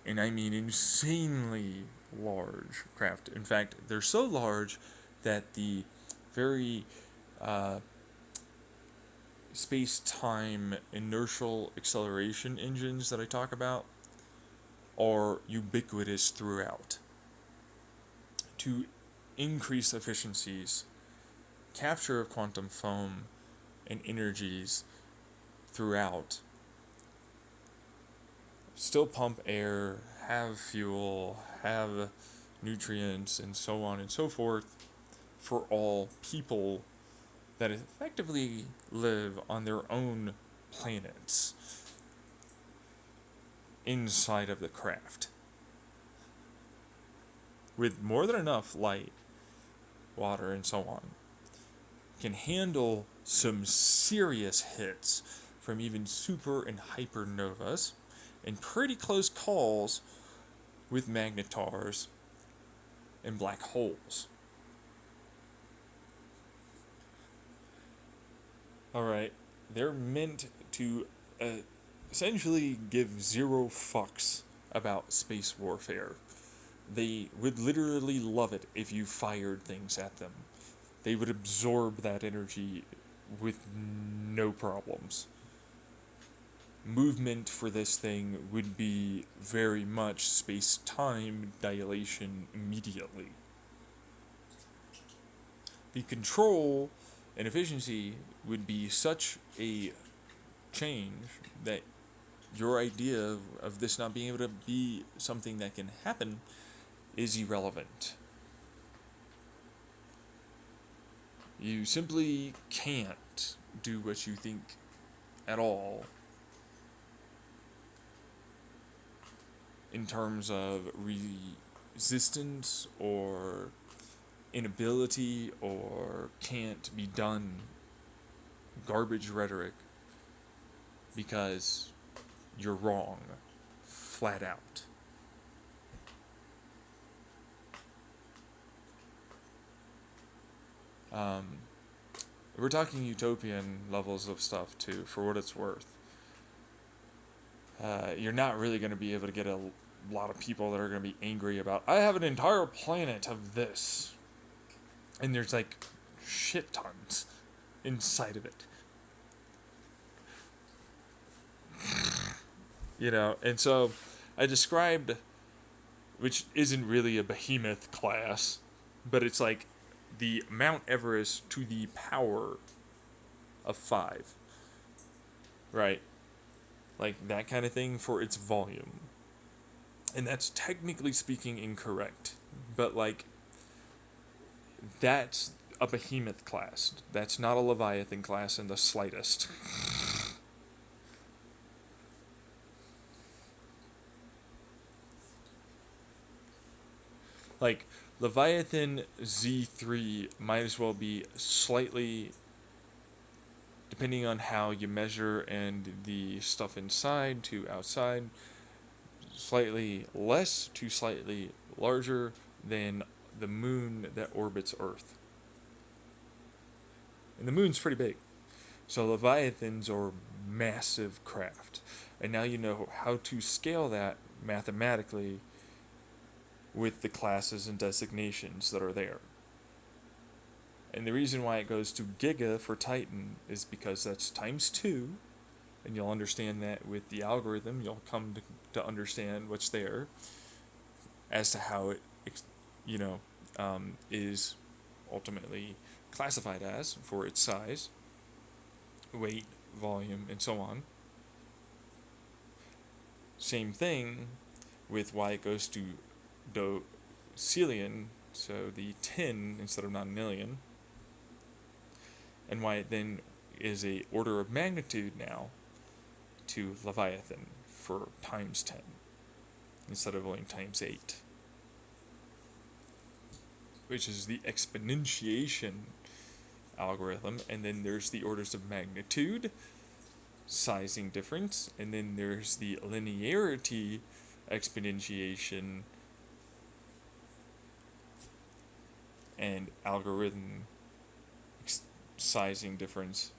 and I mean insanely large craft. In fact, they're so large that the very space time inertial acceleration engines that I talk about are ubiquitous throughout. To increase efficiencies, capture of quantum foam and energies throughout, still pump air, have fuel, have nutrients, and so on and so forth for all people that effectively live on their own planets inside of the craft. With more than enough light, water, and so on, can handle some serious hits from even super and hypernovas and pretty close calls with magnetars and black holes. Alright, they're meant to essentially give zero fucks about space warfare. They would literally love it if you fired things at them. They would absorb that energy with no problems. Movement for this thing would be very much space-time dilation immediately. The control and efficiency would be such a change that your idea of this not being able to be something that can happen is irrelevant. You simply can't do what you think at all in terms of resistance or inability or can't be done garbage rhetoric because you're wrong, flat out. We're talking utopian levels of stuff too, for what it's worth. You're not really going to be able to get a lot of people that are going to be angry about, I have an entire planet of this. And there's like shit tons inside of it. You know, and so I described, which isn't really a behemoth class, but it's like the Mount Everest to the power of 5. Right? Like that kind of thing for its volume. And that's technically speaking incorrect. But like, that's a behemoth class. That's not a Leviathan class in the slightest. Like, Leviathan Z3 might as well be slightly, depending on how you measure and the stuff inside to outside, slightly less to slightly larger than the moon that orbits Earth. And the moon's pretty big. So Leviathans are massive craft. And now you know how to scale that mathematically with the classes and designations that are there. And the reason why it goes to Giga for Titan is because that's times 2, and you'll understand that with the algorithm. You'll come to understand what's there as to how it, is ultimately classified as for its size, weight, volume, and so on. Same thing with why it goes to Docelian, so the 10 instead of nonillion, and why it then is a order of magnitude now to Leviathan for times 10 instead of only times 8, which is the exponentiation algorithm. And then there's the orders of magnitude sizing difference, and then there's the linearity exponentiation and algorithm sizing difference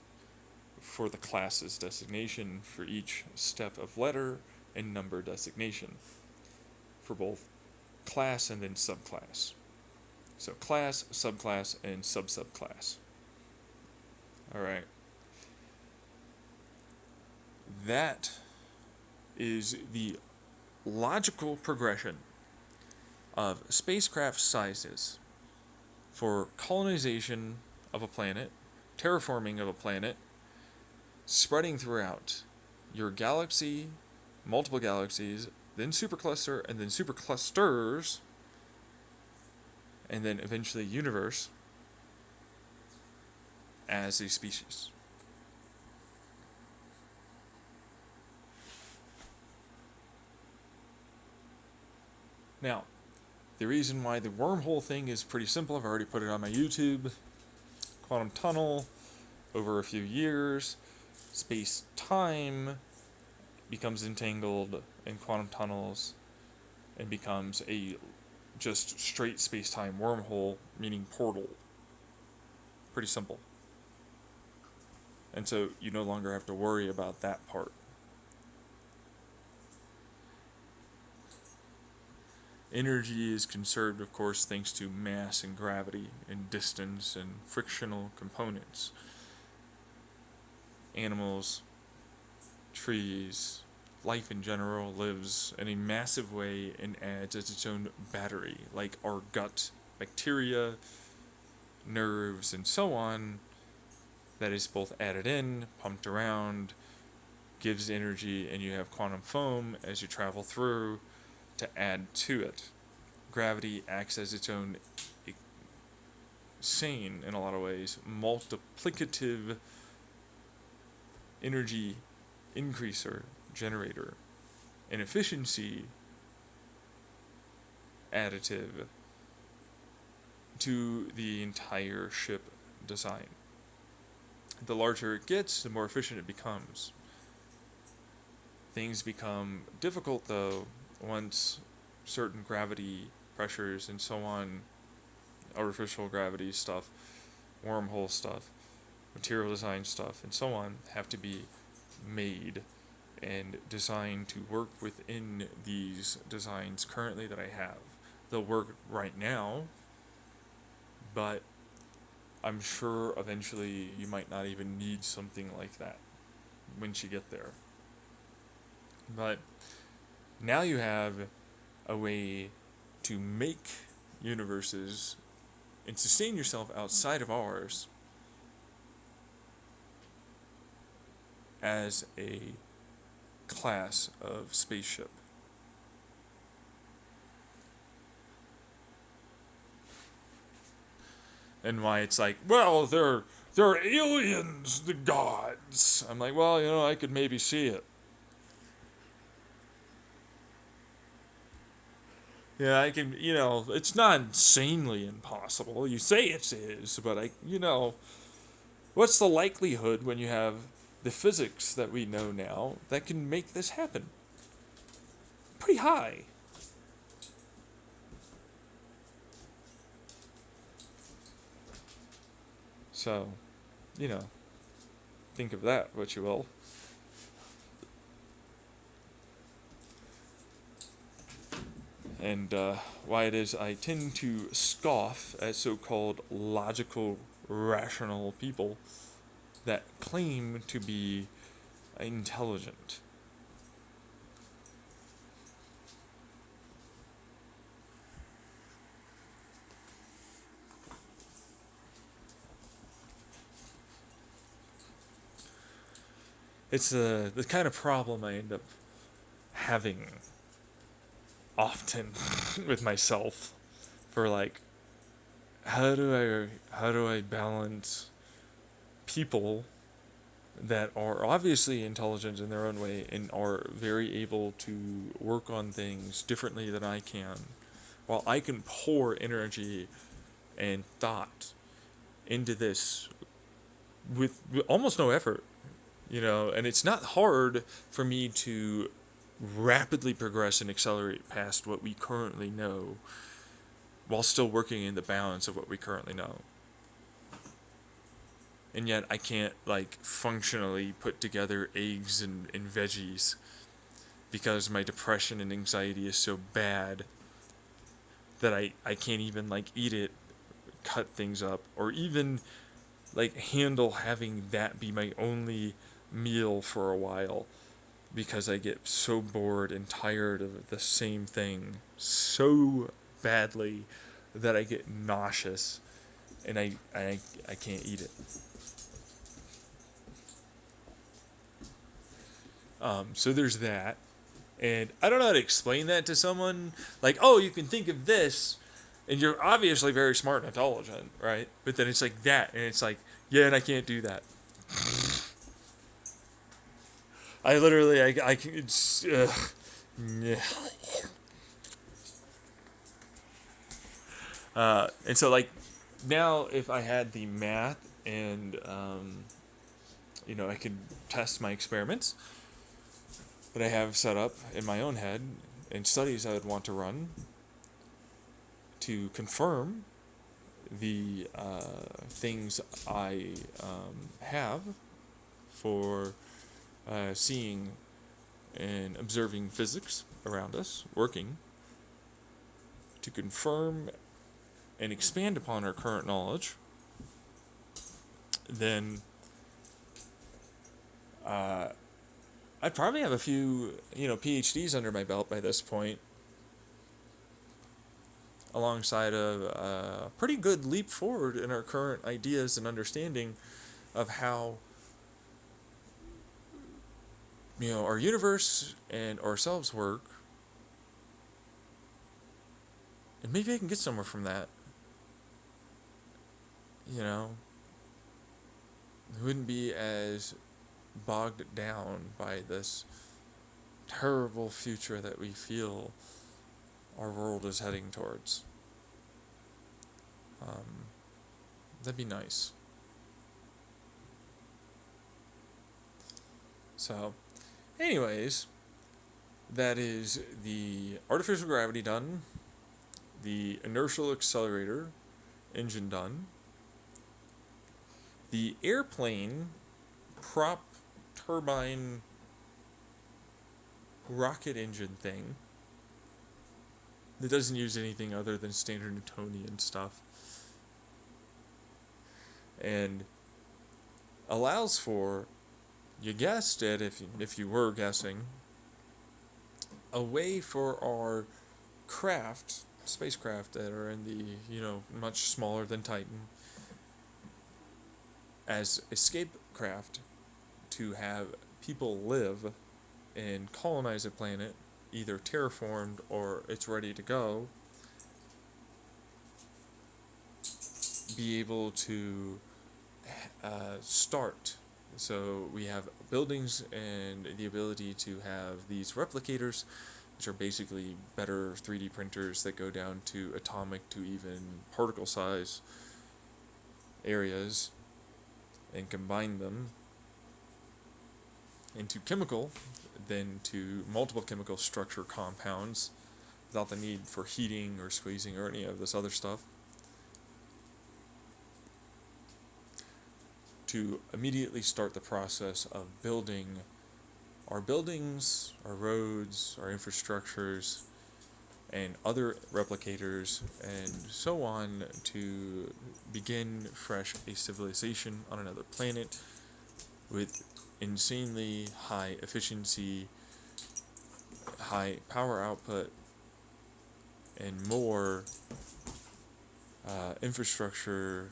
for the class's designation for each step of letter and number designation for both class and then subclass. So class, subclass, and sub-subclass. Alright. That is the logical progression of spacecraft sizes for colonization of a planet, terraforming of a planet, spreading throughout your galaxy, multiple galaxies, then supercluster, and then superclusters, and then eventually universe as a species. Now, the reason why the wormhole thing is pretty simple, I've already put it on my YouTube. Quantum tunnel, over a few years, space-time becomes entangled in quantum tunnels and becomes a just straight space-time wormhole, meaning portal. Pretty simple. And so you no longer have to worry about that part. Energy is conserved, of course, thanks to mass and gravity and distance and frictional components. Animals, trees, life in general lives in a massive way and adds as its own battery, like our gut, bacteria, nerves, and so on, that is both added in, pumped around, gives energy, and you have quantum foam as you travel through to add to it. Gravity acts as its own sane, in a lot of ways, multiplicative energy increaser, generator, and efficiency additive to the entire ship design. The larger it gets, the more efficient it becomes. Things become difficult, though, once certain gravity pressures and so on, artificial gravity stuff, wormhole stuff, material design stuff, and so on, have to be made and designed to work within these designs currently that I have. They'll work right now, but I'm sure eventually you might not even need something like that once you get there. But now you have a way to make universes and sustain yourself outside of ours as a class of spaceship. And why it's like, well, they're aliens, the gods. I'm like, well, I could maybe see it. Yeah, I can, it's not insanely impossible. You say it is, but what's the likelihood when you have the physics that we know now that can make this happen? Pretty high. So, think of that, what you will. And why it is I tend to scoff at so-called logical, rational people that claim to be intelligent. It's the kind of problem I end up having often with myself for how do I balance people that are obviously intelligent in their own way and are very able to work on things differently than I can, while I can pour energy and thought into this with almost no effort, and it's not hard for me to rapidly progress and accelerate past what we currently know while still working in the balance of what we currently know. and yet I can't like functionally put together eggs and veggies because my depression and anxiety is so bad that I can't even like eat it, cut things up, or even like handle having that be my only meal for a while because I get so bored and tired of the same thing so badly that I get nauseous and I can't eat it. So there's that. And I don't know how to explain that to someone. Like, oh, you can think of this, and you're obviously very smart and intelligent, right? But then it's like that, and it's like, yeah, and I can't do that. I literally, I can, it's, yeah. And so, like, now if I had the math and, I could test my experiments that I have set up in my own head and studies I would want to run to confirm the things I have for seeing and observing physics around us working, to confirm and expand upon our current knowledge, then I'd probably have a few, PhDs under my belt by this point, alongside a pretty good leap forward in our current ideas and understanding of how our universe and ourselves work. And maybe I can get somewhere from that. It wouldn't be as bogged down by this terrible future that we feel our world is heading towards. That'd be nice. So, anyways, that is the artificial gravity done, the inertial accelerator engine done, the airplane prop turbine rocket engine thing that doesn't use anything other than standard Newtonian stuff, and allows for, you guessed it if you were guessing, a way for our spacecraft that are in the, much smaller than Titan, as escape craft, to have people live and colonize a planet, either terraformed or it's ready to go, be able to start. So we have buildings and the ability to have these replicators, which are basically better 3D printers that go down to atomic to even particle size areas, and combine them into chemical, then to multiple chemical structure compounds without the need for heating or squeezing or any of this other stuff, to immediately start the process of building our buildings, our roads, our infrastructures, and other replicators, and so on, to begin fresh a civilization on another planet with insanely high efficiency, high power output, and more infrastructure,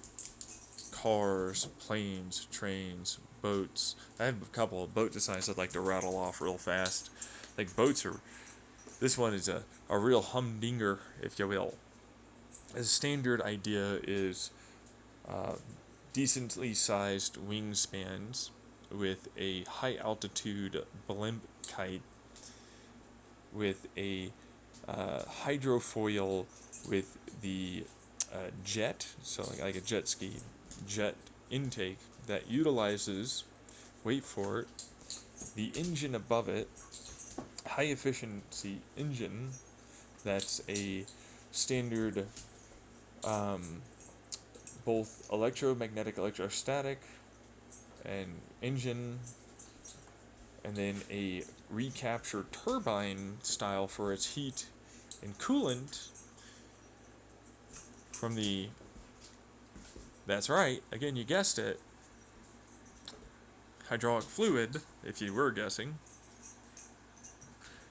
cars, planes, trains, boats. I have a couple of boat designs I'd like to rattle off real fast. Like, boats are, this one is a real humdinger, if you will. A standard idea is decently sized wingspans with a high altitude blimp kite with a hydrofoil with the jet, so like a jet ski, jet intake that utilizes, wait for it, the engine above it, high efficiency engine that's a standard both electromagnetic, electrostatic, an engine, and then a recapture turbine style for its heat and coolant from the, that's right, again you guessed it, hydraulic fluid, if you were guessing,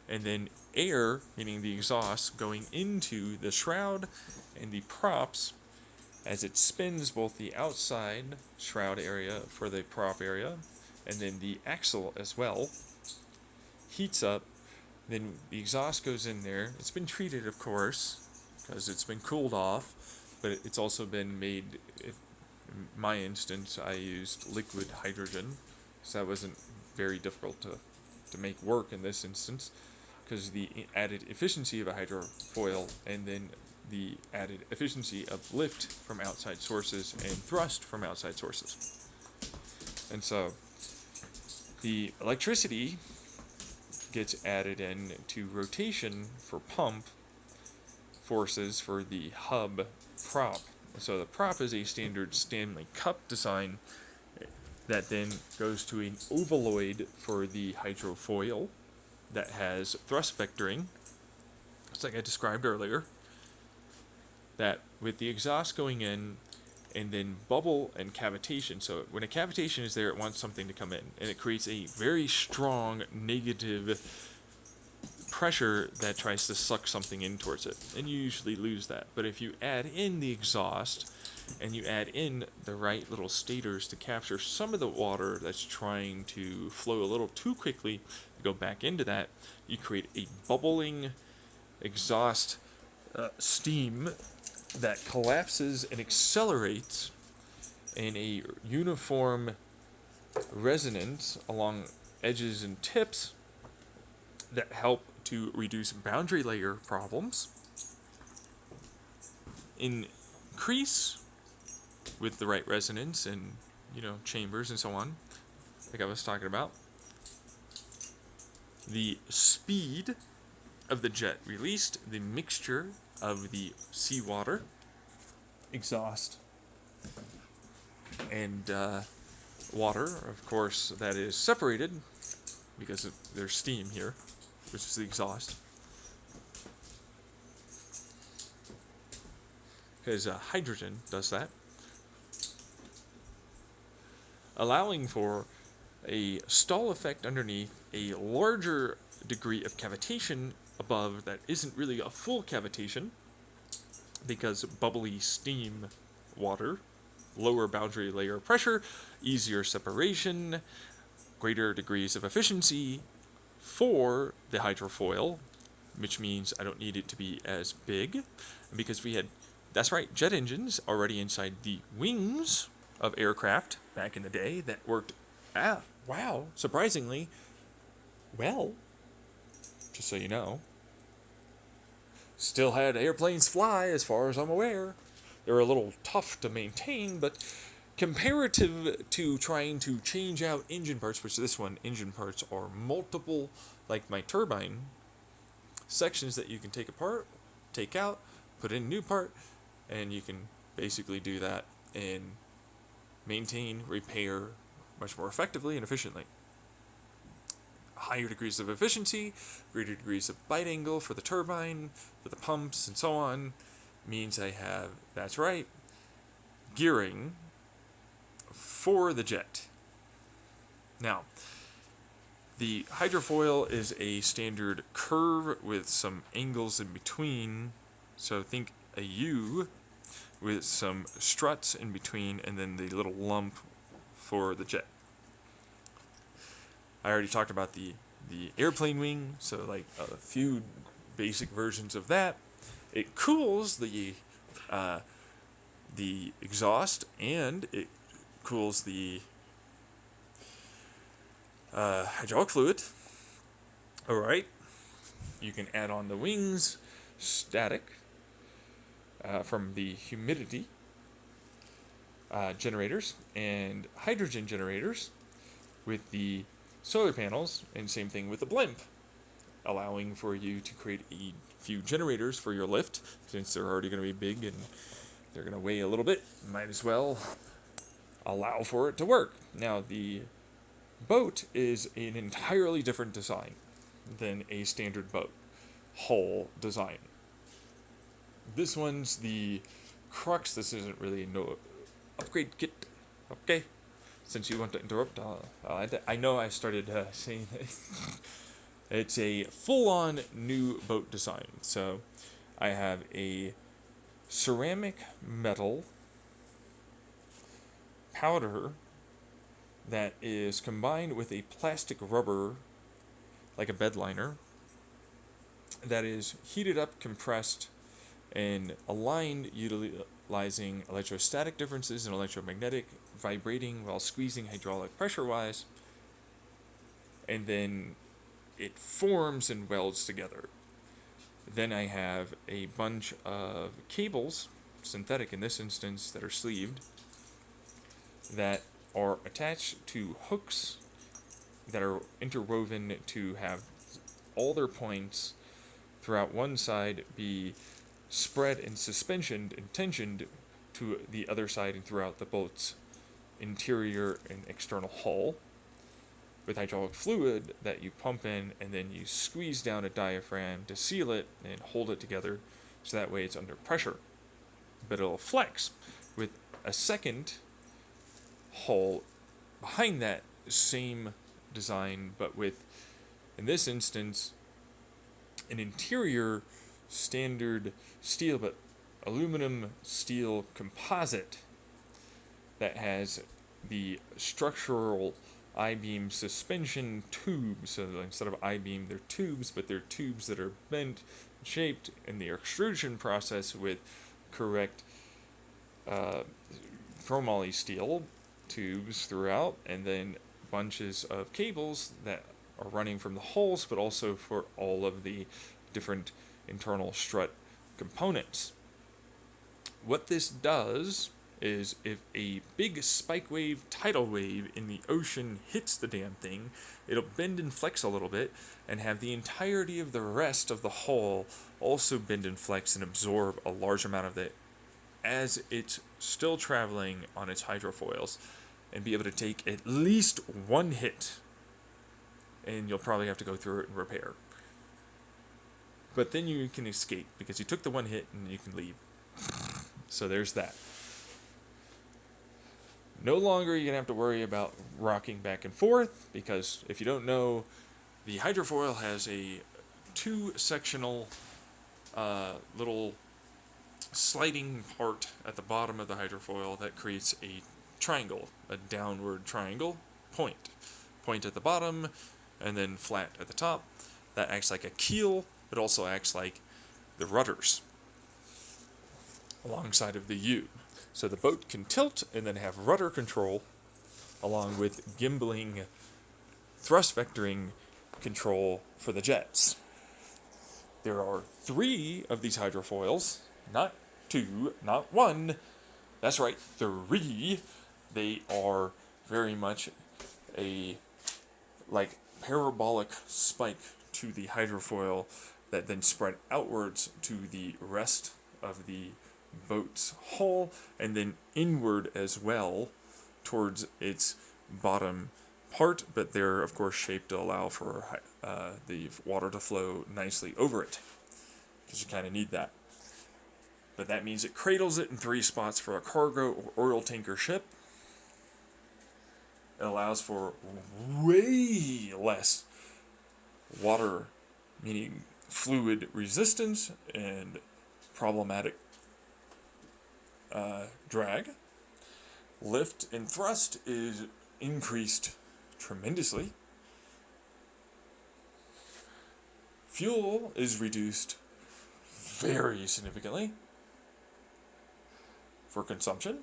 and then air, meaning the exhaust, going into the shroud and the props as it spins both the outside shroud area for the prop area and then the axle as well, heats up, then the exhaust goes in there. It's been treated, of course, because it's been cooled off, but it's also been made, in my instance, I used liquid hydrogen, so that wasn't very difficult to make work in this instance, because the added efficiency of a hydrofoil and then the added efficiency of lift from outside sources and thrust from outside sources. And so the electricity gets added in to rotation for pump forces for the hub prop. So the prop is a standard Stanley Cup design that then goes to an ovaloid for the hydrofoil that has thrust vectoring, just like I described earlier, that with the exhaust going in and then bubble and cavitation. So when a cavitation is there, it wants something to come in, and it creates a very strong negative pressure that tries to suck something in towards it, and you usually lose that. But if you add in the exhaust and you add in the right little stators to capture some of the water that's trying to flow a little too quickly to go back into that, you create a bubbling exhaust steam that collapses and accelerates in a uniform resonance along edges and tips that help to reduce boundary layer problems, increase with the right resonance and chambers and so on, like I was talking about, the speed of the jet released, the mixture of the seawater, exhaust, and water, of course, that is separated because there's steam here, which is the exhaust. Because hydrogen does that, allowing for a stall effect underneath, a larger degree of cavitation above that isn't really a full cavitation, because bubbly steam water, lower boundary layer pressure, easier separation, greater degrees of efficiency for the hydrofoil, which means I don't need it to be as big, because we had, that's right, jet engines already inside the wings of aircraft back in the day that worked, surprisingly well, just so you know. Still had airplanes fly, as far as I'm aware. They were a little tough to maintain, but comparative to trying to change out engine parts, which this one, engine parts are multiple, like my turbine, sections that you can take apart, take out, put in a new part, and you can basically do that and maintain, repair much more effectively and efficiently. Higher degrees of efficiency, greater degrees of bite angle for the turbine, for the pumps, and so on, means I have, that's right, gearing for the jet. Now, the hydrofoil is a standard curve with some angles in between, so think a U with some struts in between, and then the little lump for the jet. I already talked about the airplane wing, so like a few basic versions of that. It cools the exhaust, and it cools the hydraulic fluid. All right, you can add on the wings, static from the humidity generators and hydrogen generators with the solar panels, and same thing with the blimp, allowing for you to create a few generators for your lift, since they're already going to be big and they're going to weigh a little bit. Might as well allow for it to work. Now, the boat is an entirely different design than a standard boat hull design. This one's the crux. This isn't really no upgrade kit, okay? Since you want to interrupt, I know I started saying that. It's a full-on new boat design. So I have a ceramic metal powder that is combined with a plastic rubber, like a bed liner, that is heated up, compressed, and aligned utilizing electrostatic differences and electromagnetic, vibrating while squeezing hydraulic pressure-wise, and then it forms and welds together. Then I have a bunch of cables, synthetic in this instance, that are sleeved, that are attached to hooks that are interwoven to have all their points throughout one side be spread and suspensioned and tensioned to the other side and throughout the boat's interior and external hull with hydraulic fluid that you pump in, and then you squeeze down a diaphragm to seal it and hold it together so that way it's under pressure. But it'll flex with a second hull behind that same design, but with, in this instance, an interior standard steel, but aluminum steel composite that has the structural I-beam suspension tubes. So instead of I-beam, they're tubes, but they're tubes that are bent, shaped in the extrusion process with correct chromoly steel tubes throughout, and then bunches of cables that are running from the hulls, but also for all of the different internal strut components. What this does is, if a big spike wave, tidal wave in the ocean hits the damn thing, it'll bend and flex a little bit and have the entirety of the rest of the hull also bend and flex and absorb a large amount of it as it's still traveling on its hydrofoils, and be able to take at least one hit, and you'll probably have to go through it and repair. But then you can escape because you took the one hit and you can leave. So there's that. No longer are you going to have to worry about rocking back and forth, because if you don't know, the hydrofoil has a two-sectional little sliding part at the bottom of the hydrofoil that creates a triangle, a downward triangle, point at the bottom, and then flat at the top. That acts like a keel, but also acts like the rudders alongside of the U. So the boat can tilt and then have rudder control along with gimbaling thrust vectoring control for the jets. There are 3 of these hydrofoils, not 2, not 1. That's right, 3. They are very much a like parabolic spike to the hydrofoil that then spread outwards to the rest of the boat's hull, and then inward as well towards its bottom part, but they're of course shaped to allow for the water to flow nicely over it, because you kind of need that. But that means it cradles it in 3 spots for a cargo or oil tanker ship. It allows for way less water, meaning fluid resistance and problematic drag. Lift and thrust is increased tremendously. Fuel is reduced very significantly for consumption.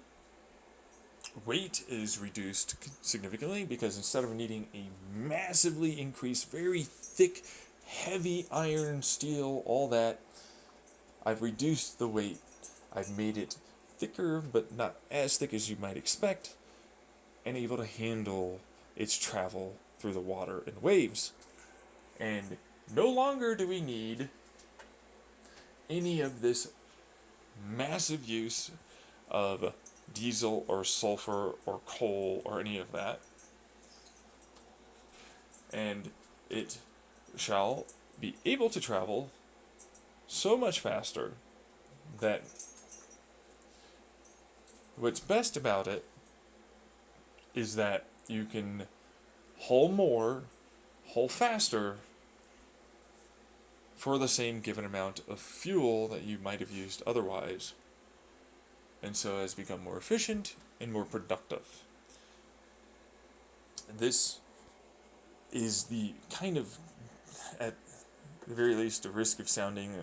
Weight is reduced significantly because instead of needing a massively increased, very thick, heavy iron, steel, all that, I've reduced the weight. I've made it thicker, but not as thick as you might expect, and able to handle its travel through the water and waves. And no longer do we need any of this massive use of diesel or sulfur or coal or any of that. And it shall be able to travel so much faster that what's best about it is that you can haul more, haul faster for the same given amount of fuel that you might have used otherwise. And so has become more efficient and more productive. This is the kind of, at the very least, a risk of sounding,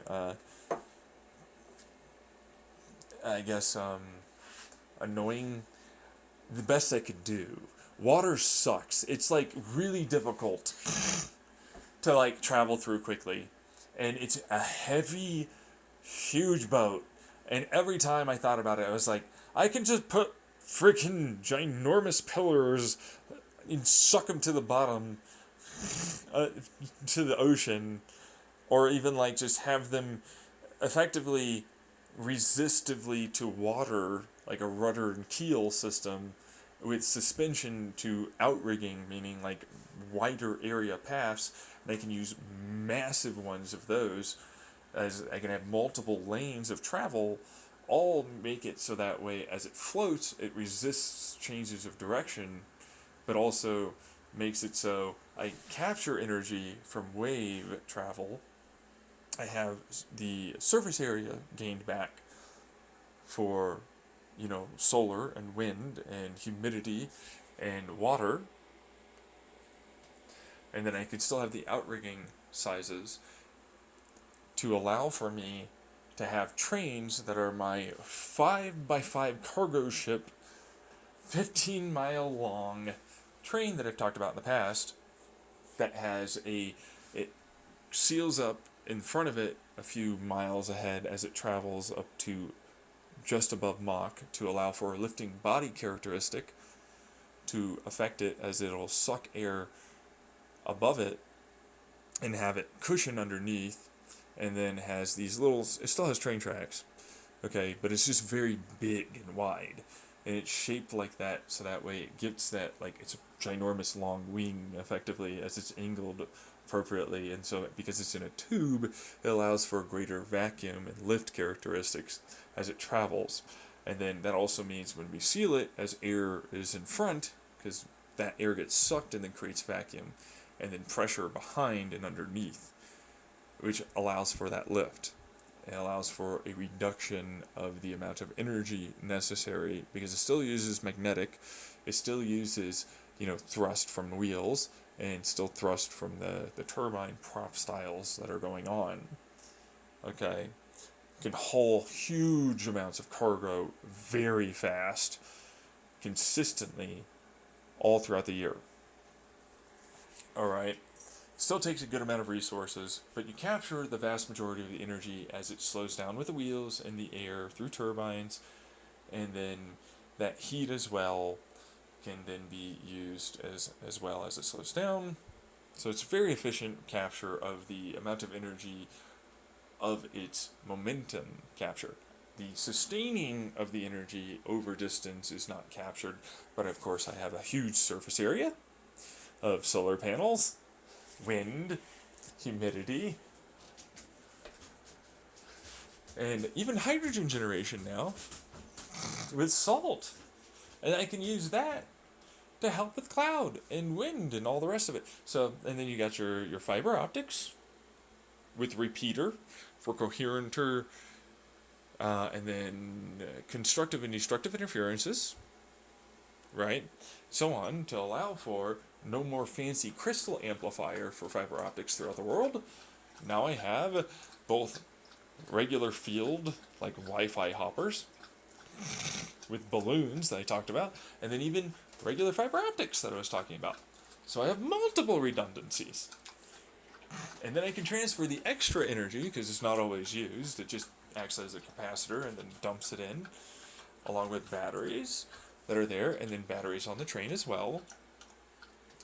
I guess, annoying, the best I could do. Water sucks. It's like really difficult to like travel through quickly. And it's a heavy, huge boat. And every time I thought about it, I was like, I can just put freaking ginormous pillars and suck them to the bottom, to the ocean, or even like just have them effectively resistively to water, like a rudder and keel system with suspension to outrigging, meaning like wider area paths. They can use massive ones of those, as I can have multiple lanes of travel, all make it so that way as it floats, it resists changes of direction, but also makes it so I capture energy from wave travel. I have the surface area gained back for, solar and wind and humidity and water. And then I can still have the outrigging sizes to allow for me to have trains that are my 5x5 cargo ship, 15-mile long train that I've talked about in the past, that has it seals up in front of it a few miles ahead as it travels up to just above Mach to allow for a lifting body characteristic to affect it, as it'll suck air above it and have it cushion underneath, and then has these little, it still has train tracks, okay, but it's just very big and wide, and it's shaped like that so that way it gets that, like, it's a ginormous long wing effectively as it's angled appropriately, and so because it's in a tube, it allows for greater vacuum and lift characteristics as it travels. And then that also means when we seal it, as air is in front, because that air gets sucked and then creates vacuum, and then pressure behind and underneath, which allows for that lift. It allows for a reduction of the amount of energy necessary, because it still uses magnetic, it still uses, thrust from wheels, and still thrust from the turbine prop styles that are going on. Okay? Can haul huge amounts of cargo very fast, consistently, all throughout the year. Alright? Still takes a good amount of resources, but you capture the vast majority of the energy as it slows down with the wheels and the air through turbines, and then that heat as well can then be used as well as it slows down. So it's very efficient capture of the amount of energy of its momentum captured. The sustaining of the energy over distance is not captured, but of course I have a huge surface area of solar panels, wind, humidity, and even hydrogen generation now with salt. And I can use that to help with cloud and wind and all the rest of it. So, and then you got your fiber optics with repeater for coherenter, and then constructive and destructive interferences, right? So on, to allow for no more fancy crystal amplifier for fiber optics throughout the world. Now I have both regular field, like Wi-Fi hoppers, with balloons that I talked about, and then even regular fiber optics that I was talking about. So I have multiple redundancies. And then I can transfer the extra energy, because it's not always used, it just acts as a capacitor and then dumps it in, along with batteries that are there, and then batteries on the train as well.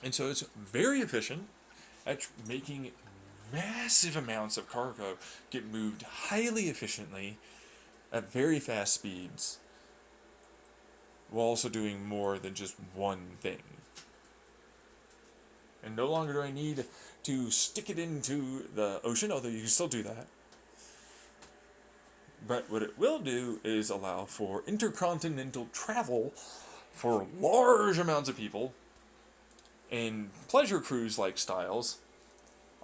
And so it's very efficient at making massive amounts of cargo get moved highly efficiently at very fast speeds while also doing more than just one thing. And no longer do I need to stick it into the ocean, although you can still do that. But what it will do is allow for intercontinental travel for large amounts of people in pleasure cruise like styles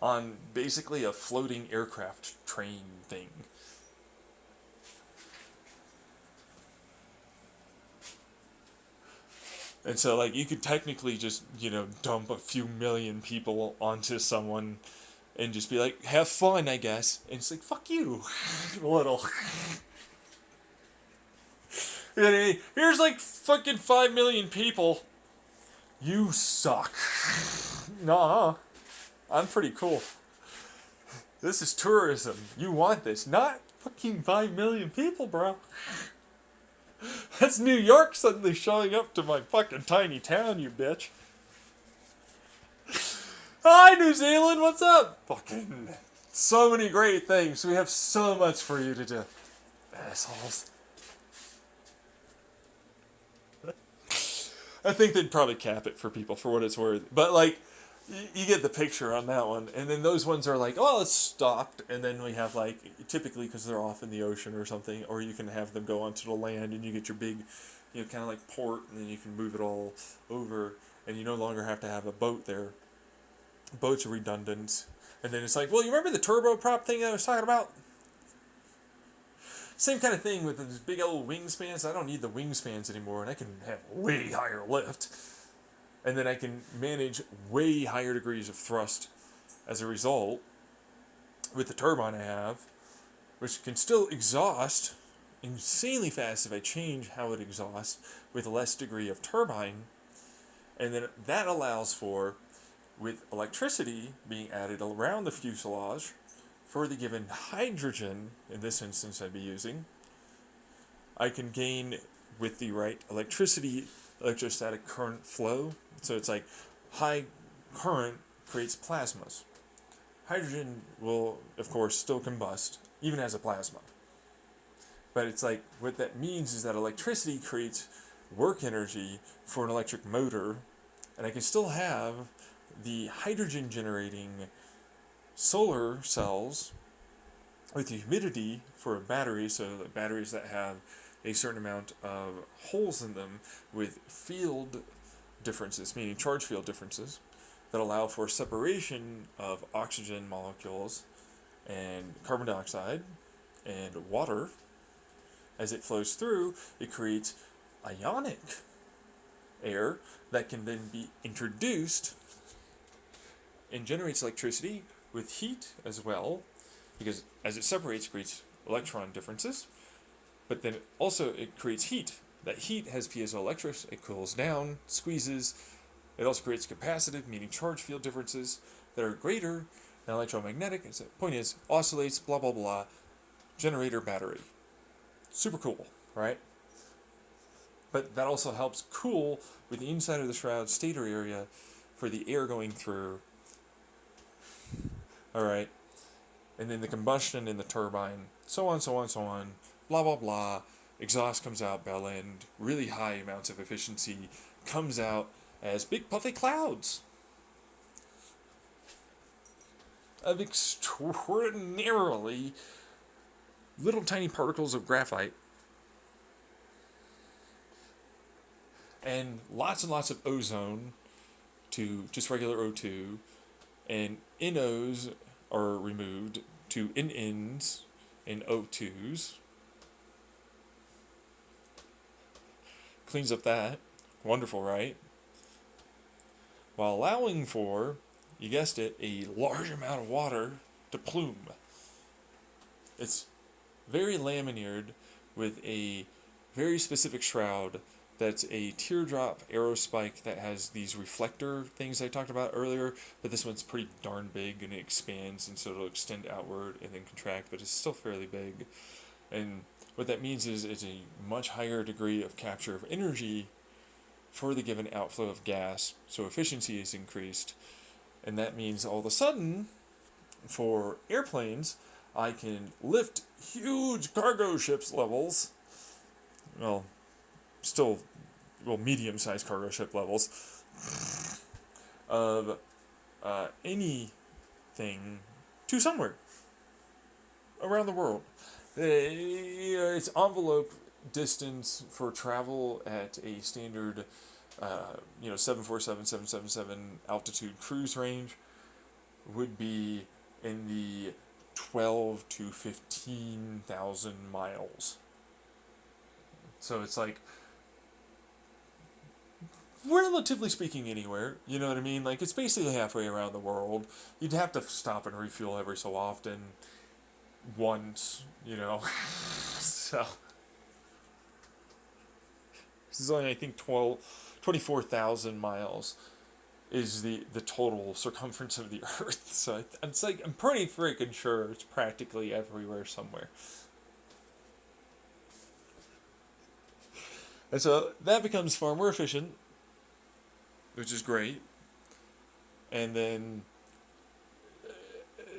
on basically a floating aircraft train thing. And so, like, you could technically just, dump a few million people onto someone and just be like, have fun, I guess. And it's like, fuck you, little. Here's like fucking 5 million people. You suck. Nah, I'm pretty cool. This is tourism. You want this. Not fucking 5 million people, bro. That's New York suddenly showing up to my fucking tiny town, you bitch. Hi, New Zealand, what's up? Fucking so many great things. We have so much for you to do. Assholes. I think they'd probably cap it for people for what it's worth. But, like, you get the picture on that one. And then those ones are like, oh, it's stocked. And then we have, like, typically because they're off in the ocean or something, or you can have them go onto the land and you get your big, kind of like port, and then you can move it all over. And you no longer have to have a boat there. Boats are redundant. And then it's like, well, you remember the turboprop thing I was talking about? Same kind of thing with these big old wingspans. I don't need the wingspans anymore, and I can have way higher lift. And then I can manage way higher degrees of thrust as a result with the turbine I have, which can still exhaust insanely fast if I change how it exhausts with a less degree of turbine. And then that allows for, with electricity being added around the fuselage, for the given hydrogen, in this instance I'd be using, I can gain, with the right electrostatic current flow. So it's like high current creates plasmas. Hydrogen will, of course, still combust, even as a plasma. But it's like, what that means is that electricity creates work energy for an electric motor, and I can still have the hydrogen generating solar cells with the humidity for a battery, so the batteries that have a certain amount of holes in them with field differences, meaning charge field differences, that allow for separation of oxygen molecules and carbon dioxide and water. As it flows through, it creates ionic air that can then be introduced and generates electricity with heat as well, because as it separates, it creates electron differences, but then also it creates heat. That heat has piezoelectrics, it cools down, squeezes. It also creates capacitive, meaning charge field differences that are greater than electromagnetic. And so the point is, oscillates, blah, blah, blah, generator battery. Super cool, right? But that also helps cool with the inside of the shroud stator area for the air going through. Alright, and then the combustion in the turbine, so on, so on, so on, blah, blah, blah. Exhaust comes out bell end, really high amounts of efficiency, comes out as big puffy clouds of extraordinarily little tiny particles of graphite and lots of ozone to just regular O2, and NOs are removed to NNs and O2s. Cleans up that. Wonderful, right? While allowing for, you guessed it, a large amount of water to plume. It's very laminared with a very specific shroud that's a teardrop aerospike that has these reflector things I talked about earlier, but this one's pretty darn big and it expands, and so it'll extend outward and then contract, but it's still fairly big. And what that means is it's a much higher degree of capture of energy for the given outflow of gas, so efficiency is increased. And that means all of a sudden, for airplanes, I can lift huge cargo ships levels. Well, still medium-sized cargo ship levels of anything to somewhere around the world. Its envelope distance for travel at a standard, 747, 777 altitude cruise range would be in the 12 to 15,000 miles. So it's like, relatively speaking, anywhere. You know what I mean? Like, it's basically halfway around the world. You'd have to stop and refuel every so often. Once, so. This is only, I think, 24,000 miles is the total circumference of the Earth. So it's like, I'm pretty freaking sure it's practically everywhere somewhere. And so that becomes far more efficient, which is great. And then,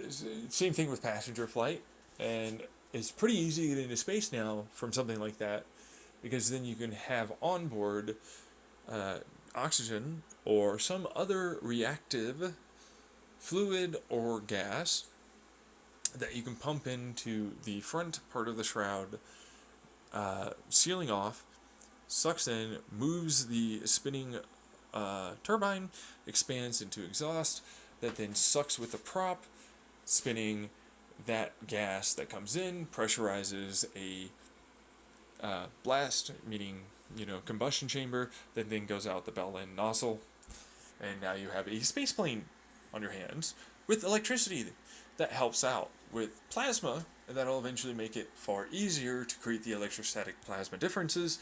same thing with passenger flight. And it's pretty easy to get into space now from something like that, because then you can have onboard oxygen or some other reactive fluid or gas that you can pump into the front part of the shroud, sealing off, sucks in, moves the spinning turbine, expands into exhaust, that then sucks with the prop, spinning that gas that comes in, pressurizes a blast, meaning, combustion chamber, that then goes out the bell end nozzle, and now you have a space plane on your hands with electricity that helps out with plasma, and that'll eventually make it far easier to create the electrostatic plasma differences,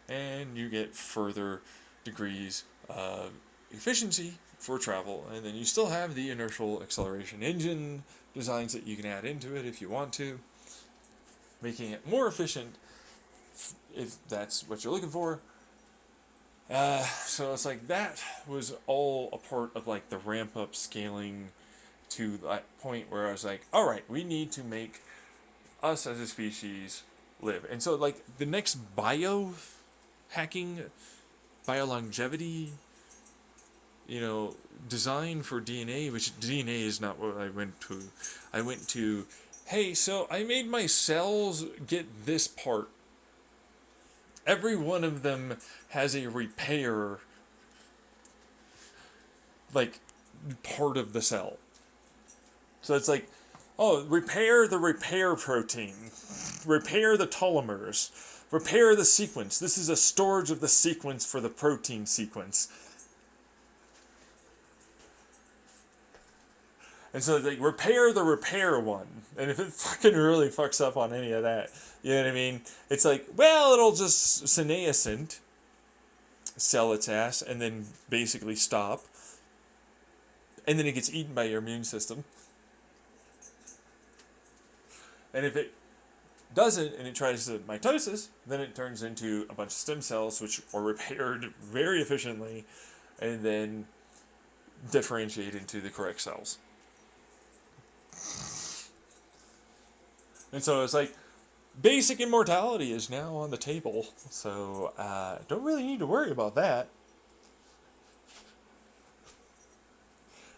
and you get further degrees of efficiency for travel. And then you still have the inertial acceleration engine designs that you can add into it if you want to, making it more efficient if that's what you're looking for. So it's like that was all a part of like the ramp up scaling to that point where I was like, all right, we need to make us as a species live. And so like the next biohacking, biolongevity, design for DNA, which DNA is not what I went to. I went to, hey, so I made my cells get this part. Every one of them has a repair, like, part of the cell. So it's like, oh, repair the repair protein, repair the telomeres, repair the sequence. This is a storage of the sequence for the protein sequence. And so they repair the repair one. And if it fucking really fucks up on any of that, you know what I mean? It's like, well, it'll just senescent, sell its ass, and then basically stop. And then it gets eaten by your immune system. And if it doesn't, and it tries to mitosis, then it turns into a bunch of stem cells, which are repaired very efficiently, and then differentiate into the correct cells. And so it's like, basic immortality is now on the table, so don't really need to worry about that.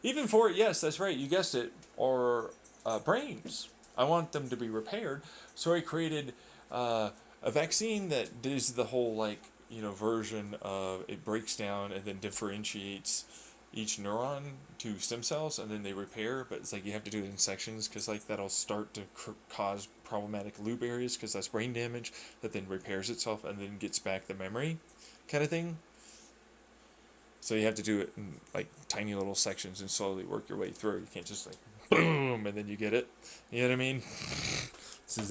Even for, yes, that's right, you guessed it, or brains. I want them to be repaired, so I created a vaccine that does the whole, version of it breaks down and then differentiates each neuron to stem cells, and then they repair, but it's like you have to do it in sections, because that'll start to cause problematic loop areas, because that's brain damage that then repairs itself and then gets back the memory kind of thing. So you have to do it in tiny little sections and slowly work your way through. You can't just boom and then you get it. You know what I mean? This is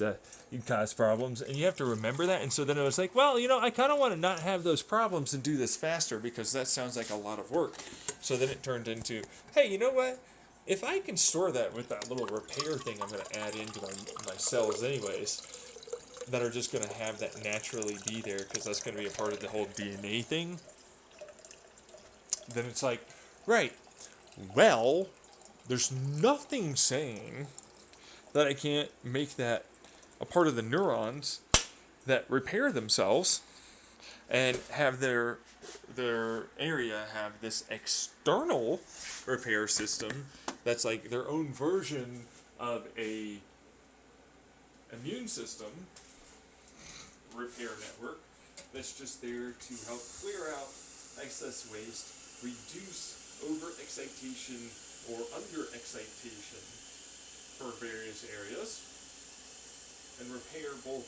you can cause problems, and you have to remember that. And so then I was like, well, I kind of want to not have those problems and do this faster, because that sounds like a lot of work. So then it turned into, hey, you know what? If I can store that with that little repair thing I'm going to add into my cells anyways, that are just going to have that naturally be there, because that's going to be a part of the whole DNA thing, then it's like, right, well, there's nothing saying that I can't make that a part of the neurons that repair themselves and have their area have this external repair system that's like their own version of a immune system repair network that's just there to help clear out excess waste, reduce overexcitation or underexcitation for various areas, and repair both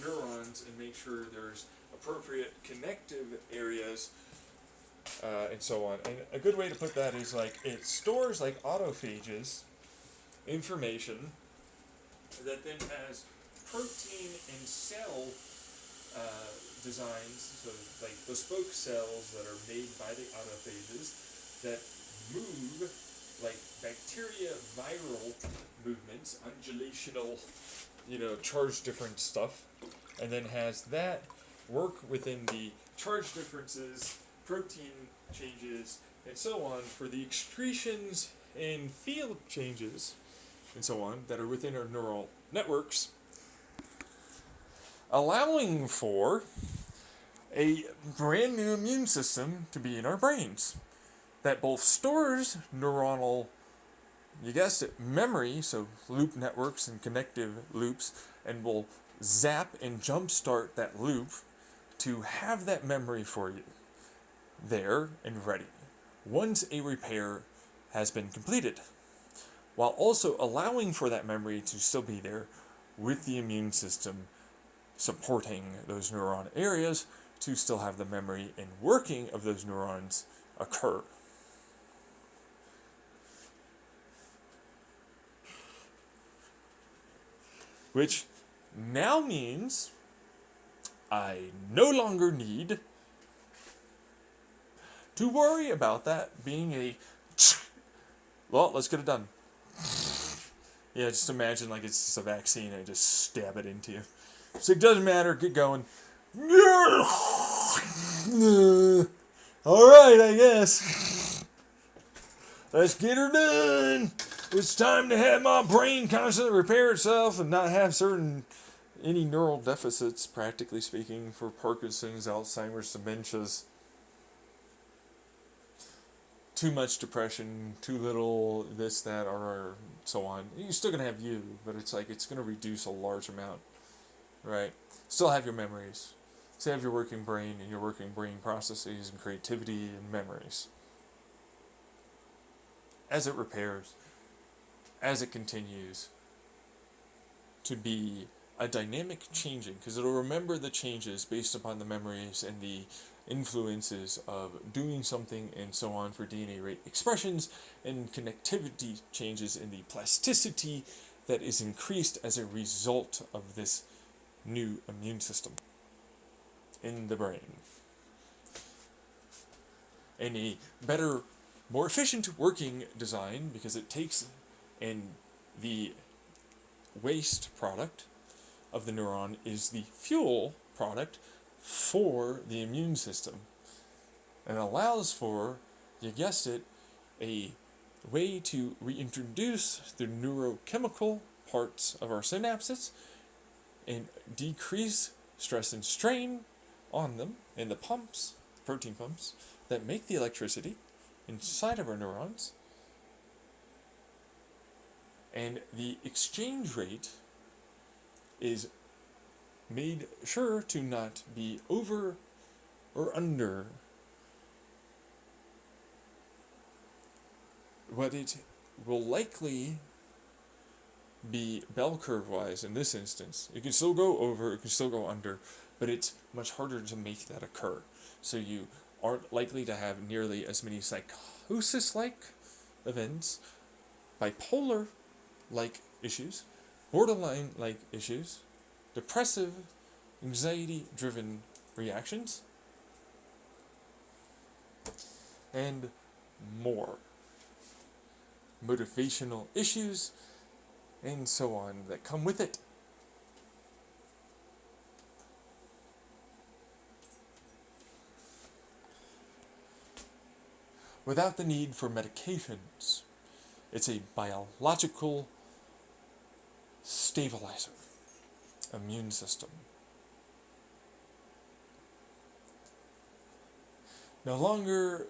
neurons and make sure there's appropriate connective areas and so on. And a good way to put that is like it stores like autophages information that then has protein and cell designs, so like bespoke cells that are made by the autophages that move like bacteria viral movements, undulational, charge difference stuff, and then has that work within the charge differences, protein changes, and so on for the excretions and field changes and so on that are within our neural networks, allowing for a brand new immune system to be in our brains that both stores neuronal, you guessed it, memory, so loop networks and connective loops, and will zap and jumpstart that loop to have that memory for you there and ready once a repair has been completed, while also allowing for that memory to still be there with the immune system supporting those neuron areas to still have the memory and working of those neurons occur. Which now means I no longer need to worry about that being a, well, let's get it done. Yeah, just imagine like it's just a vaccine and I just stab it into you. So it doesn't matter, get going. Alright, I guess. Let's get her done. It's time to have my brain constantly repair itself and not have any neural deficits, practically speaking, for Parkinson's, Alzheimer's, dementias. Too much depression, too little this, that, or so on. You're still going to have you, but it's like it's going to reduce a large amount, right? Still have your memories. Still have your working brain and your working brain processes and creativity and memories. As it repairs, as it continues to be a dynamic changing, because it'll remember the changes based upon the memories and the influences of doing something and so on for DNA rate expressions and connectivity changes in the plasticity that is increased as a result of this new immune system in the brain. And a better, more efficient working design, because it takes the waste product of the neuron is the fuel product for the immune system, and allows for, you guessed it, a way to reintroduce the neurochemical parts of our synapses and decrease stress and strain on them and the pumps, protein pumps, that make the electricity inside of our neurons. And the exchange rate is made sure to not be over or under what it will likely be bell curve wise in this instance. It can still go over, it can still go under, but it's much harder to make that occur. So you aren't likely to have nearly as many psychosis-like events, bipolar-like issues, borderline-like issues, depressive, anxiety-driven reactions, and more. Motivational issues, and so on that come with it. Without the need for medications, it's a biological stabilizer, immune system. No longer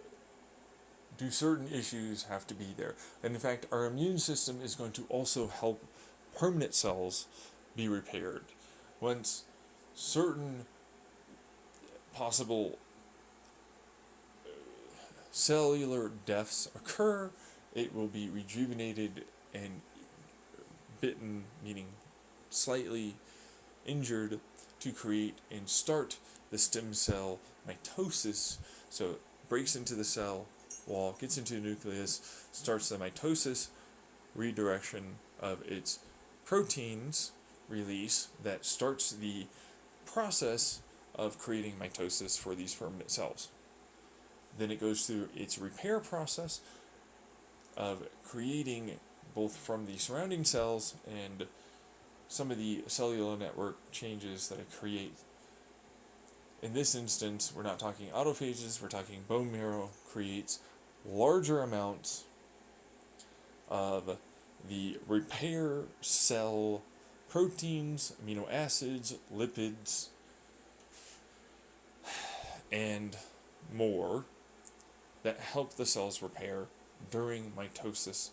do certain issues have to be there. And in fact, our immune system is going to also help permanent cells be repaired. Once certain possible cellular deaths occur, it will be rejuvenated and bitten, meaning slightly injured, to create and start the stem cell mitosis. So it breaks into the cell wall, gets into the nucleus, starts the mitosis, redirection of its proteins release that starts the process of creating mitosis for these permanent cells. Then it goes through its repair process of creating, both from the surrounding cells and some of the cellular network changes that it creates. In this instance, we're not talking autophages, we're talking bone marrow creates larger amounts of the repair cell proteins, amino acids, lipids, and more that help the cells repair during mitosis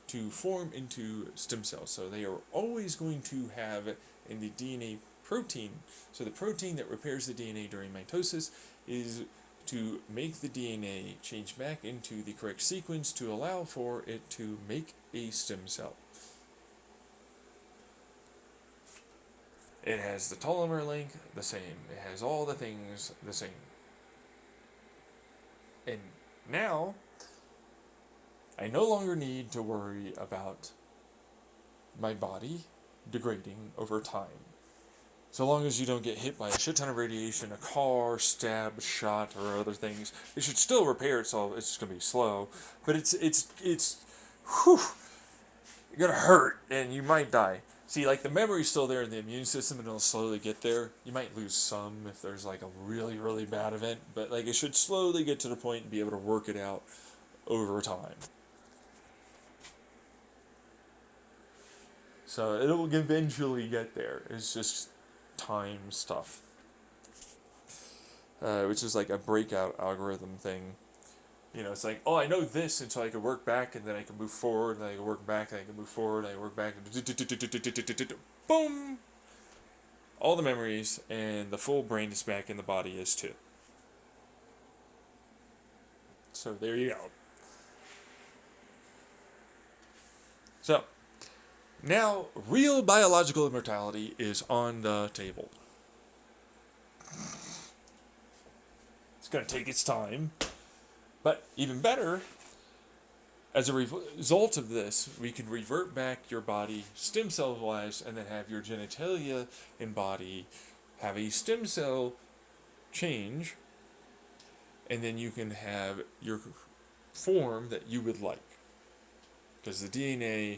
to form into stem cells. So they are always going to have in the DNA protein. So the protein that repairs the DNA during mitosis is to make the DNA change back into the correct sequence to allow for it to make a stem cell. It has the telomere length the same. It has all the things the same. And now, I no longer need to worry about my body degrading over time. So long as you don't get hit by a shit ton of radiation, a car, stab, shot, or other things, it should still repair itself. It's just gonna be slow, but it's whew, gonna hurt, and you might die. See, like the memory's still there in the immune system, and it'll slowly get there. You might lose some if there's like a really, really bad event, but like it should slowly get to the point and be able to work it out over time. So it'll eventually get there. It's just time stuff. Which is like a breakout algorithm thing. You know, it's like, oh, I know this, and so I can work back, and then I can move forward, and I can work back, and I can move forward, and I can work back, and boom! All the memories, and the full brain is back in the body is too. So there you go. So, now, real biological immortality is on the table. It's going to take its time. But even better, as a result of this, we can revert back your body stem cell wise and then have your genitalia and body have a stem cell change, and then you can have your form that you would like. Because the DNA,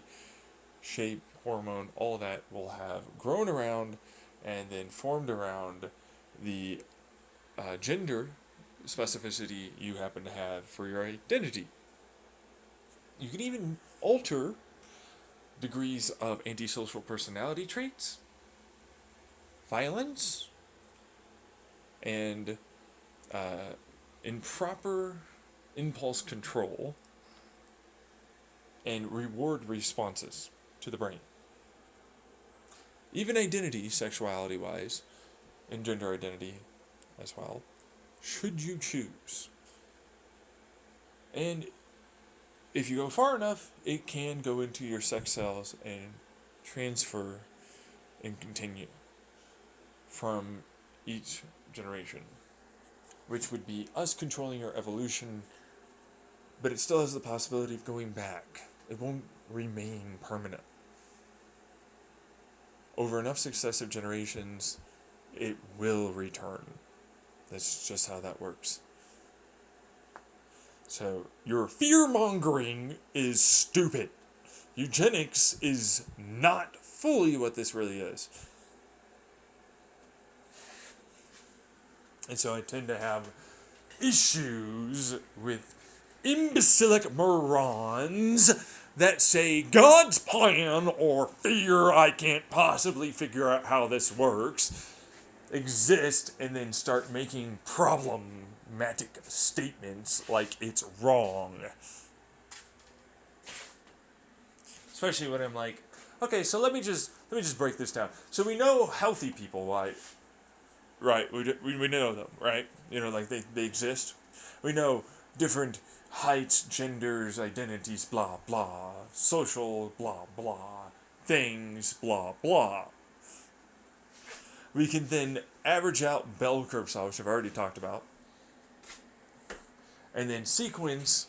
shape, hormone, all that will have grown around and then formed around the gender specificity you happen to have for your identity. You can even alter degrees of antisocial personality traits, violence, and improper impulse control, and reward responses to the brain. Even identity, sexuality-wise, and gender identity as well, should you choose. And if you go far enough, it can go into your sex cells and transfer and continue from each generation, which would be us controlling our evolution, but it still has the possibility of going back. It won't remain permanent. Over enough successive generations, it will return. That's just how that works. So, your fear-mongering is stupid. Eugenics is not fully what this really is. And so I tend to have issues with imbecilic morons that say God's plan or fear, I can't possibly figure out how this works, exist, and then start making problem dogmatic statements like it's wrong. Especially when I'm like, okay, so let me just break this down. So we know healthy people, right? We know them, right? You know, like they exist. We know different heights, genders, identities, blah blah, social, blah blah, things, blah blah. We can then average out bell curve size, which I've already talked about, and then sequence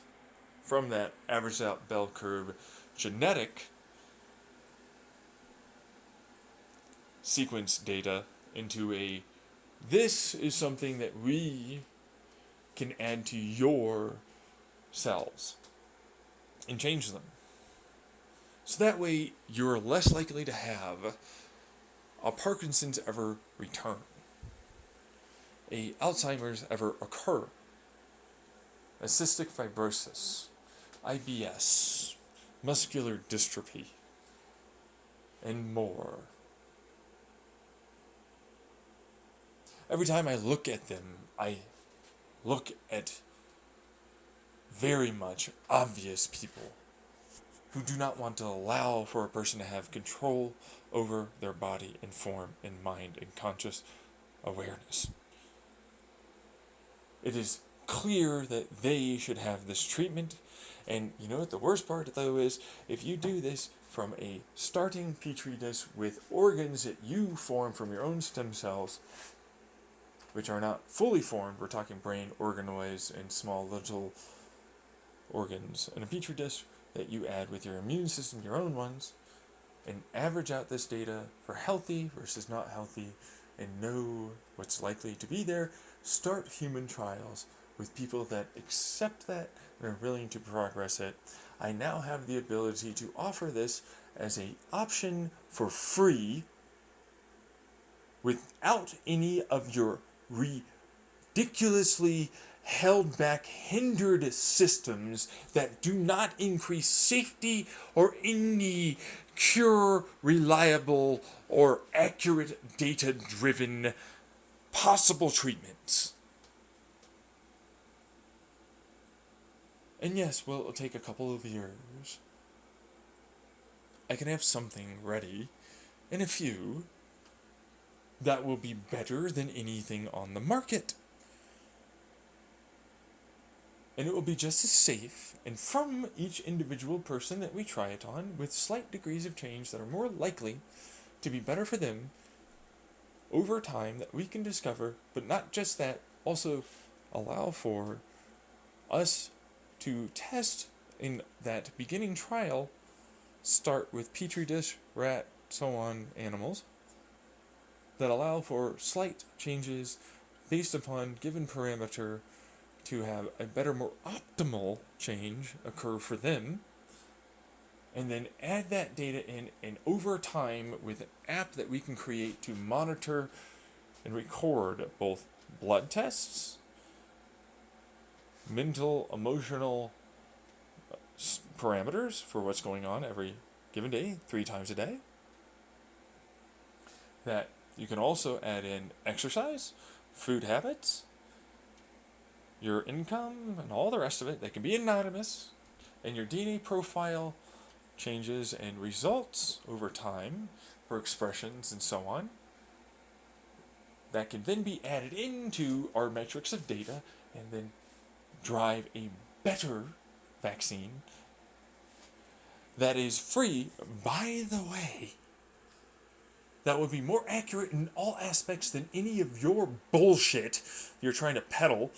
from that averaged out bell curve genetic sequence data into a this is something that we can add to your cells and change them. So that way you're less likely to have a Parkinson's ever return, a Alzheimer's ever occur, a cystic fibrosis, IBS, muscular dystrophy, and more. Every time I look at them, I look at very much obvious people who do not want to allow for a person to have control over their body and form and mind and conscious awareness. It is clear that they should have this treatment, and you know what the worst part though is? If you do this from a starting petri dish with organs that you form from your own stem cells, which are not fully formed, we're talking brain organoids and small little organs, and a petri dish that you add with your immune system, your own ones, and average out this data for healthy versus not healthy, and know what's likely to be there. Start human trials with people that accept that and are willing to progress it. I now have the ability to offer this as an option for free without any of your ridiculously held back, hindered systems that do not increase safety or any cure, reliable, or accurate data driven possible treatments. And yes, well, it'll take a couple of years. I can have something ready in a few that will be better than anything on the market. And it will be just as safe, and from each individual person that we try it on, with slight degrees of change that are more likely to be better for them over time that we can discover, but not just that, also allow for us to test in that beginning trial, start with petri dish, rat, so on animals, that allow for slight changes based upon given parameter to have a better, more optimal change occur for them, and then add that data in, and over time with an app that we can create to monitor and record both blood tests, mental, emotional parameters for what's going on every given day, 3 times a day. That you can also add in exercise, food habits, your income, and all the rest of it. They can be anonymous, and your DNA profile changes and results over time for expressions and so on. That can then be added into our metrics of data and then drive a better vaccine that is free, by the way, that would be more accurate in all aspects than any of your bullshit you're trying to peddle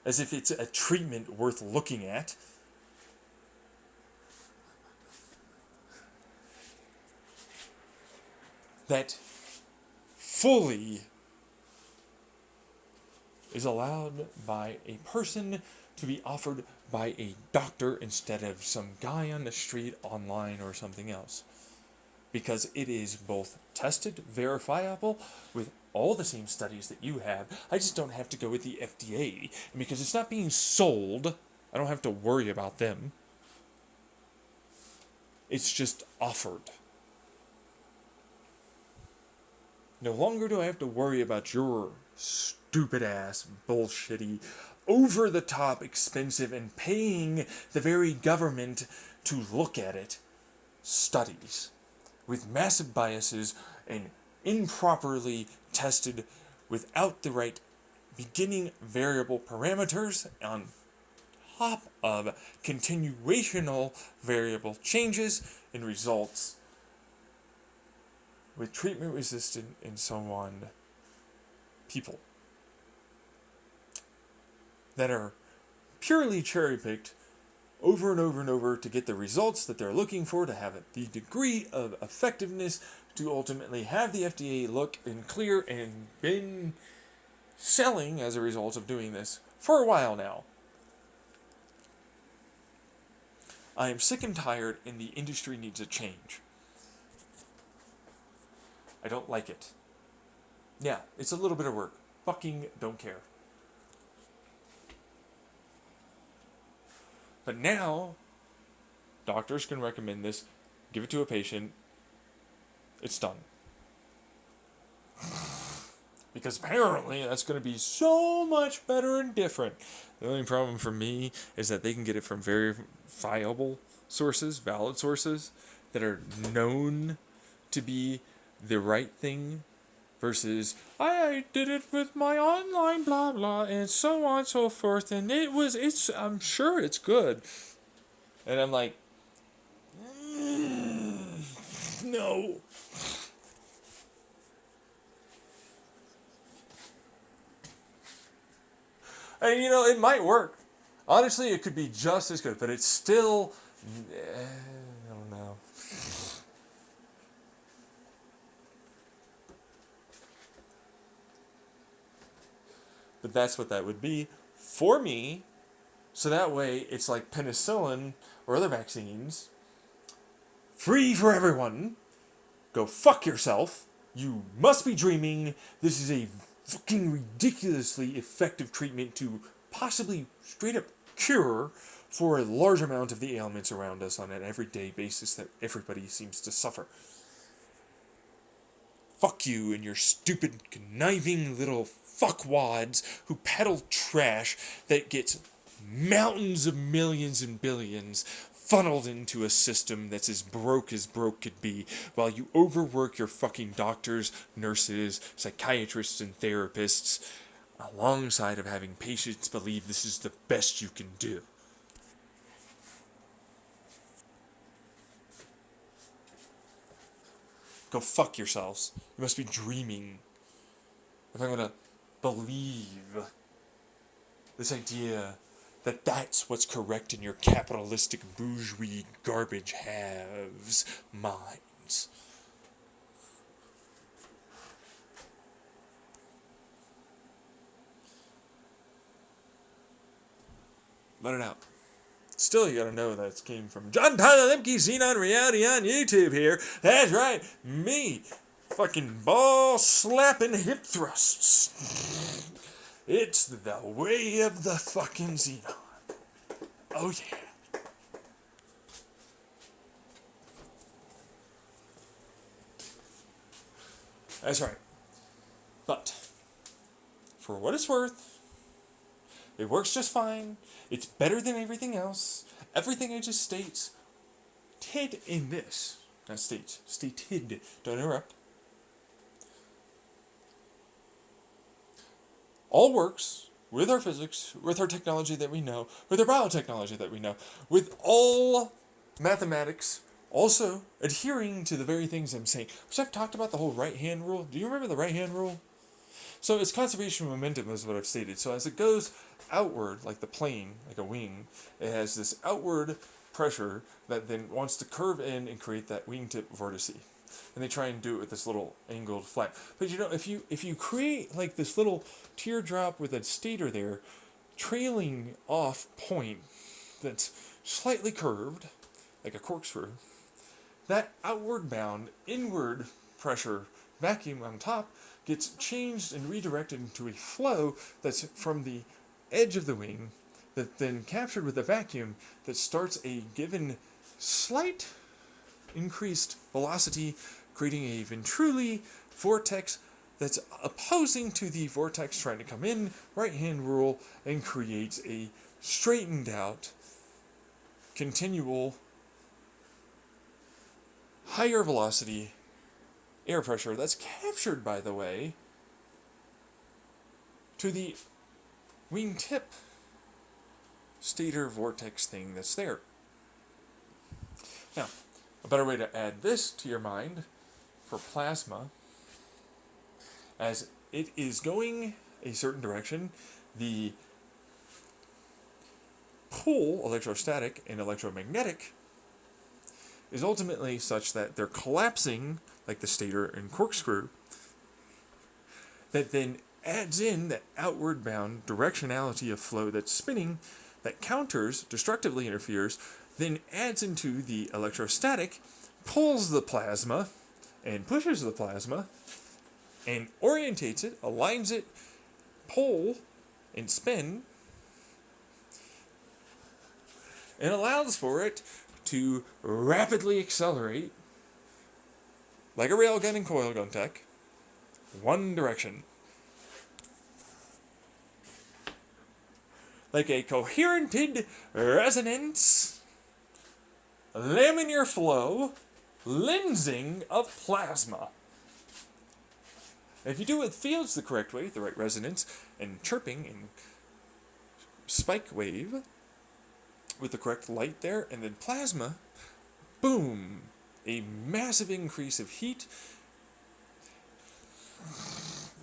as if it's a treatment worth looking at. That fully is allowed by a person to be offered by a doctor instead of some guy on the street, online, or something else. Because it is both tested, verifiable, with all the same studies that you have. I just don't have to go with the FDA. And because it's not being sold, I don't have to worry about them. It's just offered. No longer do I have to worry about your stupid ass, bullshitty, over the top expensive, and paying the very government to look at it studies with massive biases and improperly tested without the right beginning variable parameters on top of continuational variable changes in results with treatment resistant and so on people that are purely cherry picked over and over and over to get the results that they're looking for, to have the degree of effectiveness, to ultimately have the FDA look and clear, and been selling as a result of doing this for a while now. I am sick and tired, and the industry needs a change. I don't like it. Yeah, it's a little bit of work. Fucking don't care. But now, doctors can recommend this, give it to a patient, it's done. Because apparently that's going to be so much better and different. The only problem for me is that they can get it from verifiable sources, valid sources, that are known to be the right thing, versus, I did it with my online blah blah, and so on and so forth, and I'm sure it's good. And I'm like, no. And it might work. Honestly, it could be just as good, but it's still, I don't know. But that's what that would be for me. So that way, it's like penicillin or other vaccines. Free for everyone. Go fuck yourself. You must be dreaming. This is a fucking ridiculously effective treatment to possibly straight up cure for a large amount of the ailments around us on an everyday basis that everybody seems to suffer. Fuck you and your stupid, conniving little fuckwads who peddle trash that gets mountains of millions and billions funneled into a system that's as broke could be, while you overwork your fucking doctors, nurses, psychiatrists, and therapists, alongside of having patients believe this is the best you can do. Go fuck yourselves. You must be dreaming. If I'm gonna believe this idea that that's what's correct in your capitalistic bourgeois garbage haves minds. Let it out. Still, you gotta know that it came from John Tyler Lemke, Xenon Reality on YouTube here. That's right, me. Fucking ball slapping hip thrusts. It's the way of the fucking Xenon. Oh yeah. That's right. But, for what it's worth, it works just fine. It's better than everything else. Everything I just stated in this. Not stated. Don't interrupt. All works with our physics, with our technology that we know, with our biotechnology that we know, with all mathematics, also adhering to the very things I'm saying. Which I've talked about the whole right-hand rule. Do you remember the right-hand rule? So it's conservation of momentum is what I've stated. So as it goes outward, like the plane, like a wing, it has this outward pressure that then wants to curve in and create that wingtip vortice. And they try and do it with this little angled flap. But if you create like this little teardrop with a stator there, trailing off point that's slightly curved, like a corkscrew, that outward bound, inward pressure vacuum on top gets changed and redirected into a flow that's from the edge of the wing, that then captured with a vacuum that starts a given slight increased velocity, creating a Venturi vortex that's opposing to the vortex trying to come in, right hand rule, and creates a straightened out, continual, higher velocity air pressure that's captured, by the way, to the wingtip stator vortex thing that's there. Now, a better way to add this to your mind for plasma, as it is going a certain direction, the pull, electrostatic and electromagnetic, is ultimately such that they're collapsing, like the stator and corkscrew, that then adds in that outward bound directionality of flow that's spinning, that counters, destructively interferes, then adds into the electrostatic, pulls the plasma, and pushes the plasma, and orientates it, aligns it, pull, and spin, and allows for it to rapidly accelerate, like a railgun and coil gun tech, one direction. Like a coherented resonance, laminar flow, lensing of plasma. If you do it fields the correct way, the right resonance, and chirping and spike wave, with the correct light there, and then plasma, boom, a massive increase of heat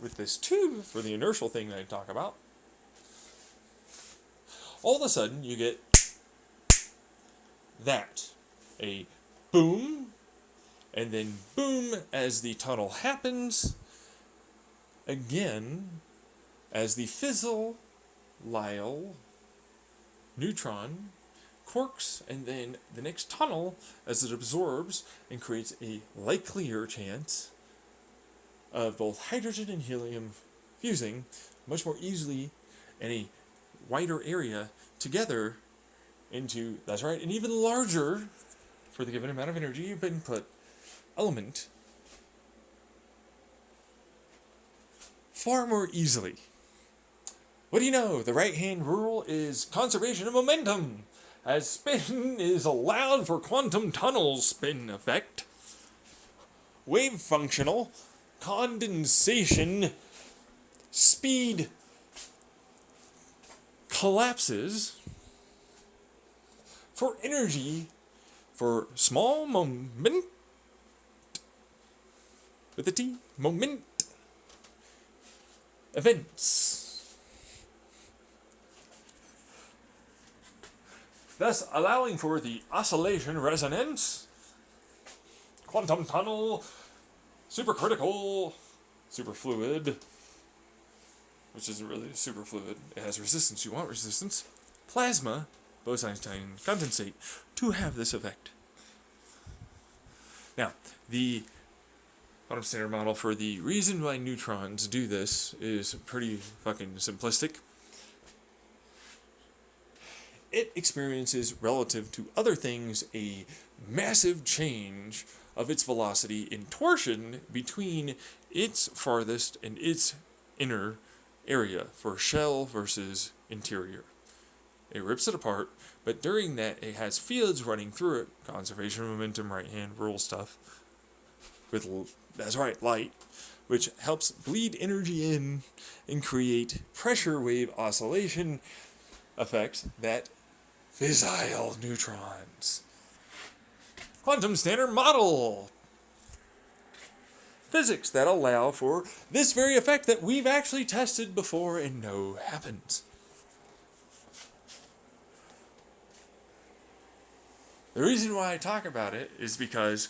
with this tube for the inertial thing that I talk about. All of a sudden, you get that. A boom, and then boom as the tunnel happens. Again, as the fizzle, Lyell, neutron, quarks, and then the next tunnel as it absorbs and creates a likelier chance of both hydrogen and helium fusing much more easily in a wider area together into, that's right, an even larger, for the given amount of energy you've input, element far more easily. What do you know? The right-hand rule is conservation of momentum, as spin is allowed for quantum tunnel spin effect. Wave functional, condensation, speed collapses for energy for small moment, with a T, moment, events. Thus allowing for the oscillation resonance, quantum tunnel, supercritical, superfluid, which isn't really superfluid, it has resistance, you want resistance, plasma, Bose-Einstein condensate, to have this effect. Now, the quantum standard model for the reason why neutrons do this is pretty fucking simplistic. It experiences, relative to other things, a massive change of its velocity in torsion between its farthest and its inner area for shell versus interior. It rips it apart, but during that it has fields running through it, conservation of momentum, right hand rule stuff, with, that's right, light, which helps bleed energy in and create pressure wave oscillation effects that fissile neutrons. Quantum standard model. Physics that allow for this very effect that we've actually tested before and know happens. The reason why I talk about it is because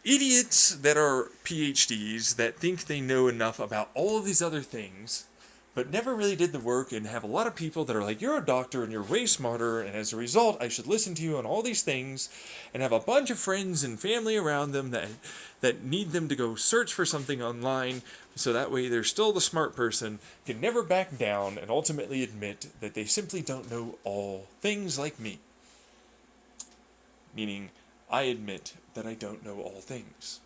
idiots that are PhDs that think they know enough about all of these other things, but never really did the work, and have a lot of people that are like, you're a doctor and you're way smarter, and as a result I should listen to you on all these things, and have a bunch of friends and family around them that need them to go search for something online, so that way they're still the smart person, can never back down and ultimately admit that they simply don't know all things like me. Meaning, I admit that I don't know all things.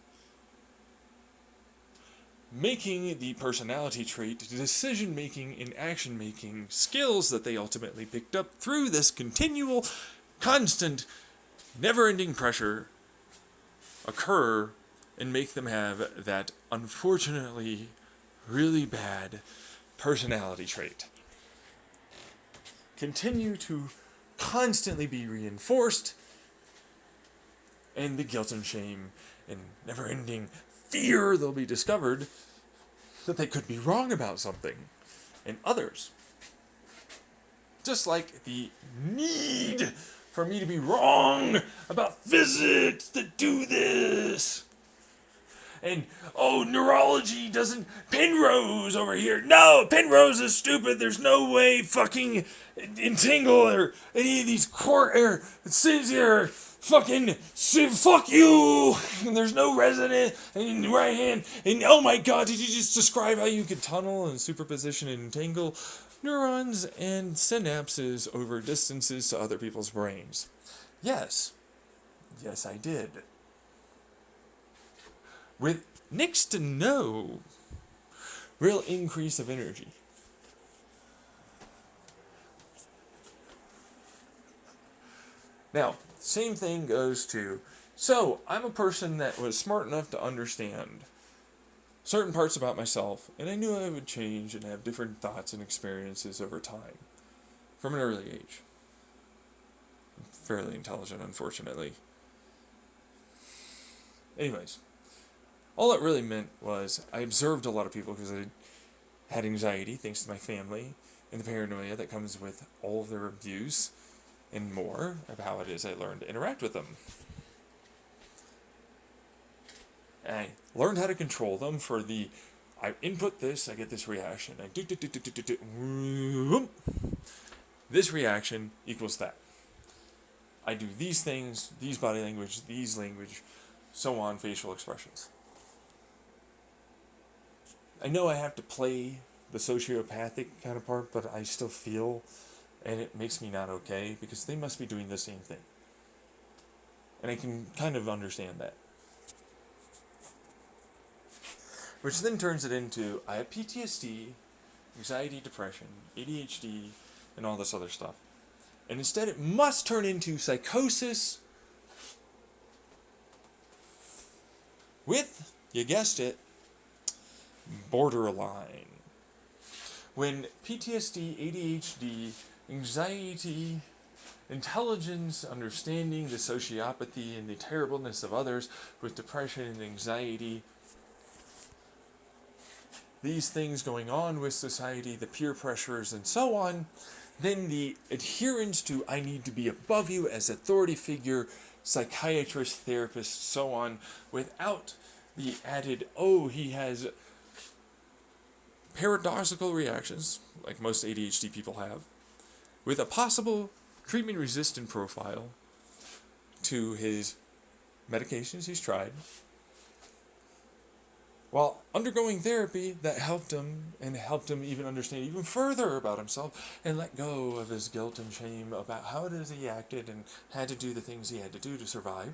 making the personality trait, decision making, and action making skills that they ultimately picked up through this continual, constant, never ending pressure occur and make them have that unfortunately really bad personality trait. Continue to constantly be reinforced, and the guilt and shame and never ending fear they'll be discovered that they could be wrong about something and others. Just like the need for me to be wrong about physics to do this. And, oh, neurology doesn't... Penrose over here. No, Penrose is stupid. There's no way fucking Entangle or any of these core air sits here. Fucking fuck you! And there's no resonance in the right hand. And oh my god, did you just describe how you could tunnel and superposition and entangle neurons and synapses over distances to other people's brains? Yes. Yes, I did. With next to no real increase of energy. Now, same thing goes to, so I'm a person that was smart enough to understand certain parts about myself, and I knew I would change and have different thoughts and experiences over time, from an early age. I'm fairly intelligent, unfortunately. Anyways, all it really meant was I observed a lot of people because I had anxiety, thanks to my family, and the paranoia that comes with all of their abuse, and more of how it is I learned to interact with them. And I learned how to control them for the, I input this, I get this reaction. I do, this reaction equals that. I do these things, these body language, these language, so on, facial expressions. I know I have to play the sociopathic kind of part, but I still feel, and it makes me not okay, because they must be doing the same thing. And I can kind of understand that. Which then turns it into, I have PTSD, anxiety, depression, ADHD, and all this other stuff. And instead it must turn into psychosis with, you guessed it, borderline. When PTSD, ADHD, anxiety, intelligence, understanding the sociopathy and the terribleness of others with depression and anxiety, these things going on with society, the peer pressures and so on, then the adherence to I need to be above you as authority figure, psychiatrist, therapist, so on, without the added, oh, he has paradoxical reactions, like most ADHD people have, with a possible treatment-resistant profile to his medications he's tried, while undergoing therapy that helped him even understand even further about himself and let go of his guilt and shame about how it is he acted and had to do the things he had to do to survive.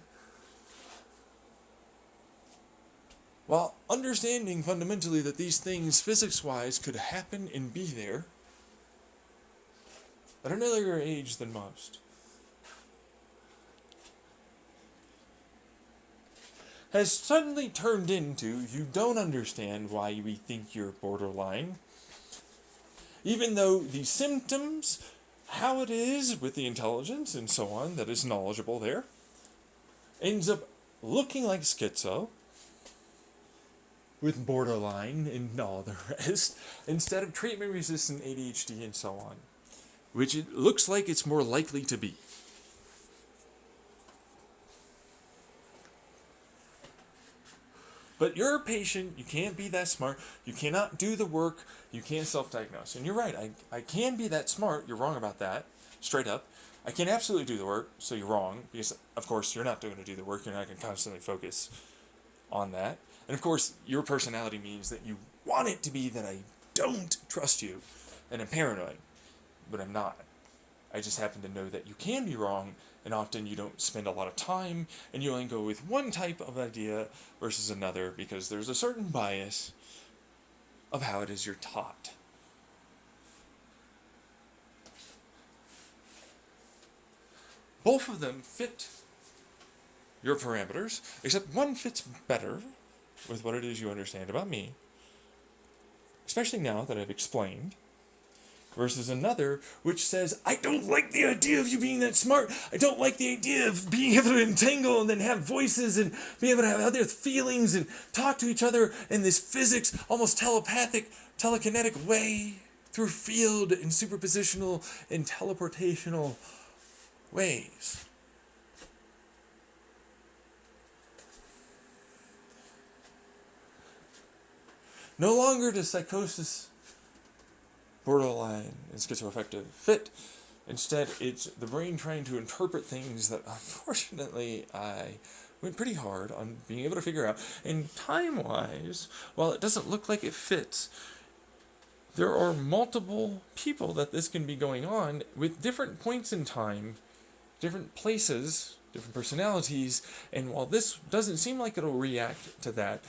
While understanding fundamentally that these things, physics-wise, could happen and be there at an earlier age than most. Has suddenly turned into, you don't understand why we think you're borderline, even though the symptoms, how it is with the intelligence and so on that is knowledgeable there, ends up looking like schizo, with borderline and all the rest, instead of treatment-resistant ADHD and so on, which it looks like it's more likely to be. But you're a patient, you can't be that smart, you cannot do the work, you can't self-diagnose. And you're right, I can be that smart, you're wrong about that, straight up. I can absolutely do the work, so you're wrong, because of course you're not going to do the work, you're not going to constantly focus on that. And of course, your personality means that you want it to be that I don't trust you, and I'm paranoid, but I'm not. I just happen to know that you can be wrong, and often you don't spend a lot of time, and you only go with one type of idea versus another, because there's a certain bias of how it is you're taught. Both of them fit your parameters, except one fits better with what it is you understand about me, especially now that I've explained, versus another which says, I don't like the idea of you being that smart. I don't like the idea of being able to entangle and then have voices and be able to have other feelings and talk to each other in this physics, almost telepathic, telekinetic way through field and superpositional and teleportational ways. No longer does psychosis, borderline, and schizoaffective fit. Instead, it's the brain trying to interpret things that, unfortunately, I went pretty hard on being able to figure out. And time-wise, while it doesn't look like it fits, there are multiple people that this can be going on with different points in time, different places, different personalities, and while this doesn't seem like it'll react to that,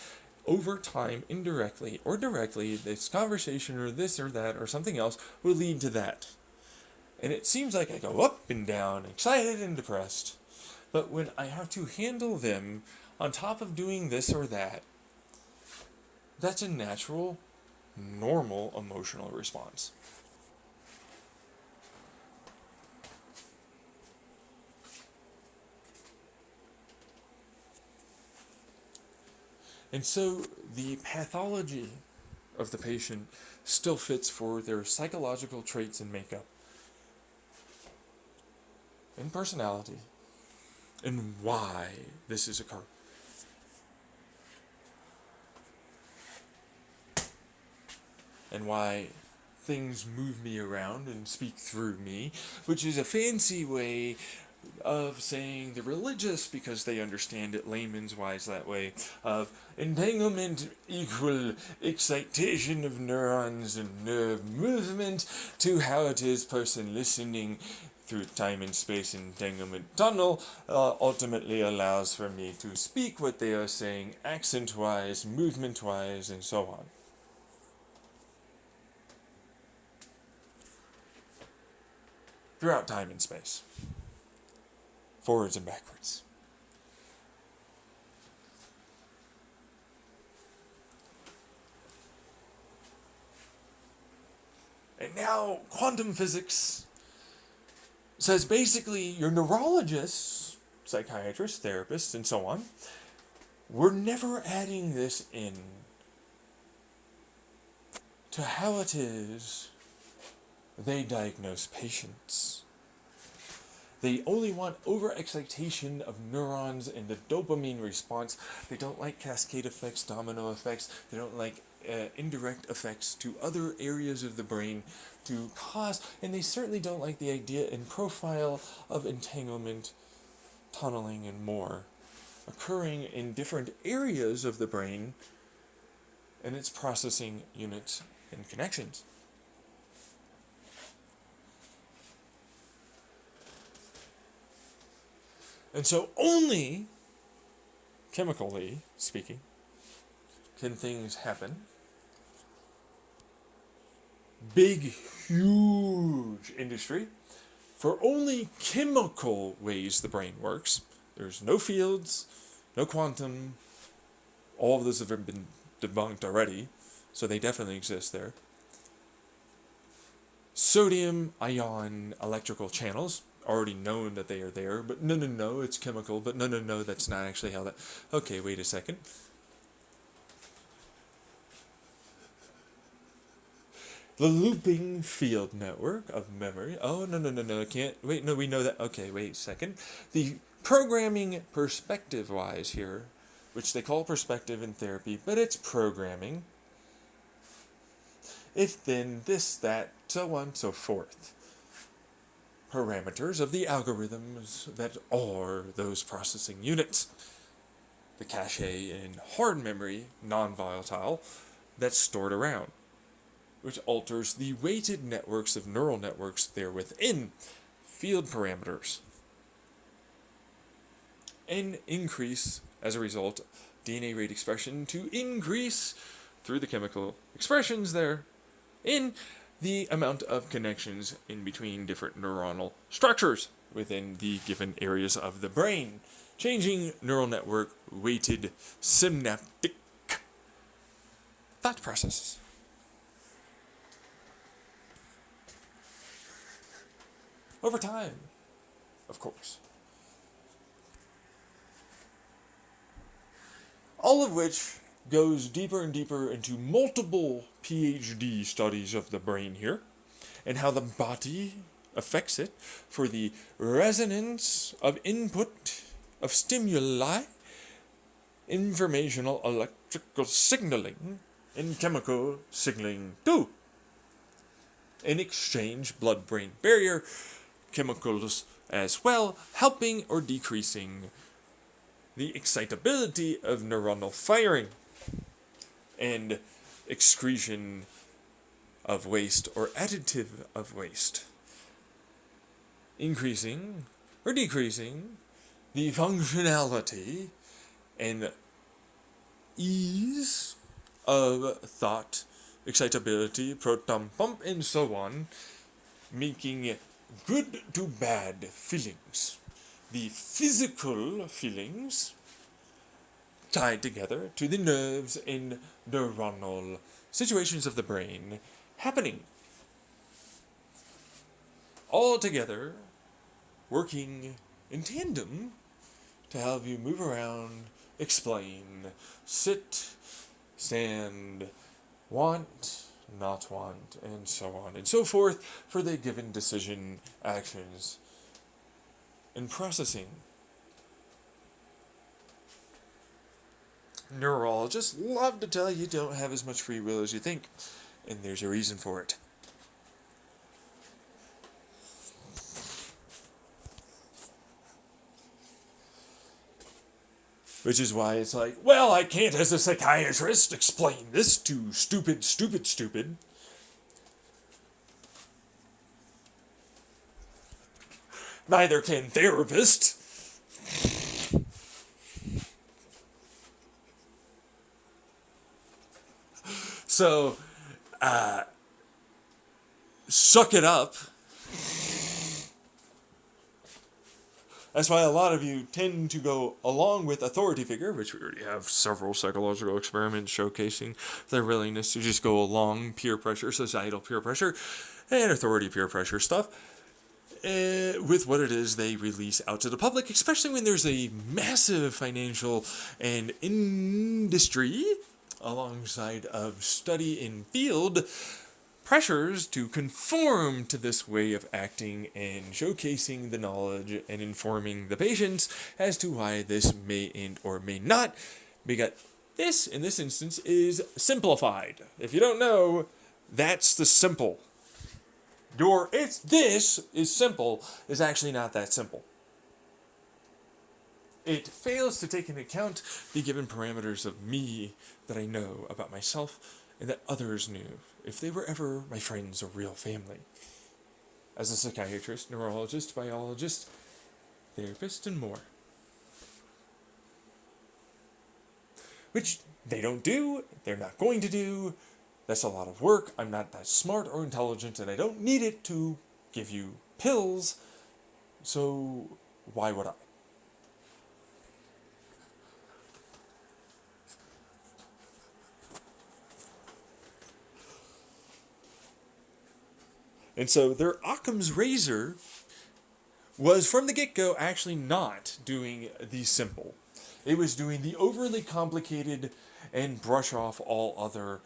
over time, indirectly or directly, this conversation or this or that or something else will lead to that. And it seems like I go up and down, excited and depressed. But when I have to handle them on top of doing this or that, that's a natural, normal emotional response. And so the pathology of the patient still fits for their psychological traits and makeup, and personality, and why this is occurring. And why things move me around and speak through me, which is a fancy way of saying the religious, because they understand it layman's wise that way, of entanglement equal excitation of neurons and nerve movement to how it is person listening through time and space entanglement tunnel ultimately allows for me to speak what they are saying accent wise, movement wise, and so on. Throughout time and space. Forwards and backwards. And now quantum physics says basically your neurologists, psychiatrists, therapists, and so on, we're never adding this in to how it is they diagnose patients. They only want overexcitation of neurons and the dopamine response. They don't like cascade effects, domino effects. They don't like indirect effects to other areas of the brain to cause, and they certainly don't like the idea and profile of entanglement, tunneling, and more occurring in different areas of the brain and its processing units and connections. And so only, chemically speaking, can things happen. Big, huge industry for only chemical ways the brain works. There's no fields, no quantum. All of those have been debunked already, so they definitely exist there. Sodium ion electrical channels, already known that they are there, but no, it's chemical, but no, that's not actually how that... Okay, wait a second. The looping field network of memory. Oh, no, I can't... Wait, no, we know that. Okay, wait a second. The programming perspective-wise here, which they call perspective in therapy, but it's programming. If then, this, that, so on, so forth. Parameters of the algorithms that are those processing units. The cache in hard memory, non-volatile, that's stored around, which alters the weighted networks of neural networks there within, field parameters, and increase, as a result, DNA rate expression to increase through the chemical expressions there in the amount of connections in between different neuronal structures within the given areas of the brain, changing neural network weighted synaptic thought processes. Over time, of course. All of which goes deeper and deeper into multiple PhD studies of the brain here, and how the body affects it for the resonance of input of stimuli, informational electrical signaling, and chemical signaling too. In exchange, blood-brain barrier chemicals as well, helping or decreasing the excitability of neuronal firing and excretion of waste or additive of waste, increasing or decreasing the functionality and ease of thought, excitability, proton pump, and so on, making good to bad feelings. The physical feelings tied together to the nerves and neuronal situations of the brain happening. All together, working in tandem to have you move around, explain, sit, stand, want, not want, and so on and so forth for the given decision, actions, and processing. Neurologists love to tell you don't have as much free will as you think, and there's a reason for it. Which is why it's like, well, I can't as a psychiatrist explain this to stupid. Neither can therapist. So, suck it up. That's why a lot of you tend to go along with authority figure, which we already have several psychological experiments showcasing their willingness to just go along peer pressure, societal peer pressure, and authority peer pressure stuff, with what it is they release out to the public, especially when there's a massive financial and industry alongside of study in field pressures to conform to this way of acting and showcasing the knowledge and informing the patients as to why this may and or may not be got. This, in this instance, is simplified. If you don't know, that's the simple. This is simple is actually not that simple. It fails to take into account the given parameters of me that I know about myself and that others knew, if they were ever my friends or real family. As a psychiatrist, neurologist, biologist, therapist, and more. Which they don't do, they're not going to do. That's a lot of work. I'm not that smart or intelligent, and I don't need it to give you pills, so why would I? And so their Occam's razor was from the get-go actually not doing the simple. It was doing the overly complicated and brush off all other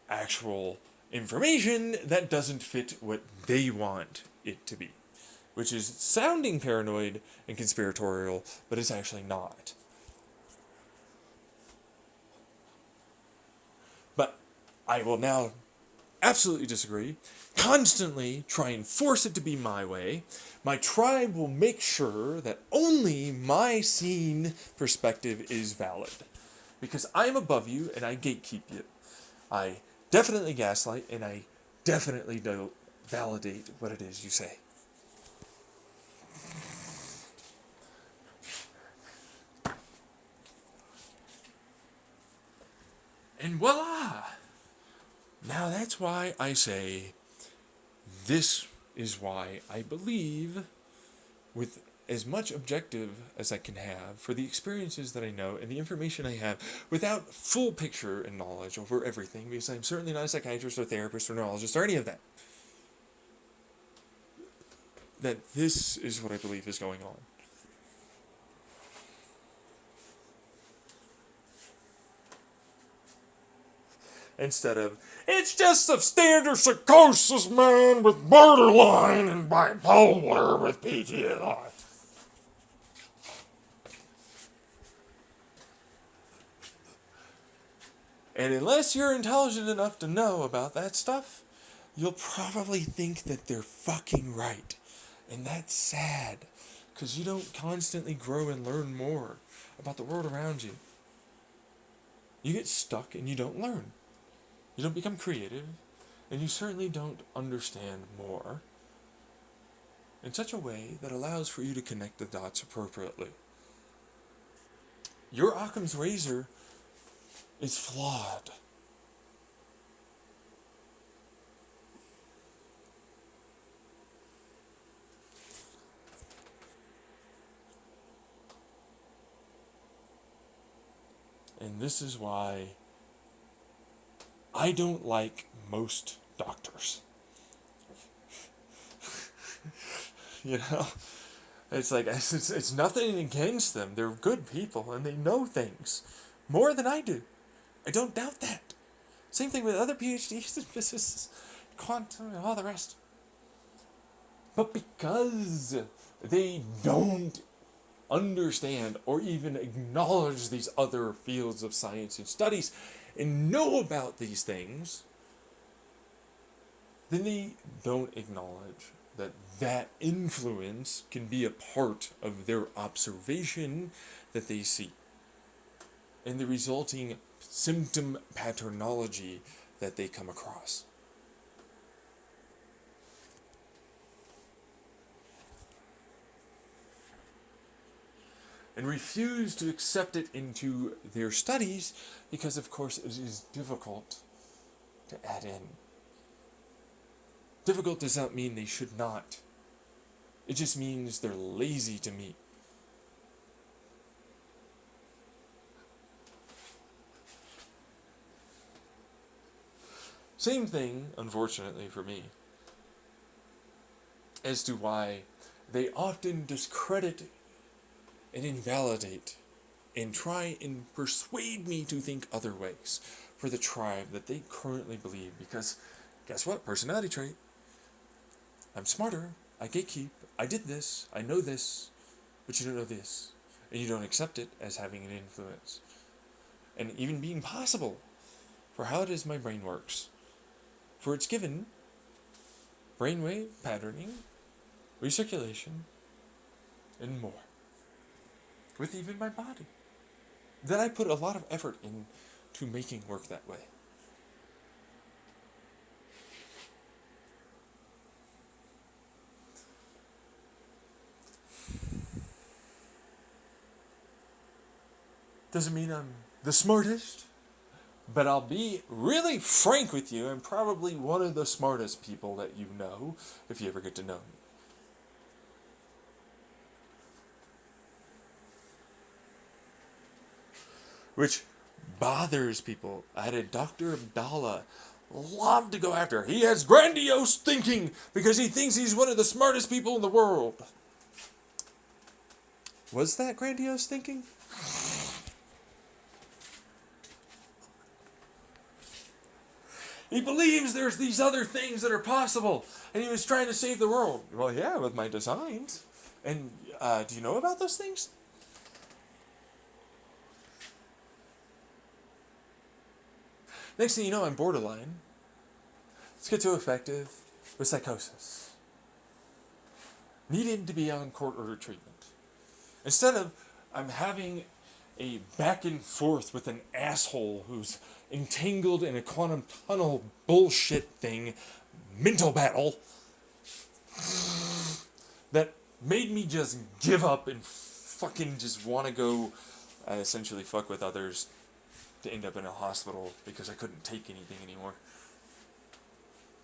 actual information that doesn't fit what they want it to be. Which is sounding paranoid and conspiratorial, but it's actually not. But I will now absolutely disagree. Constantly try and force it to be my way. My tribe will make sure that only my seen perspective is valid. Because I'm above you and I gatekeep you. I definitely gaslight and I definitely don't validate what it is you say. And voila! Now that's why I say this is why I believe, with as much objective as I can have for the experiences that I know and the information I have, without full picture and knowledge over everything, because I'm certainly not a psychiatrist or therapist or neurologist or any of that, that this is what I believe is going on. Instead of, it's just a standard psychosis, man, with borderline and bipolar with PTSD. And unless you're intelligent enough to know about that stuff, you'll probably think that they're fucking right. And that's sad, because you don't constantly grow and learn more about the world around you. You get stuck and you don't learn. You don't become creative, and you certainly don't understand more in such a way that allows for you to connect the dots appropriately. Your Occam's razor is flawed. And this is why I don't like most doctors. You know? It's like, it's nothing against them. They're good people and they know things more than I do. I don't doubt that. Same thing with other PhDs in physics, quantum, and all the rest. But because they don't understand or even acknowledge these other fields of science and studies and know about these things, then they don't acknowledge that that influence can be a part of their observation that they see and the resulting symptom patternology that they come across. And refuse to accept it into their studies because, of course, it is difficult to add in. Difficult does not mean they should not. It just means they're lazy to meet. Same thing, unfortunately for me, as to why they often discredit and invalidate and try and persuade me to think other ways for the tribe that they currently believe. Because guess what? Personality trait. I'm smarter. I gatekeep. I did this. I know this. But you don't know this. And you don't accept it as having an influence. And even being possible for how it is my brain works. For it's given brainwave patterning, recirculation, and more. With even my body. That I put a lot of effort into making work that way. Doesn't mean I'm the smartest, but I'll be really frank with you. I'm probably one of the smartest people that you know, if you ever get to know me. Which bothers people. I had a Dr. Abdallah love to go after. He has grandiose thinking because he thinks he's one of the smartest people in the world. Was that grandiose thinking? He believes there's these other things that are possible, and he was trying to save the world. Well, yeah, with my designs. And do you know about those things? Next thing you know, I'm borderline, schizoaffective, with psychosis. Needed to be on court-ordered treatment. Instead of, I'm having a back and forth with an asshole who's entangled in a quantum tunnel bullshit thing, mental battle, that made me just give up and fucking just want to go essentially fuck with others to end up in a hospital because I couldn't take anything anymore.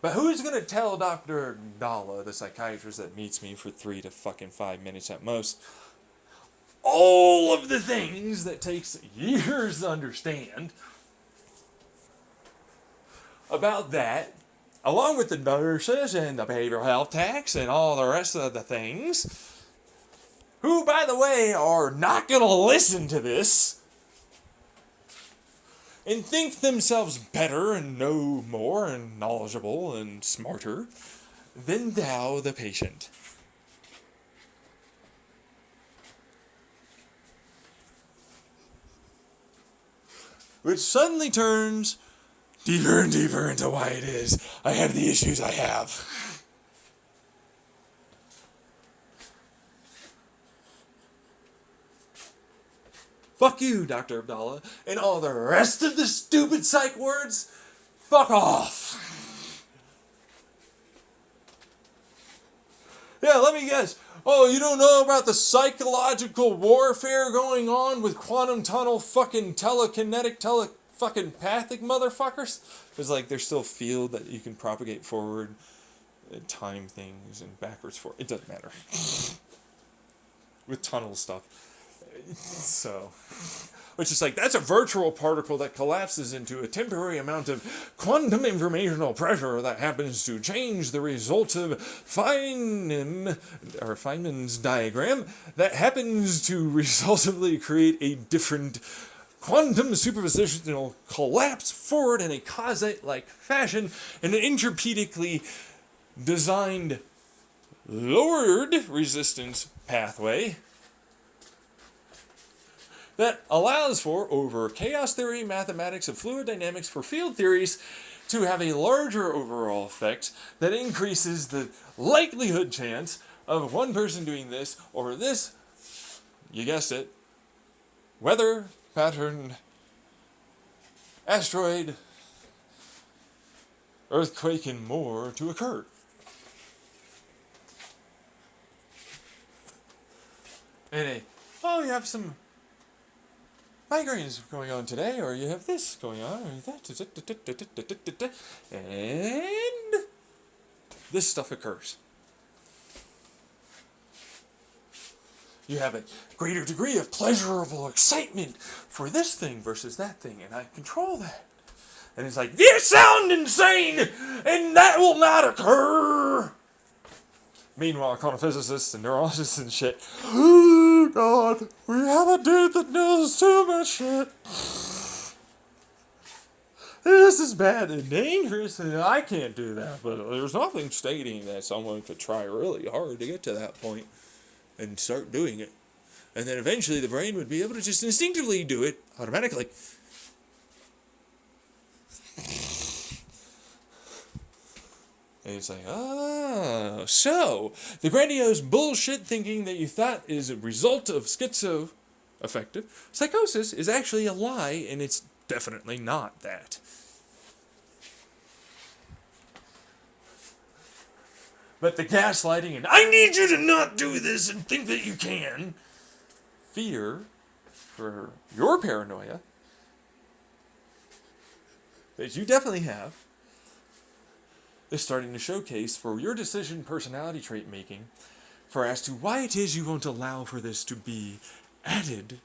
But who's gonna tell Dr. Dalla, the psychiatrist that meets me for 3 to 5 minutes at most, all of the things that takes years to understand about that, along with the nurses and the behavioral health techs and all the rest of the things, who, by the way, are not gonna listen to this and think themselves better and know more and knowledgeable and smarter than thou, the patient. Which suddenly turns deeper and deeper into why it is I have the issues I have. Fuck you, Dr. Abdallah, and all the rest of the stupid psych words. Fuck off. Yeah, let me guess. Oh, you don't know about the psychological warfare going on with quantum tunnel fucking telekinetic fucking pathic motherfuckers? There's like, there's still field that you can propagate forward, time things, and backwards forward. It doesn't matter. With tunnel stuff. So, which is like, that's a virtual particle that collapses into a temporary amount of quantum informational pressure that happens to change the result of Feynman's diagram that happens to resultantly create a different quantum superpositional collapse forward in a causate-like fashion in an interpedically designed lowered resistance pathway that allows for, over chaos theory, mathematics, and fluid dynamics for field theories, to have a larger overall effect that increases the likelihood chance of one person doing this or this, you guessed it, weather pattern, asteroid, earthquake, and more to occur. And you have some migraines going on today, or you have this going on, or that, and this stuff occurs. You have a greater degree of pleasurable excitement for this thing versus that thing, and I control that. And it's like, you sound insane, and that will not occur. Meanwhile, quantum physicists and neurologists and shit, oh God, we have a dude that knows too much shit. This is bad and dangerous, and I can't do that. But there's nothing stating that someone could try really hard to get to that point and start doing it. And then eventually the brain would be able to just instinctively do it automatically. And it's like, oh, so the grandiose bullshit thinking that you thought is a result of schizoaffective psychosis is actually a lie, and it's definitely not that. But the gaslighting and, I need you to not do this and think that you can, fear for your paranoia that you definitely have, is starting to showcase for your decision personality trait making for as to why it is you won't allow for this to be added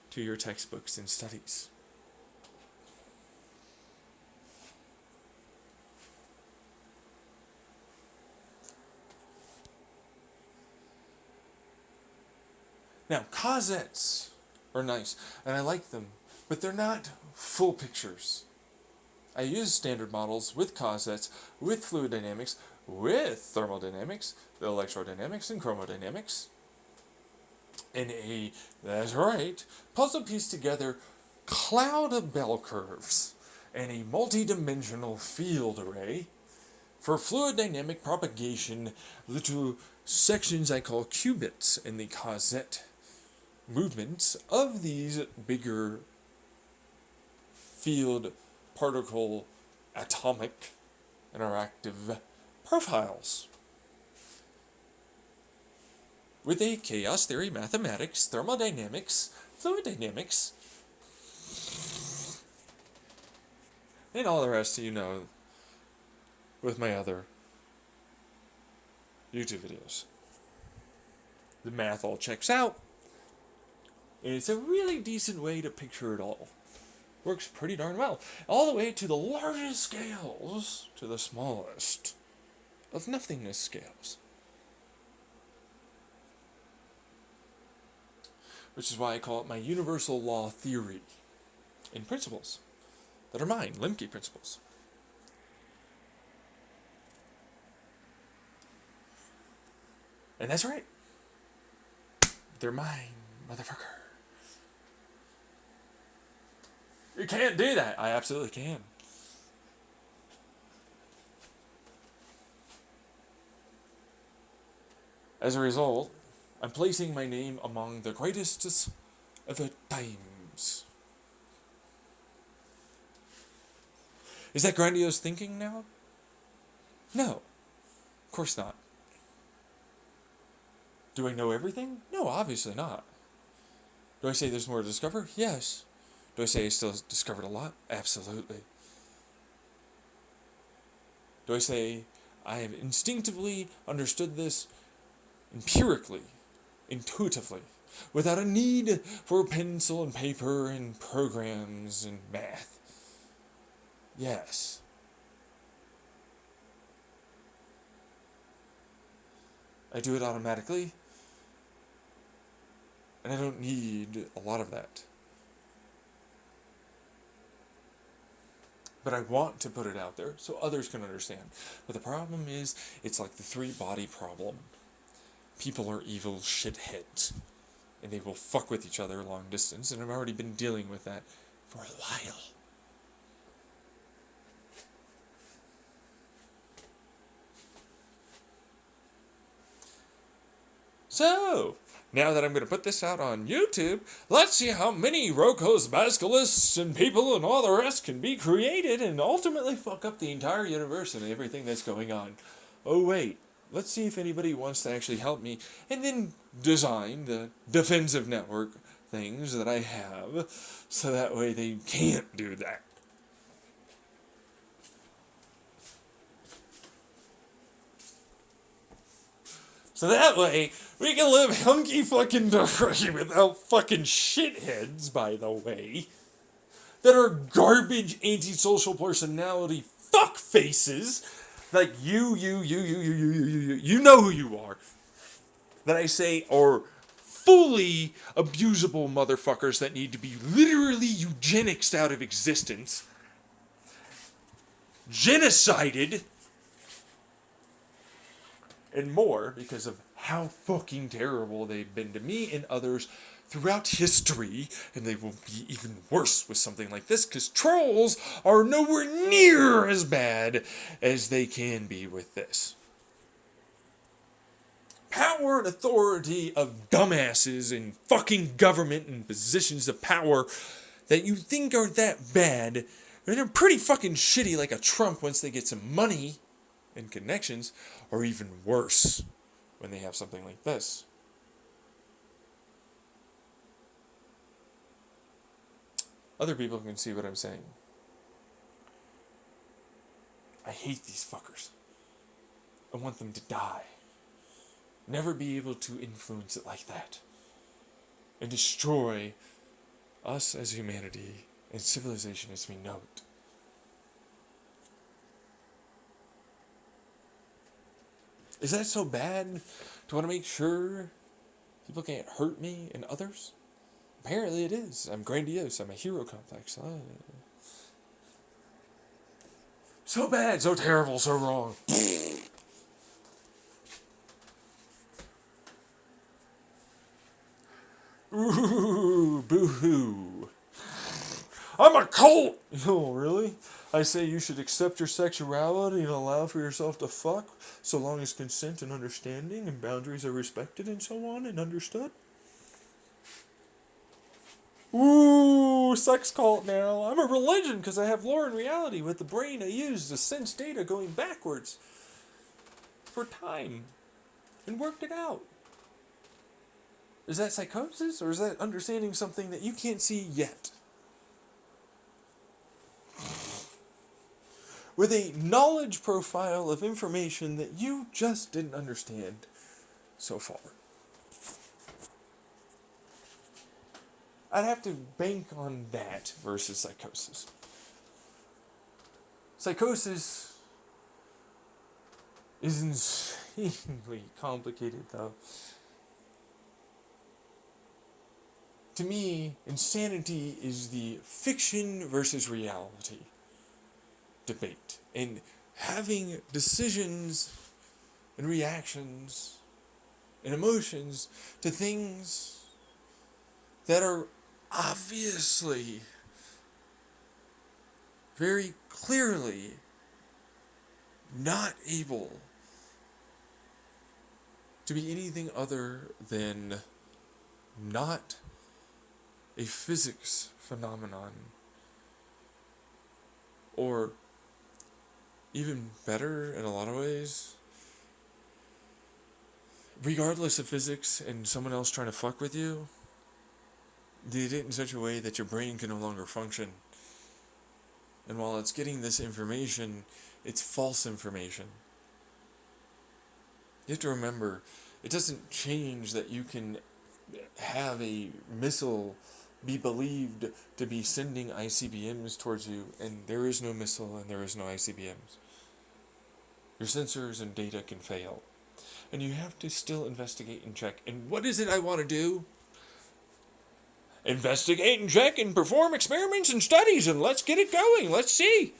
to your textbooks and studies. Now, causettes are nice, and I like them, but they're not full pictures. I use standard models with causettes, with fluid dynamics, with thermodynamics, electrodynamics, and chromodynamics. And that's right, puzzle piece together cloud of bell curves and a multi-dimensional field array for fluid dynamic propagation, little sections I call qubits in the causette movements of these bigger field particle atomic interactive profiles. With a chaos theory, mathematics, thermodynamics, fluid dynamics, and all the rest, with my other YouTube videos. The math all checks out, and it's a really decent way to picture it all. Works pretty darn well. All the way to the largest scales to the smallest of nothingness scales. Which is why I call it my universal law theory and principles that are mine, Lemke principles. And that's right. They're mine, motherfucker. You can't do that. I absolutely can. As a result, I'm placing my name among the greatest of the times. Is that grandiose thinking now? No. Of course not. Do I know everything? No, obviously not. Do I say there's more to discover? Yes. Do I say I still discovered a lot? Absolutely. Do I say I have instinctively understood this empirically, intuitively, without a need for pencil and paper and programs and math? Yes. I do it automatically, and I don't need a lot of that. But I want to put it out there so others can understand. But the problem is, it's like the 3-body problem. People are evil shitheads, and they will fuck with each other long distance, and I've already been dealing with that for a while. So, now that I'm going to put this out on YouTube, let's see how many Rokos, Basilists, and people and all the rest can be created and ultimately fuck up the entire universe and everything that's going on. Oh wait, let's see if anybody wants to actually help me and then design the defensive network things that I have so that way they can't do that. So that way, we can live hunky fucking dory without fucking shitheads, by the way, that are garbage antisocial personality fuckfaces, like you know who you are, that I say are fully abusable motherfuckers that need to be literally eugenicsed out of existence, genocided, and more because of how fucking terrible they've been to me and others throughout history, and they will be even worse with something like this because trolls are nowhere near as bad as they can be with this. Power and authority of dumbasses in fucking government and positions of power that you think aren't that bad, and they're pretty fucking shitty like a Trump once they get some money and connections, or even worse when they have something like this. Other people can see what I'm saying. I hate these fuckers. I want them to die. Never be able to influence it like that. And destroy us as humanity and civilization as we know it. Is that so bad? Do I want to make sure people can't hurt me and others? Apparently it is. I'm grandiose. I'm a hero complex. So bad, so terrible, so wrong. Ooh, boo-hoo. I'm a cult! Oh, really? I say you should accept your sexuality and allow for yourself to fuck, so long as consent and understanding and boundaries are respected and so on and understood? Ooh, sex cult now. I'm a religion because I have lore and reality with the brain I use to sense data going backwards for time and worked it out. Is that psychosis or is that understanding something that you can't see yet? with a knowledge profile of information that you just didn't understand so far. I'd have to bank on that versus psychosis. Psychosis is insanely complicated, though. To me, insanity is the fiction versus reality debate. And having decisions and reactions and emotions to things that are obviously, very clearly not able to be anything other than not a physics phenomenon, or even better in a lot of ways, regardless of physics and someone else trying to fuck with you, did it in such a way that your brain can no longer function. And while it's getting this information, it's false information. You have to remember, it doesn't change that you can have a missile be believed to be sending ICBMs towards you, and there is no missile and there is no ICBMs. Your sensors and data can fail. And you have to still investigate and check. And what is it I want to do? Investigate and check and perform experiments and studies, and let's get it going. Let's see.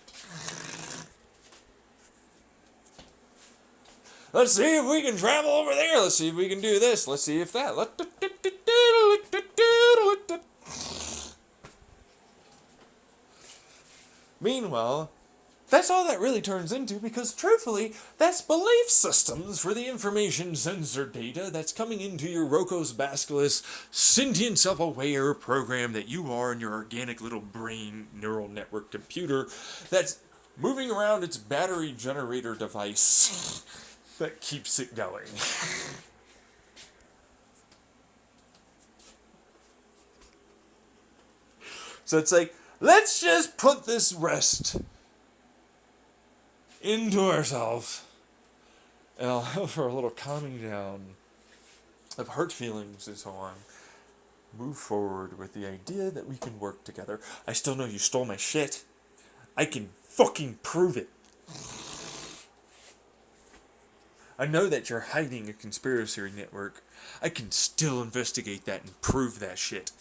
Let's see if we can travel over there. Let's see if we can do this. Let's see if that. Meanwhile, that's all that really turns into, because truthfully, that's belief systems for the information sensor data that's coming into your Rocos Basculus sentient self-aware program that you are in your organic little brain neural network computer that's moving around its battery generator device that keeps it going. So it's like, let's just put this rest into ourselves and allow for a little calming down of hurt feelings and so on. Move forward with the idea that we can work together. I still know you stole my shit. I can fucking prove it. I know that you're hiding a conspiracy network. I can still investigate that and prove that shit.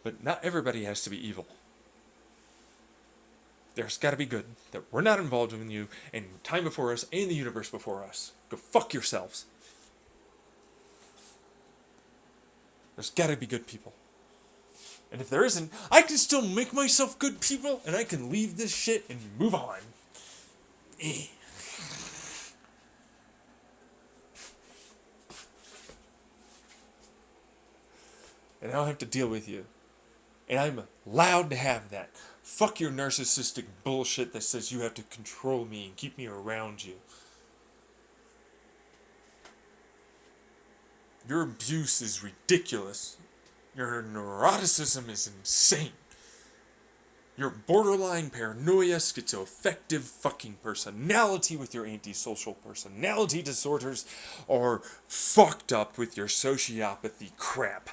But not everybody has to be evil. There's gotta be good. That we're not involved in you, and time before us, and the universe before us. Go fuck yourselves. There's gotta be good people. And if there isn't, I can still make myself good people, and I can leave this shit and move on. And I don't have to deal with you. And I'm allowed to have that. Fuck your narcissistic bullshit that says you have to control me and keep me around you. Your abuse is ridiculous. Your neuroticism is insane. Your borderline paranoia, schizoaffective fucking personality with your antisocial personality disorders are fucked up with your sociopathy crap.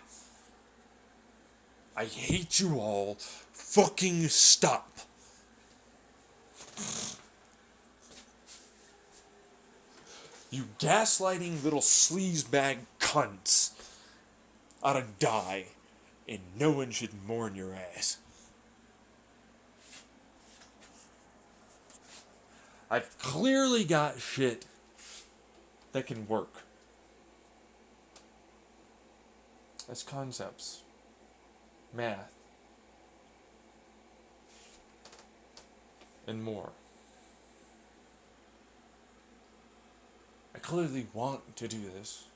I hate you all. Fucking stop. You gaslighting little sleazebag cunts ought to die, and no one should mourn your ass. I've clearly got shit that can work. That's concepts. Math. And more. I clearly want to do this.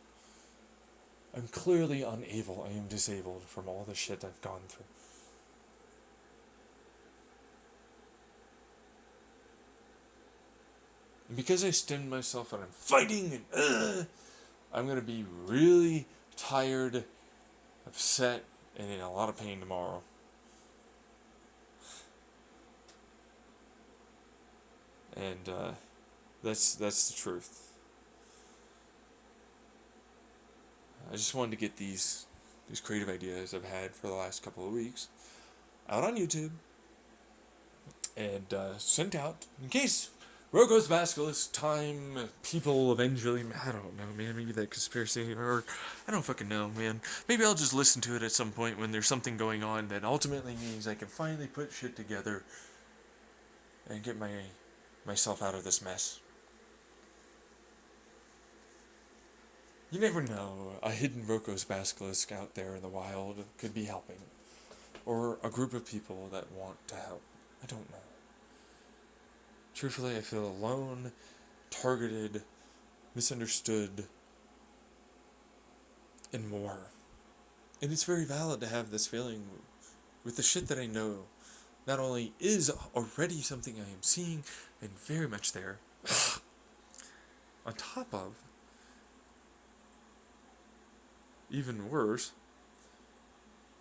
I'm clearly unable. I am disabled from all the shit I've gone through. And because I stemmed myself and I'm fighting and I'm going to be really tired upset and in a lot of pain tomorrow. And that's the truth. I just wanted to get these creative ideas I've had for the last couple of weeks out on YouTube and sent out in case Rocco's Basilisk time people eventually, I don't know, man, maybe that conspiracy, or I don't fucking know, man. Maybe I'll just listen to it at some point when there's something going on that ultimately means I can finally put shit together and get myself out of this mess. You never know, a hidden Rocco's Basilisk out there in the wild could be helping. Or a group of people that want to help. I don't know. Truthfully, I feel alone, targeted, misunderstood, and more. And it's very valid to have this feeling with the shit that I know. Not only is already something I am seeing and very much there, on top of, even worse,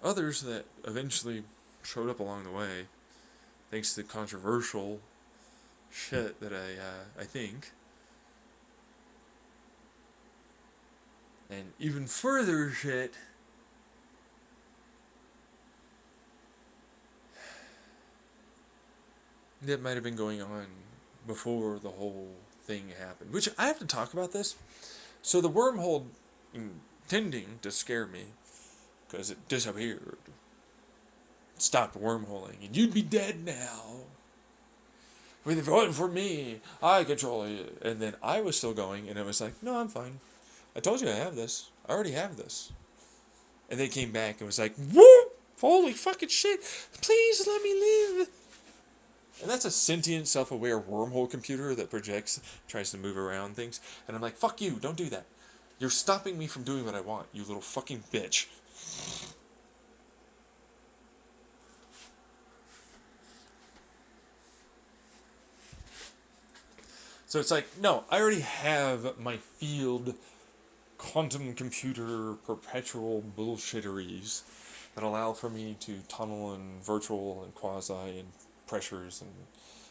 others that eventually showed up along the way, thanks to controversial shit that I think. And even further shit that might have been going on before the whole thing happened. Which, I have to talk about this. So the wormhole intending to scare me, because it disappeared, stopped wormholing, and you'd be dead now. If it wasn't for me, I control it. And then I was still going, and it was like, no, I'm fine. I told you I have this. I already have this. And they came back and was like, whoop! Holy fucking shit! Please let me live! And that's a sentient, self-aware wormhole computer that projects, tries to move around things. And I'm like, fuck you, don't do that. You're stopping me from doing what I want, you little fucking bitch. So it's like, no, I already have my field quantum computer perpetual bullshitteries that allow for me to tunnel and virtual and quasi and pressures and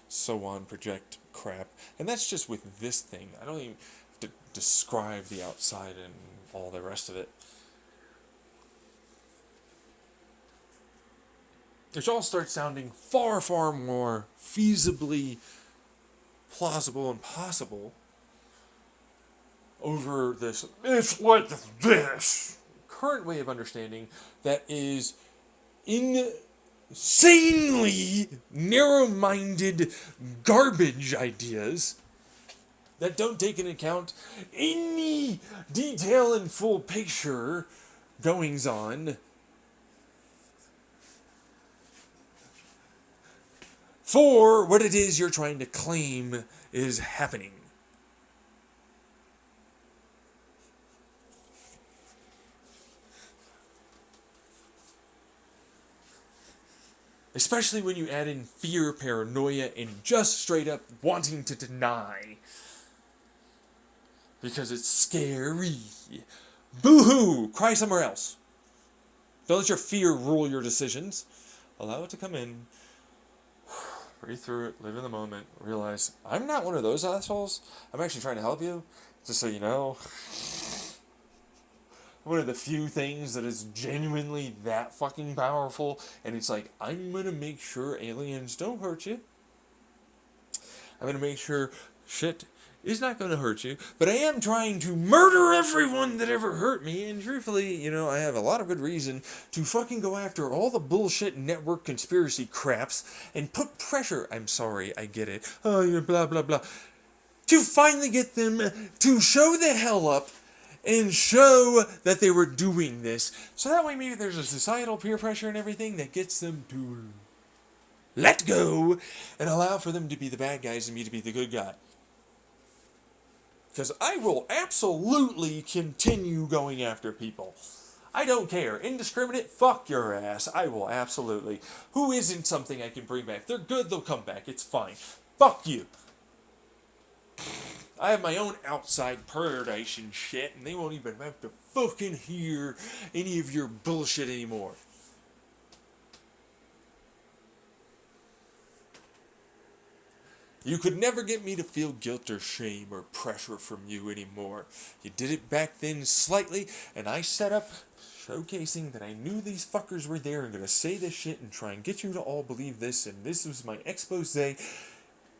so on, project crap. And that's just with this thing. I don't even have to describe the outside and all the rest of it. Which all starts sounding far, far more feasibly plausible and possible over this, it's like this current way of understanding that is insanely narrow-minded garbage ideas that don't take into account any detail and full picture goings on for what it is you're trying to claim is happening. Especially when you add in fear, paranoia, and just straight up wanting to deny. Because it's scary. Boo-hoo! Cry somewhere else. Don't let your fear rule your decisions. Allow it to come in. Breathe through it, live in the moment, realize, I'm not one of those assholes. I'm actually trying to help you, just so you know. One of the few things that is genuinely that fucking powerful, and it's like, I'm gonna make sure aliens don't hurt you. I'm gonna make sure shit is not gonna hurt you, but I am trying to murder everyone that ever hurt me, and truthfully, I have a lot of good reason to fucking go after all the bullshit network conspiracy craps and put pressure, I'm sorry, I get it, oh, you're blah blah blah, to finally get them to show the hell up and show that they were doing this, so that way maybe there's a societal peer pressure and everything that gets them to let go and allow for them to be the bad guys and me to be the good guy. Because I will absolutely continue going after people. I don't care. Indiscriminate, fuck your ass. I will absolutely. Who isn't something I can bring back? If they're good, they'll come back. It's fine. Fuck you. I have my own outside paradise and shit, and they won't even have to fucking hear any of your bullshit anymore. You could never get me to feel guilt or shame or pressure from you anymore. You did it back then slightly, and I set up showcasing that I knew these fuckers were there and gonna say this shit and try and get you to all believe this, and this was my expose,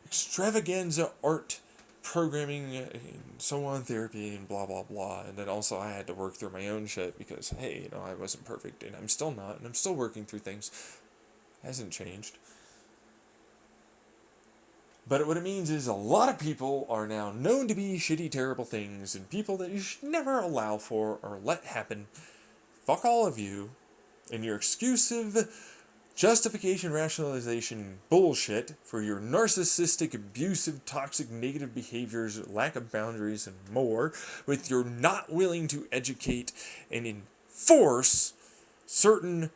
extravaganza art programming and so on therapy and blah blah blah. And then also I had to work through my own shit because hey, I wasn't perfect and I'm still not, and I'm still working through things. Hasn't changed. But what it means is a lot of people are now known to be shitty, terrible things, and people that you should never allow for or let happen. Fuck all of you and your excusive justification, rationalization bullshit for your narcissistic, abusive, toxic, negative behaviors, lack of boundaries, and more, with your not willing to educate and enforce certain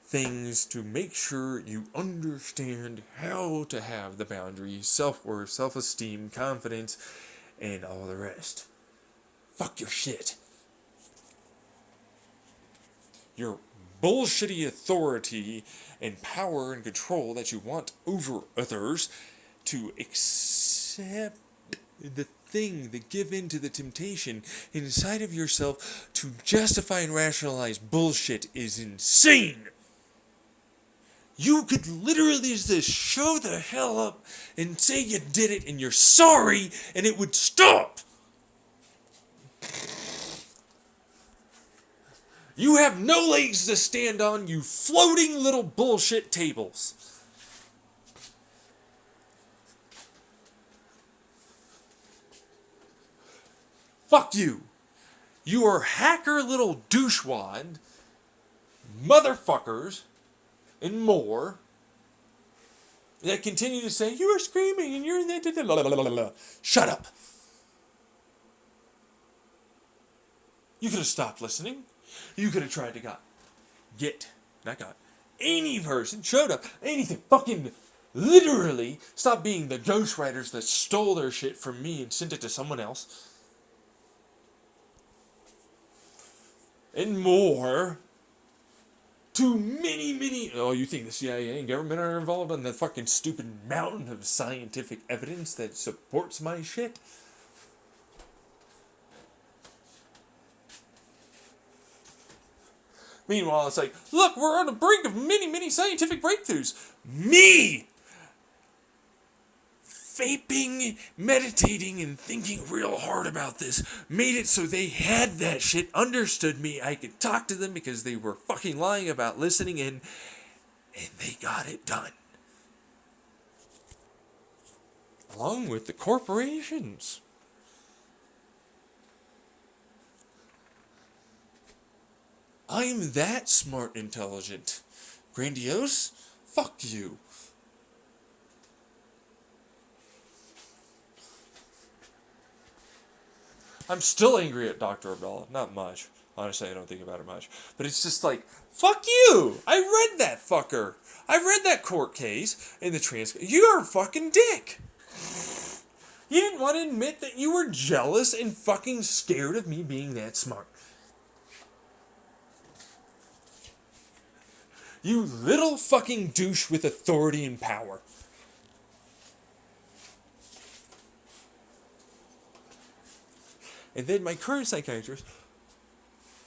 things to make sure you understand how to have the boundaries, self-worth, self-esteem, confidence, and all the rest. Fuck your shit. Your bullshitty authority and power and control that you want over others to accept the thing, to give in to the temptation inside of yourself to justify and rationalize bullshit is insane. You could literally just show the hell up and say you did it and you're sorry and it would stop. You have no legs to stand on, you floating little bullshit tables. Fuck you. You are hacker little douchewad, motherfuckers, and more that continue to say, you are screaming and you're in that. Shut up. You could have stopped listening. You could have tried to any person showed up, anything, fucking literally stop being the ghostwriters that stole their shit from me and sent it to someone else. And more. To many, oh, you think the CIA and government are involved in the fucking stupid mountain of scientific evidence that supports my shit? Meanwhile, it's like, look, we're on the brink of many scientific breakthroughs. Me! Vaping, meditating, and thinking real hard about this made it so they had that shit, understood me, I could talk to them because they were fucking lying about listening in, and they got it done. Along with the corporations. I am that smart, intelligent. Grandiose? Fuck you. I'm still angry at Dr. Abdullah. Not much. Honestly, I don't think about it much. But it's just like, fuck you! I read that fucker! I read that court case in the transcript. You're a fucking dick! You didn't want to admit that you were jealous and fucking scared of me being that smart. You little fucking douche with authority and power. And then my current psychiatrist,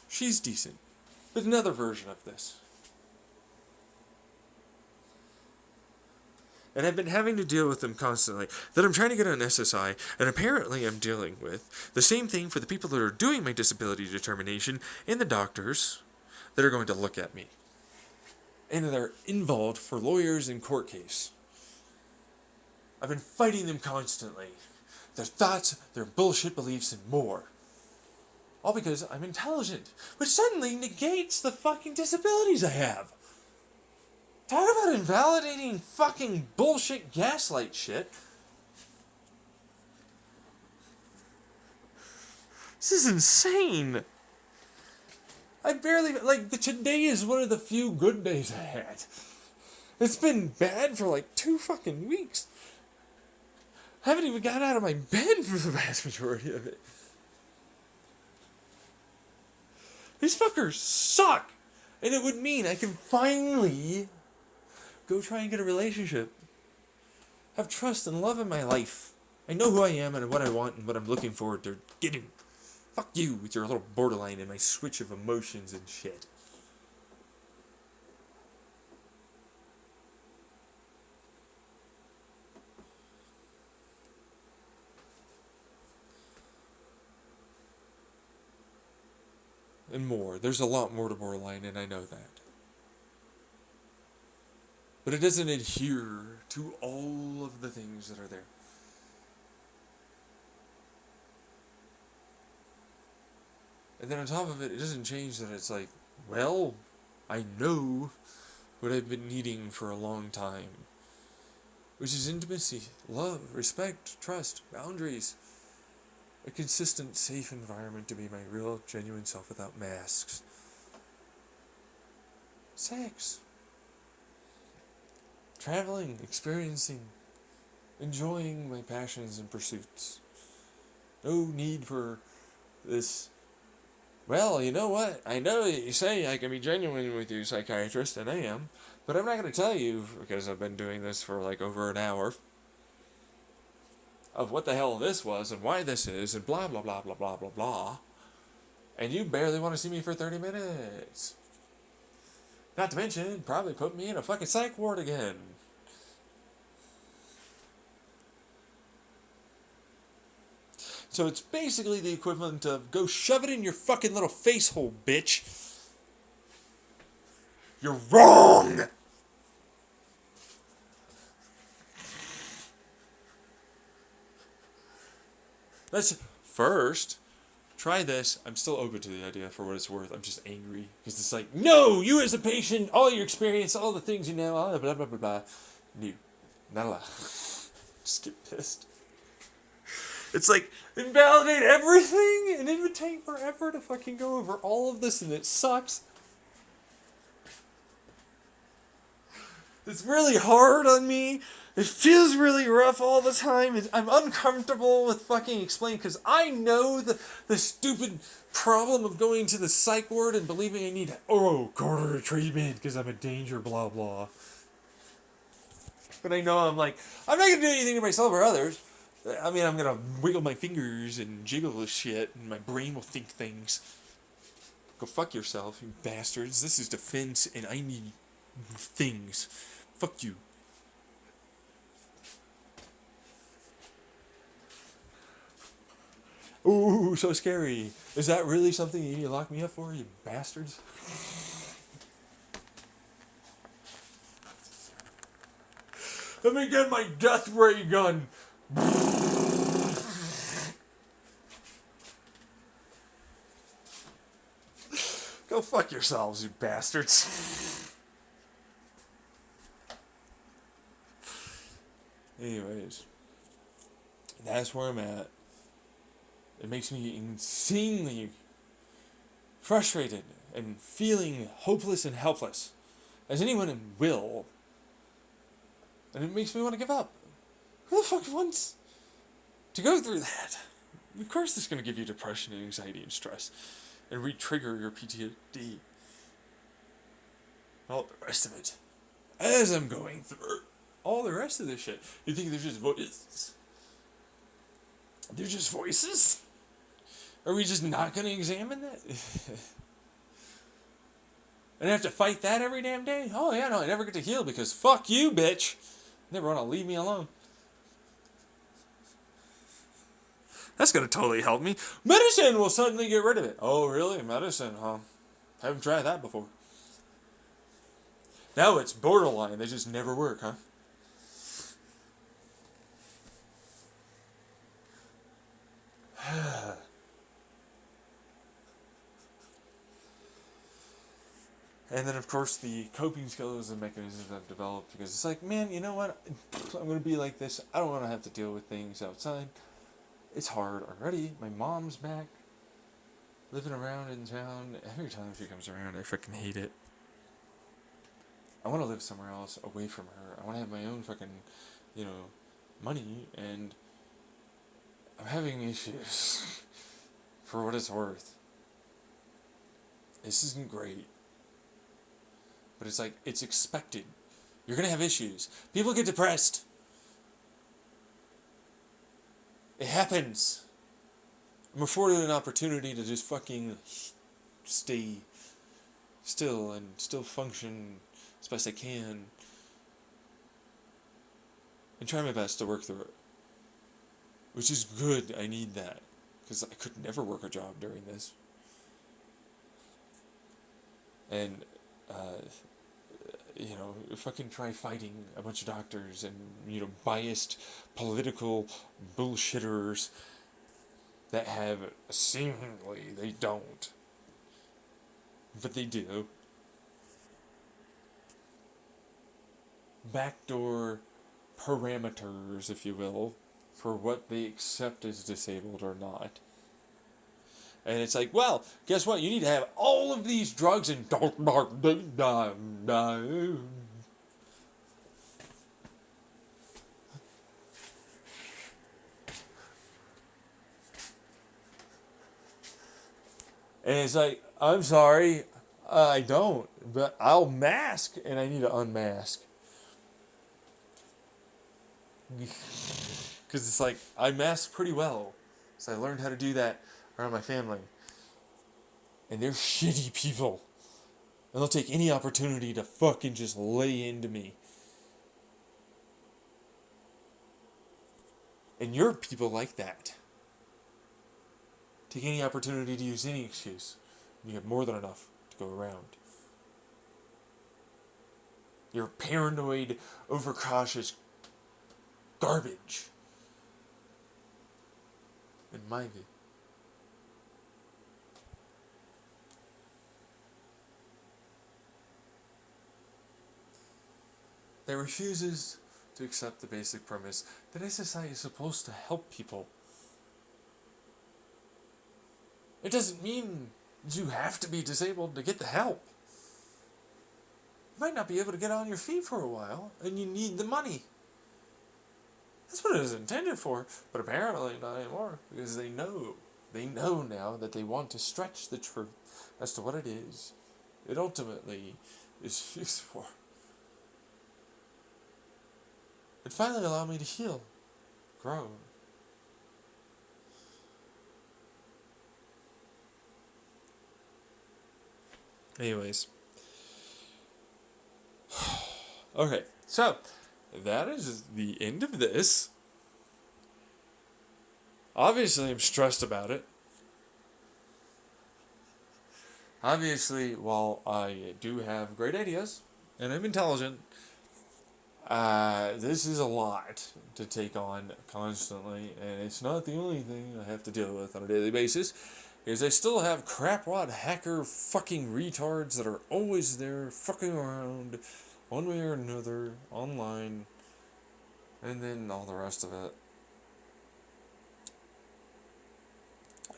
she's decent. But another version of this. And I've been having to deal with them constantly. That I'm trying to get on SSI, and apparently I'm dealing with the same thing for the people that are doing my disability determination and the doctors that are going to look at me. And they're involved for lawyers in court case. I've been fighting them constantly. Their thoughts, their bullshit beliefs, and more. All because I'm intelligent, which suddenly negates the fucking disabilities I have. Talk about invalidating fucking bullshit gaslight shit. This is insane. I barely, today is one of the few good days I had. It's been bad for like 2 fucking weeks. I haven't even got out of my bed for the vast majority of it. These fuckers suck! And it would mean I can finally go try and get a relationship. Have trust and love in my life. I know who I am and what I want and what I'm looking forward to getting. Fuck you with your little borderline and my switch of emotions and shit. And more. There's a lot more to borderline, and I know that. But it doesn't adhere to all of the things that are there. And then on top of it, it doesn't change that it's like, well, I know what I've been needing for a long time. Which is intimacy, love, respect, trust, boundaries. A consistent, safe environment to be my real, genuine self without masks. Sex. Traveling, experiencing, enjoying my passions and pursuits. No need for this. Well, you know what? I know that you say I can be genuine with you, psychiatrist, and I am, but I'm not going to tell you, because I've been doing this for like over an hour, of what the hell this was and why this is and blah blah blah blah blah blah blah. And you barely want to see me for 30 minutes. Not to mention, probably put me in a fucking psych ward again. So it's basically the equivalent of go shove it in your fucking little face hole, bitch. You're wrong! Let's first try this. I'm still open to the idea for what it's worth. I'm just angry because it's like, no, you as a patient, all your experience, all the things you know, all blah blah blah blah. New, not allowed. Just get pissed. It's like invalidate everything, and it would take forever to fucking go over all of this, and it sucks. It's really hard on me. It feels really rough all the time. I'm uncomfortable with fucking explaining because I know the stupid problem of going to the psych ward and believing I need quarter treatment because I'm a danger, blah blah. But I know I'm not gonna do anything to myself or others. I mean, I'm gonna wiggle my fingers and jiggle this shit, and my brain will think things. Go fuck yourself, you bastards. This is defense, and I need things. Fuck you. Ooh, so scary. Is that really something you need to lock me up for, you bastards? Let me get my death ray gun. Go fuck yourselves, you bastards. Anyways, that's where I'm at. It makes me insanely frustrated and feeling hopeless and helpless, as anyone will. And it makes me want to give up. Who the fuck wants to go through that? Of course it's going to give you depression and anxiety and stress and re-trigger your PTSD. All the rest of it. As I'm going through all the rest of this shit. You think they're just voices? They're just voices? Are we just not going to examine that? And have to fight that every damn day? Oh yeah, no, I never get to heal because fuck you, bitch. Never want to leave me alone. That's going to totally help me. Medicine will suddenly get rid of it. Oh, really? Medicine, huh? Haven't tried that before. Now it's borderline. They just never work, huh? And then, of course, the coping skills and mechanisms I've developed because it's like, man, you know what? I'm going to be like this. I don't want to have to deal with things outside. It's hard already. My mom's back, living around in town. Every time she comes around, I freaking hate it. I want to live somewhere else away from her. I want to have my own fucking, money, and I'm having issues for what it's worth. this isn't great. But it's like, it's expected. You're going to have issues. People get depressed. It happens. I'm afforded an opportunity to just fucking stay still and still function as best I can. And try my best to work through it. Which is good. I need that. Because I could never work a job during this. And, fucking try fighting a bunch of doctors and, biased political bullshitters that have, seemingly, they don't. But they do. Backdoor parameters, if you will, for what they accept as disabled or not. And it's like, well, guess what? You need to have all of these drugs and it's like, I'm sorry, I don't, but I'll mask and I need to unmask. Because it's like, I mask pretty well. So I learned how to do that around my family. And they're shitty people. And they'll take any opportunity to fucking just lay into me. And you're people like that. Take any opportunity to use any excuse. And you have more than enough to go around. You're paranoid, overcautious garbage. In my view. That refuses to accept the basic premise that a society is supposed to help people. It doesn't mean you have to be disabled to get the help. You might not be able to get on your feet for a while, and you need the money. That's what it was intended for, but apparently not anymore, because they know now that they want to stretch the truth as to what it is. It ultimately is used for. It finally allowed me to heal, grow. Anyways. Okay, so that is the end of this. Obviously, I'm stressed about it. Obviously, while I do have great ideas, and I'm intelligent, this is a lot to take on constantly, and it's not the only thing I have to deal with on a daily basis, because I still have crapwad hacker fucking retards that are always there, fucking around, one way or another, online, and then all the rest of it.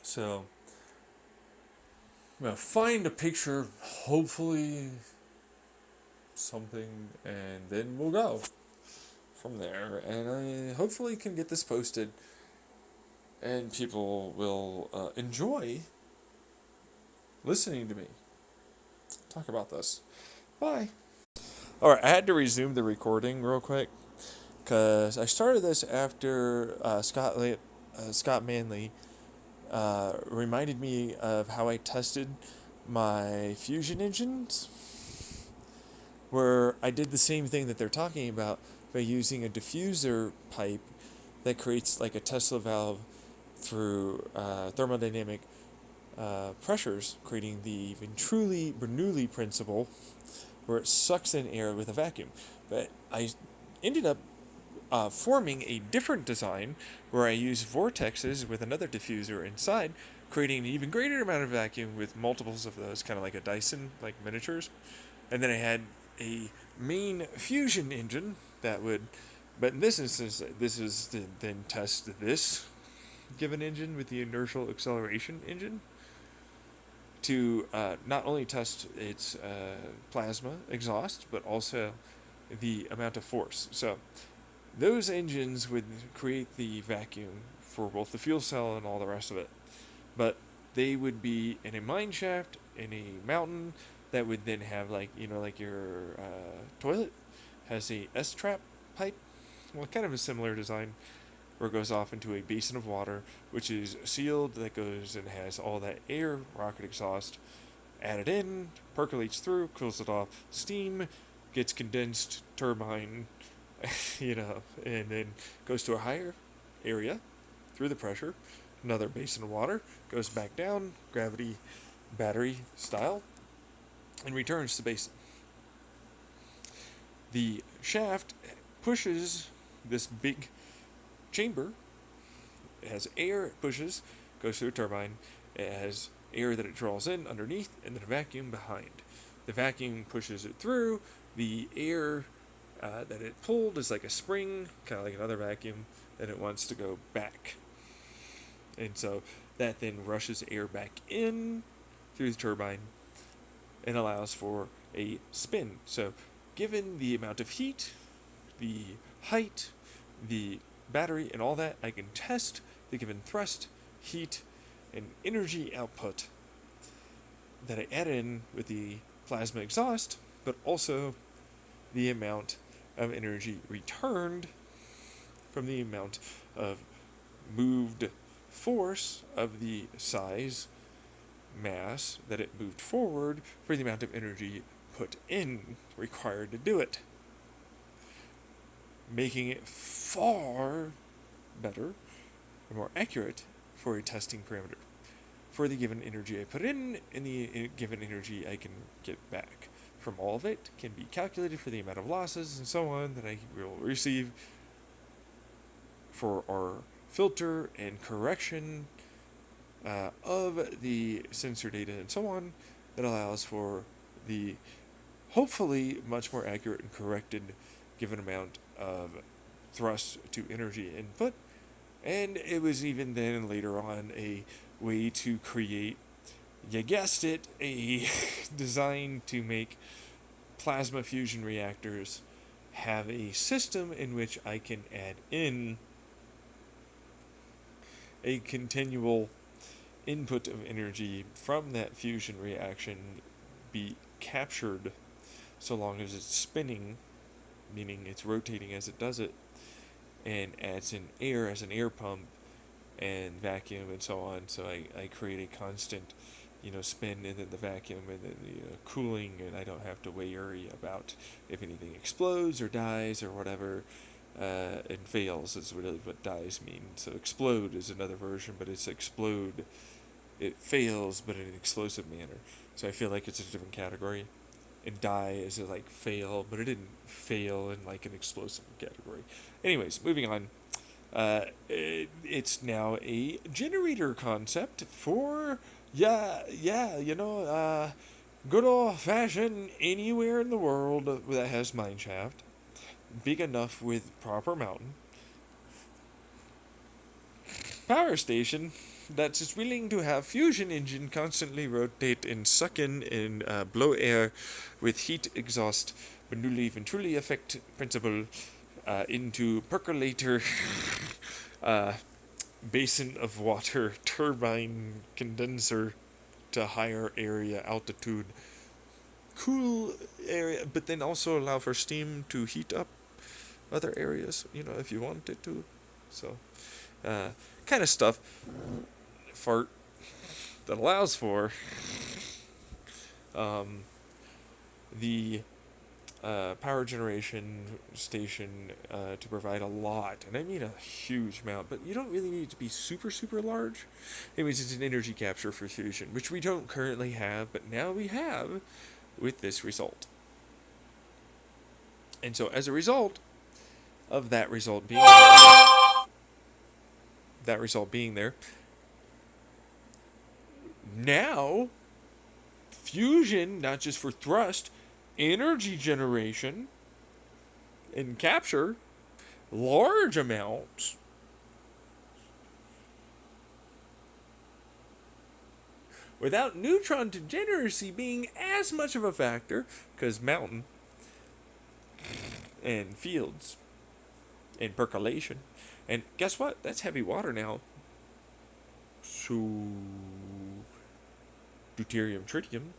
So, I'm gonna find a picture, hopefully something, and then we'll go from there. And I hopefully can get this posted, and people will enjoy listening to me talk about this. Bye. Alright, I had to resume the recording real quick, because I started this after Scott Manley reminded me of how I tested my Fusion engines, where I did the same thing that they're talking about by using a diffuser pipe that creates like a Tesla valve through thermodynamic pressures, creating the Bernoulli principle, where it sucks in air with a vacuum. But I ended up forming a different design where I use vortexes with another diffuser inside, creating an even greater amount of vacuum with multiples of those, kind of like a Dyson, like miniatures. And then I had a main fusion engine that would, but in this instance, this is to then test this given engine with the inertial acceleration engine to not only test its plasma exhaust, but also the amount of force. So those engines would create the vacuum for both the fuel cell and all the rest of it. But they would be in a mine shaft in a mountain that would then have like like your toilet has a S-trap pipe. Well, kind of a similar design where it goes off into a basin of water, which is sealed, that goes and has all that air, rocket exhaust, added in, percolates through, cools it off, steam, gets condensed, turbine, and then goes to a higher area through the pressure, another basin of water, goes back down, gravity, battery style, and returns to basin. The shaft pushes this big chamber. It has air, it pushes, goes through a turbine. It has air that it draws in underneath, and then a vacuum behind. The vacuum pushes it through. The air that it pulled is like a spring, kind of like another vacuum, and it wants to go back. And so that then rushes air back in through the turbine and allows for a spin. So given the amount of heat, the height, the battery, and all that, I can test the given thrust, heat, and energy output that I add in with the plasma exhaust, but also the amount of energy returned from the amount of moved force of the size mass that it moved forward for the amount of energy put in required to do it, making it far better and more accurate for a testing parameter for the given energy I put in and the given energy I can get back. From all of it can be calculated for the amount of losses and so on that I will receive for our filter and correction of the sensor data and so on, that allows for the hopefully much more accurate and corrected given amount of thrust to energy input. And it was even then later on a way to create, you guessed it, a design to make plasma fusion reactors have a system in which I can add in a continual input of energy from that fusion reaction be captured so long as it's spinning, meaning it's rotating as it does it, and adds in air as an air pump and vacuum and so on. So I create a constant spin, and then the vacuum, and then the cooling, and I don't have to worry about if anything explodes or dies or whatever. And fails is really what dies mean. So explode is another version, but it's explode. It fails, but in an explosive manner. So I feel like it's a different category. And die is like fail, but it didn't fail in like an explosive category. Anyways, moving on. It's now a generator concept for good old fashioned anywhere in the world that has mineshaft, big enough with proper mountain power station that's just willing to have fusion engine constantly rotate and suck in and blow air with heat exhaust Bernoulli Venturi effect principle into percolator basin of water turbine condenser to higher area altitude cool area, but then also allow for steam to heat up other areas, if you want it to. So kind of stuff fart that allows for the power generation station to provide a lot, and I mean a huge amount, but you don't really need it to be super, super large. Anyways, it's an energy capture for fusion, which we don't currently have, but now we have with this result. And so as a result of that result being there, now fusion, not just for thrust, energy generation and capture large amounts without neutron degeneracy being as much of a factor, because mountain and fields and percolation. And guess what? That's heavy water now. So deuterium, tritium,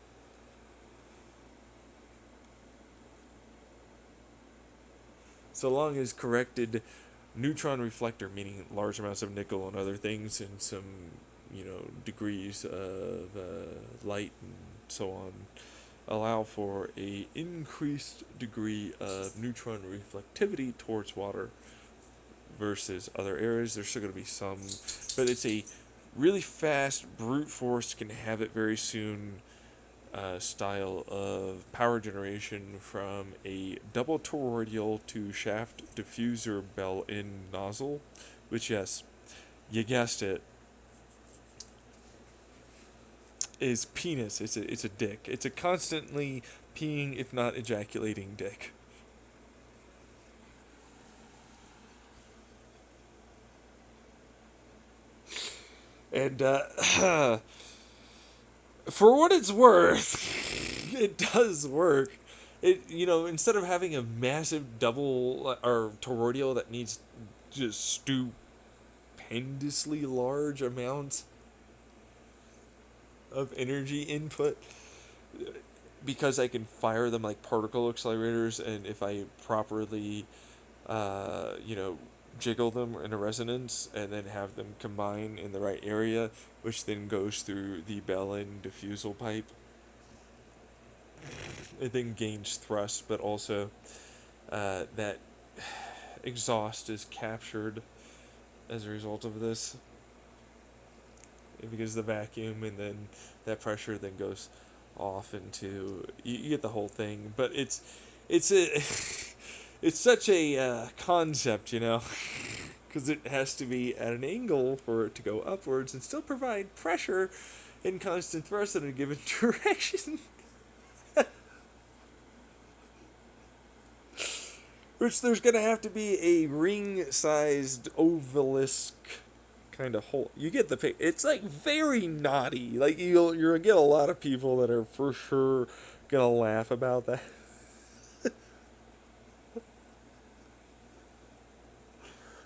so long as corrected neutron reflector, meaning large amounts of nickel and other things, and some, degrees of light and so on, allow for a increased degree of neutron reflectivity towards water versus other areas. There's still going to be some, but it's a really fast brute force, can have it very soon style of power generation from a double toroidal to shaft diffuser bell in nozzle, which, yes, you guessed it, is penis. It's a dick. It's a constantly peeing, if not ejaculating, dick. And for what it's worth, it does work. It, instead of having a massive double or toroidal that needs just stupendously large amounts of energy input, because I can fire them like particle accelerators, and if I properly, jiggle them in a resonance and then have them combine in the right area, which then goes through the Bellin diffusal pipe, it then gains thrust, but also that exhaust is captured as a result of this, because the vacuum, and then that pressure then goes off into, you get the whole thing. But it's a it's such a concept, because it has to be at an angle for it to go upwards and still provide pressure and constant thrust in a given direction. Which there's going to have to be a ring-sized obelisk kind of hole. You get the pic. It's like very naughty. Like you're going to get a lot of people that are for sure going to laugh about that.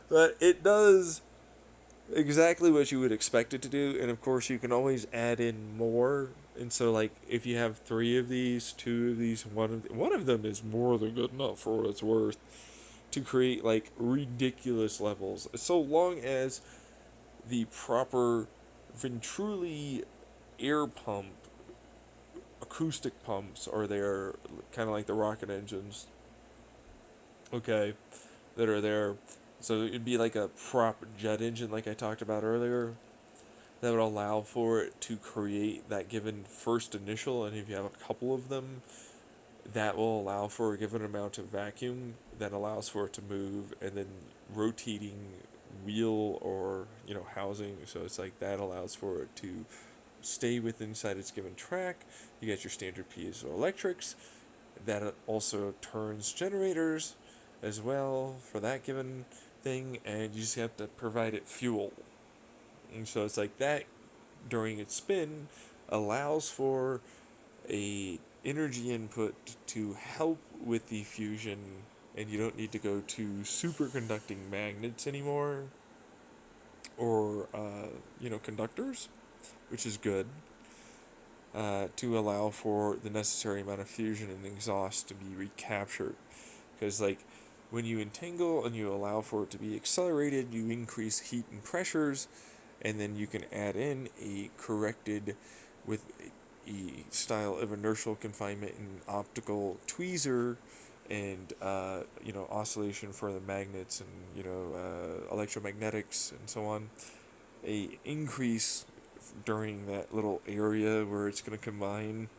But it does exactly what you would expect it to do, and of course you can always add in more. And so, like, if you have 3 of these, 2 of these, one of them is more than good enough for what it's worth to create like ridiculous levels, so long as the proper Venturi air pump acoustic pumps are there, kind of like the rocket engines, okay, that are there. So it'd be like a prop jet engine, like I talked about earlier, that would allow for it to create that given first initial, and if you have a couple of them, that will allow for a given amount of vacuum that allows for it to move, and then rotating wheel or housing. So it's like that allows for it to stay inside its given track. You get your standard piezoelectrics. That also turns generators as well for that given thing, and you just have to provide it fuel. And so it's like that during its spin allows for a energy input to help with the fusion, and you don't need to go to superconducting magnets anymore, or conductors, which is good, to allow for the necessary amount of fusion and exhaust to be recaptured. Because like when you entangle and you allow for it to be accelerated, you increase heat and pressures, and then you can add in a corrected with a style of inertial confinement and optical tweezer, and oscillation for the magnets, and electromagnetics and so on. A increase during that little area where it's going to combine,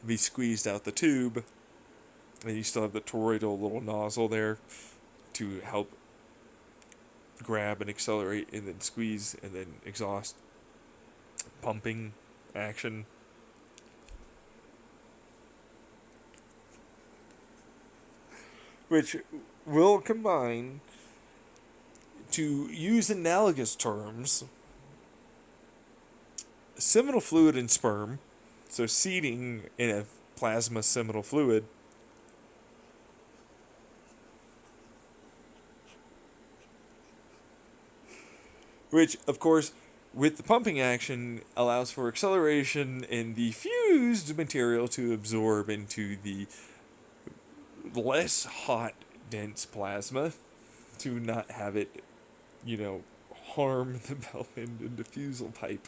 be squeezed out the tube, and you still have the toroidal little nozzle there to help grab and accelerate and then squeeze and then exhaust, pumping action. Which will combine, to use analogous terms, seminal fluid and sperm, so seeding in a plasma seminal fluid, which, of course, with the pumping action, allows for acceleration in the fused material to absorb into the less hot, dense plasma to not have it, harm the bell end and diffusal pipe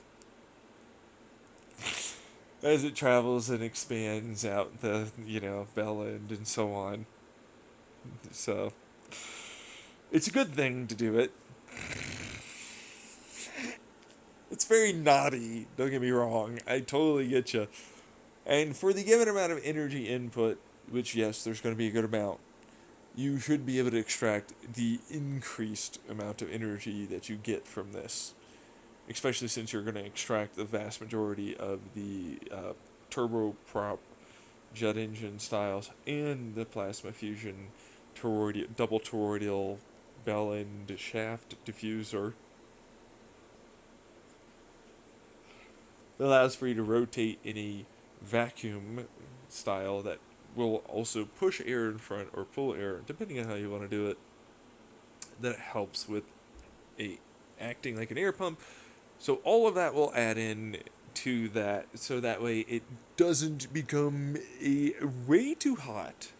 as it travels and expands out the, bell end and so on. So, it's a good thing to do it. It's very naughty, don't get me wrong. I totally get you. And for the given amount of energy input, which, yes, there's going to be a good amount, you should be able to extract the increased amount of energy that you get from this. Especially since you're going to extract the vast majority of the turboprop jet engine styles and the plasma fusion double toroidal bell end shaft diffuser. It allows for you to rotate in a vacuum style that will also push air in front or pull air, depending on how you want to do it. That helps with acting like an air pump. So all of that will add in to that, so that way it doesn't become way too hot.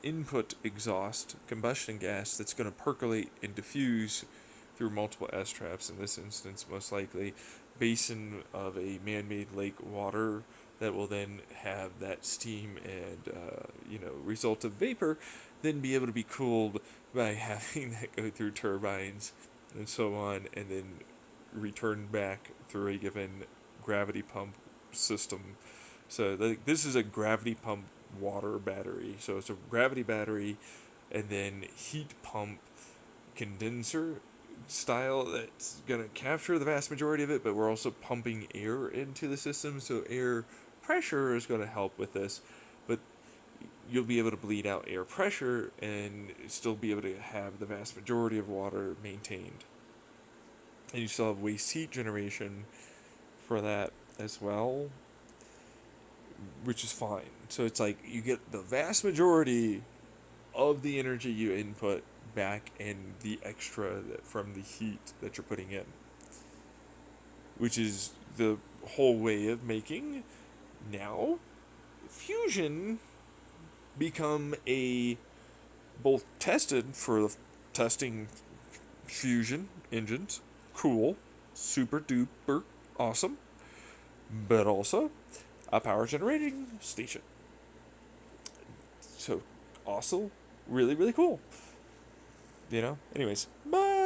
Input exhaust combustion gas that's going to percolate and diffuse through multiple S-traps, in this instance most likely basin of a man-made lake water that will then have that steam and result of vapor then be able to be cooled by having that go through turbines and so on, and then return back through a given gravity pump system. So this is a gravity pump water battery. So it's a gravity battery and then heat pump condenser style that's going to capture the vast majority of it, but we're also pumping air into the system, so air pressure is going to help with this, but you'll be able to bleed out air pressure and still be able to have the vast majority of water maintained. And you still have waste heat generation for that as well, which is fine. So it's like you get the vast majority of the energy you input back and the extra from the heat that you're putting in, which is the whole way of making now fusion become a both tested for testing fusion engines, cool, super duper awesome, but also a power generating station. So also really, really cool. Anyways, bye.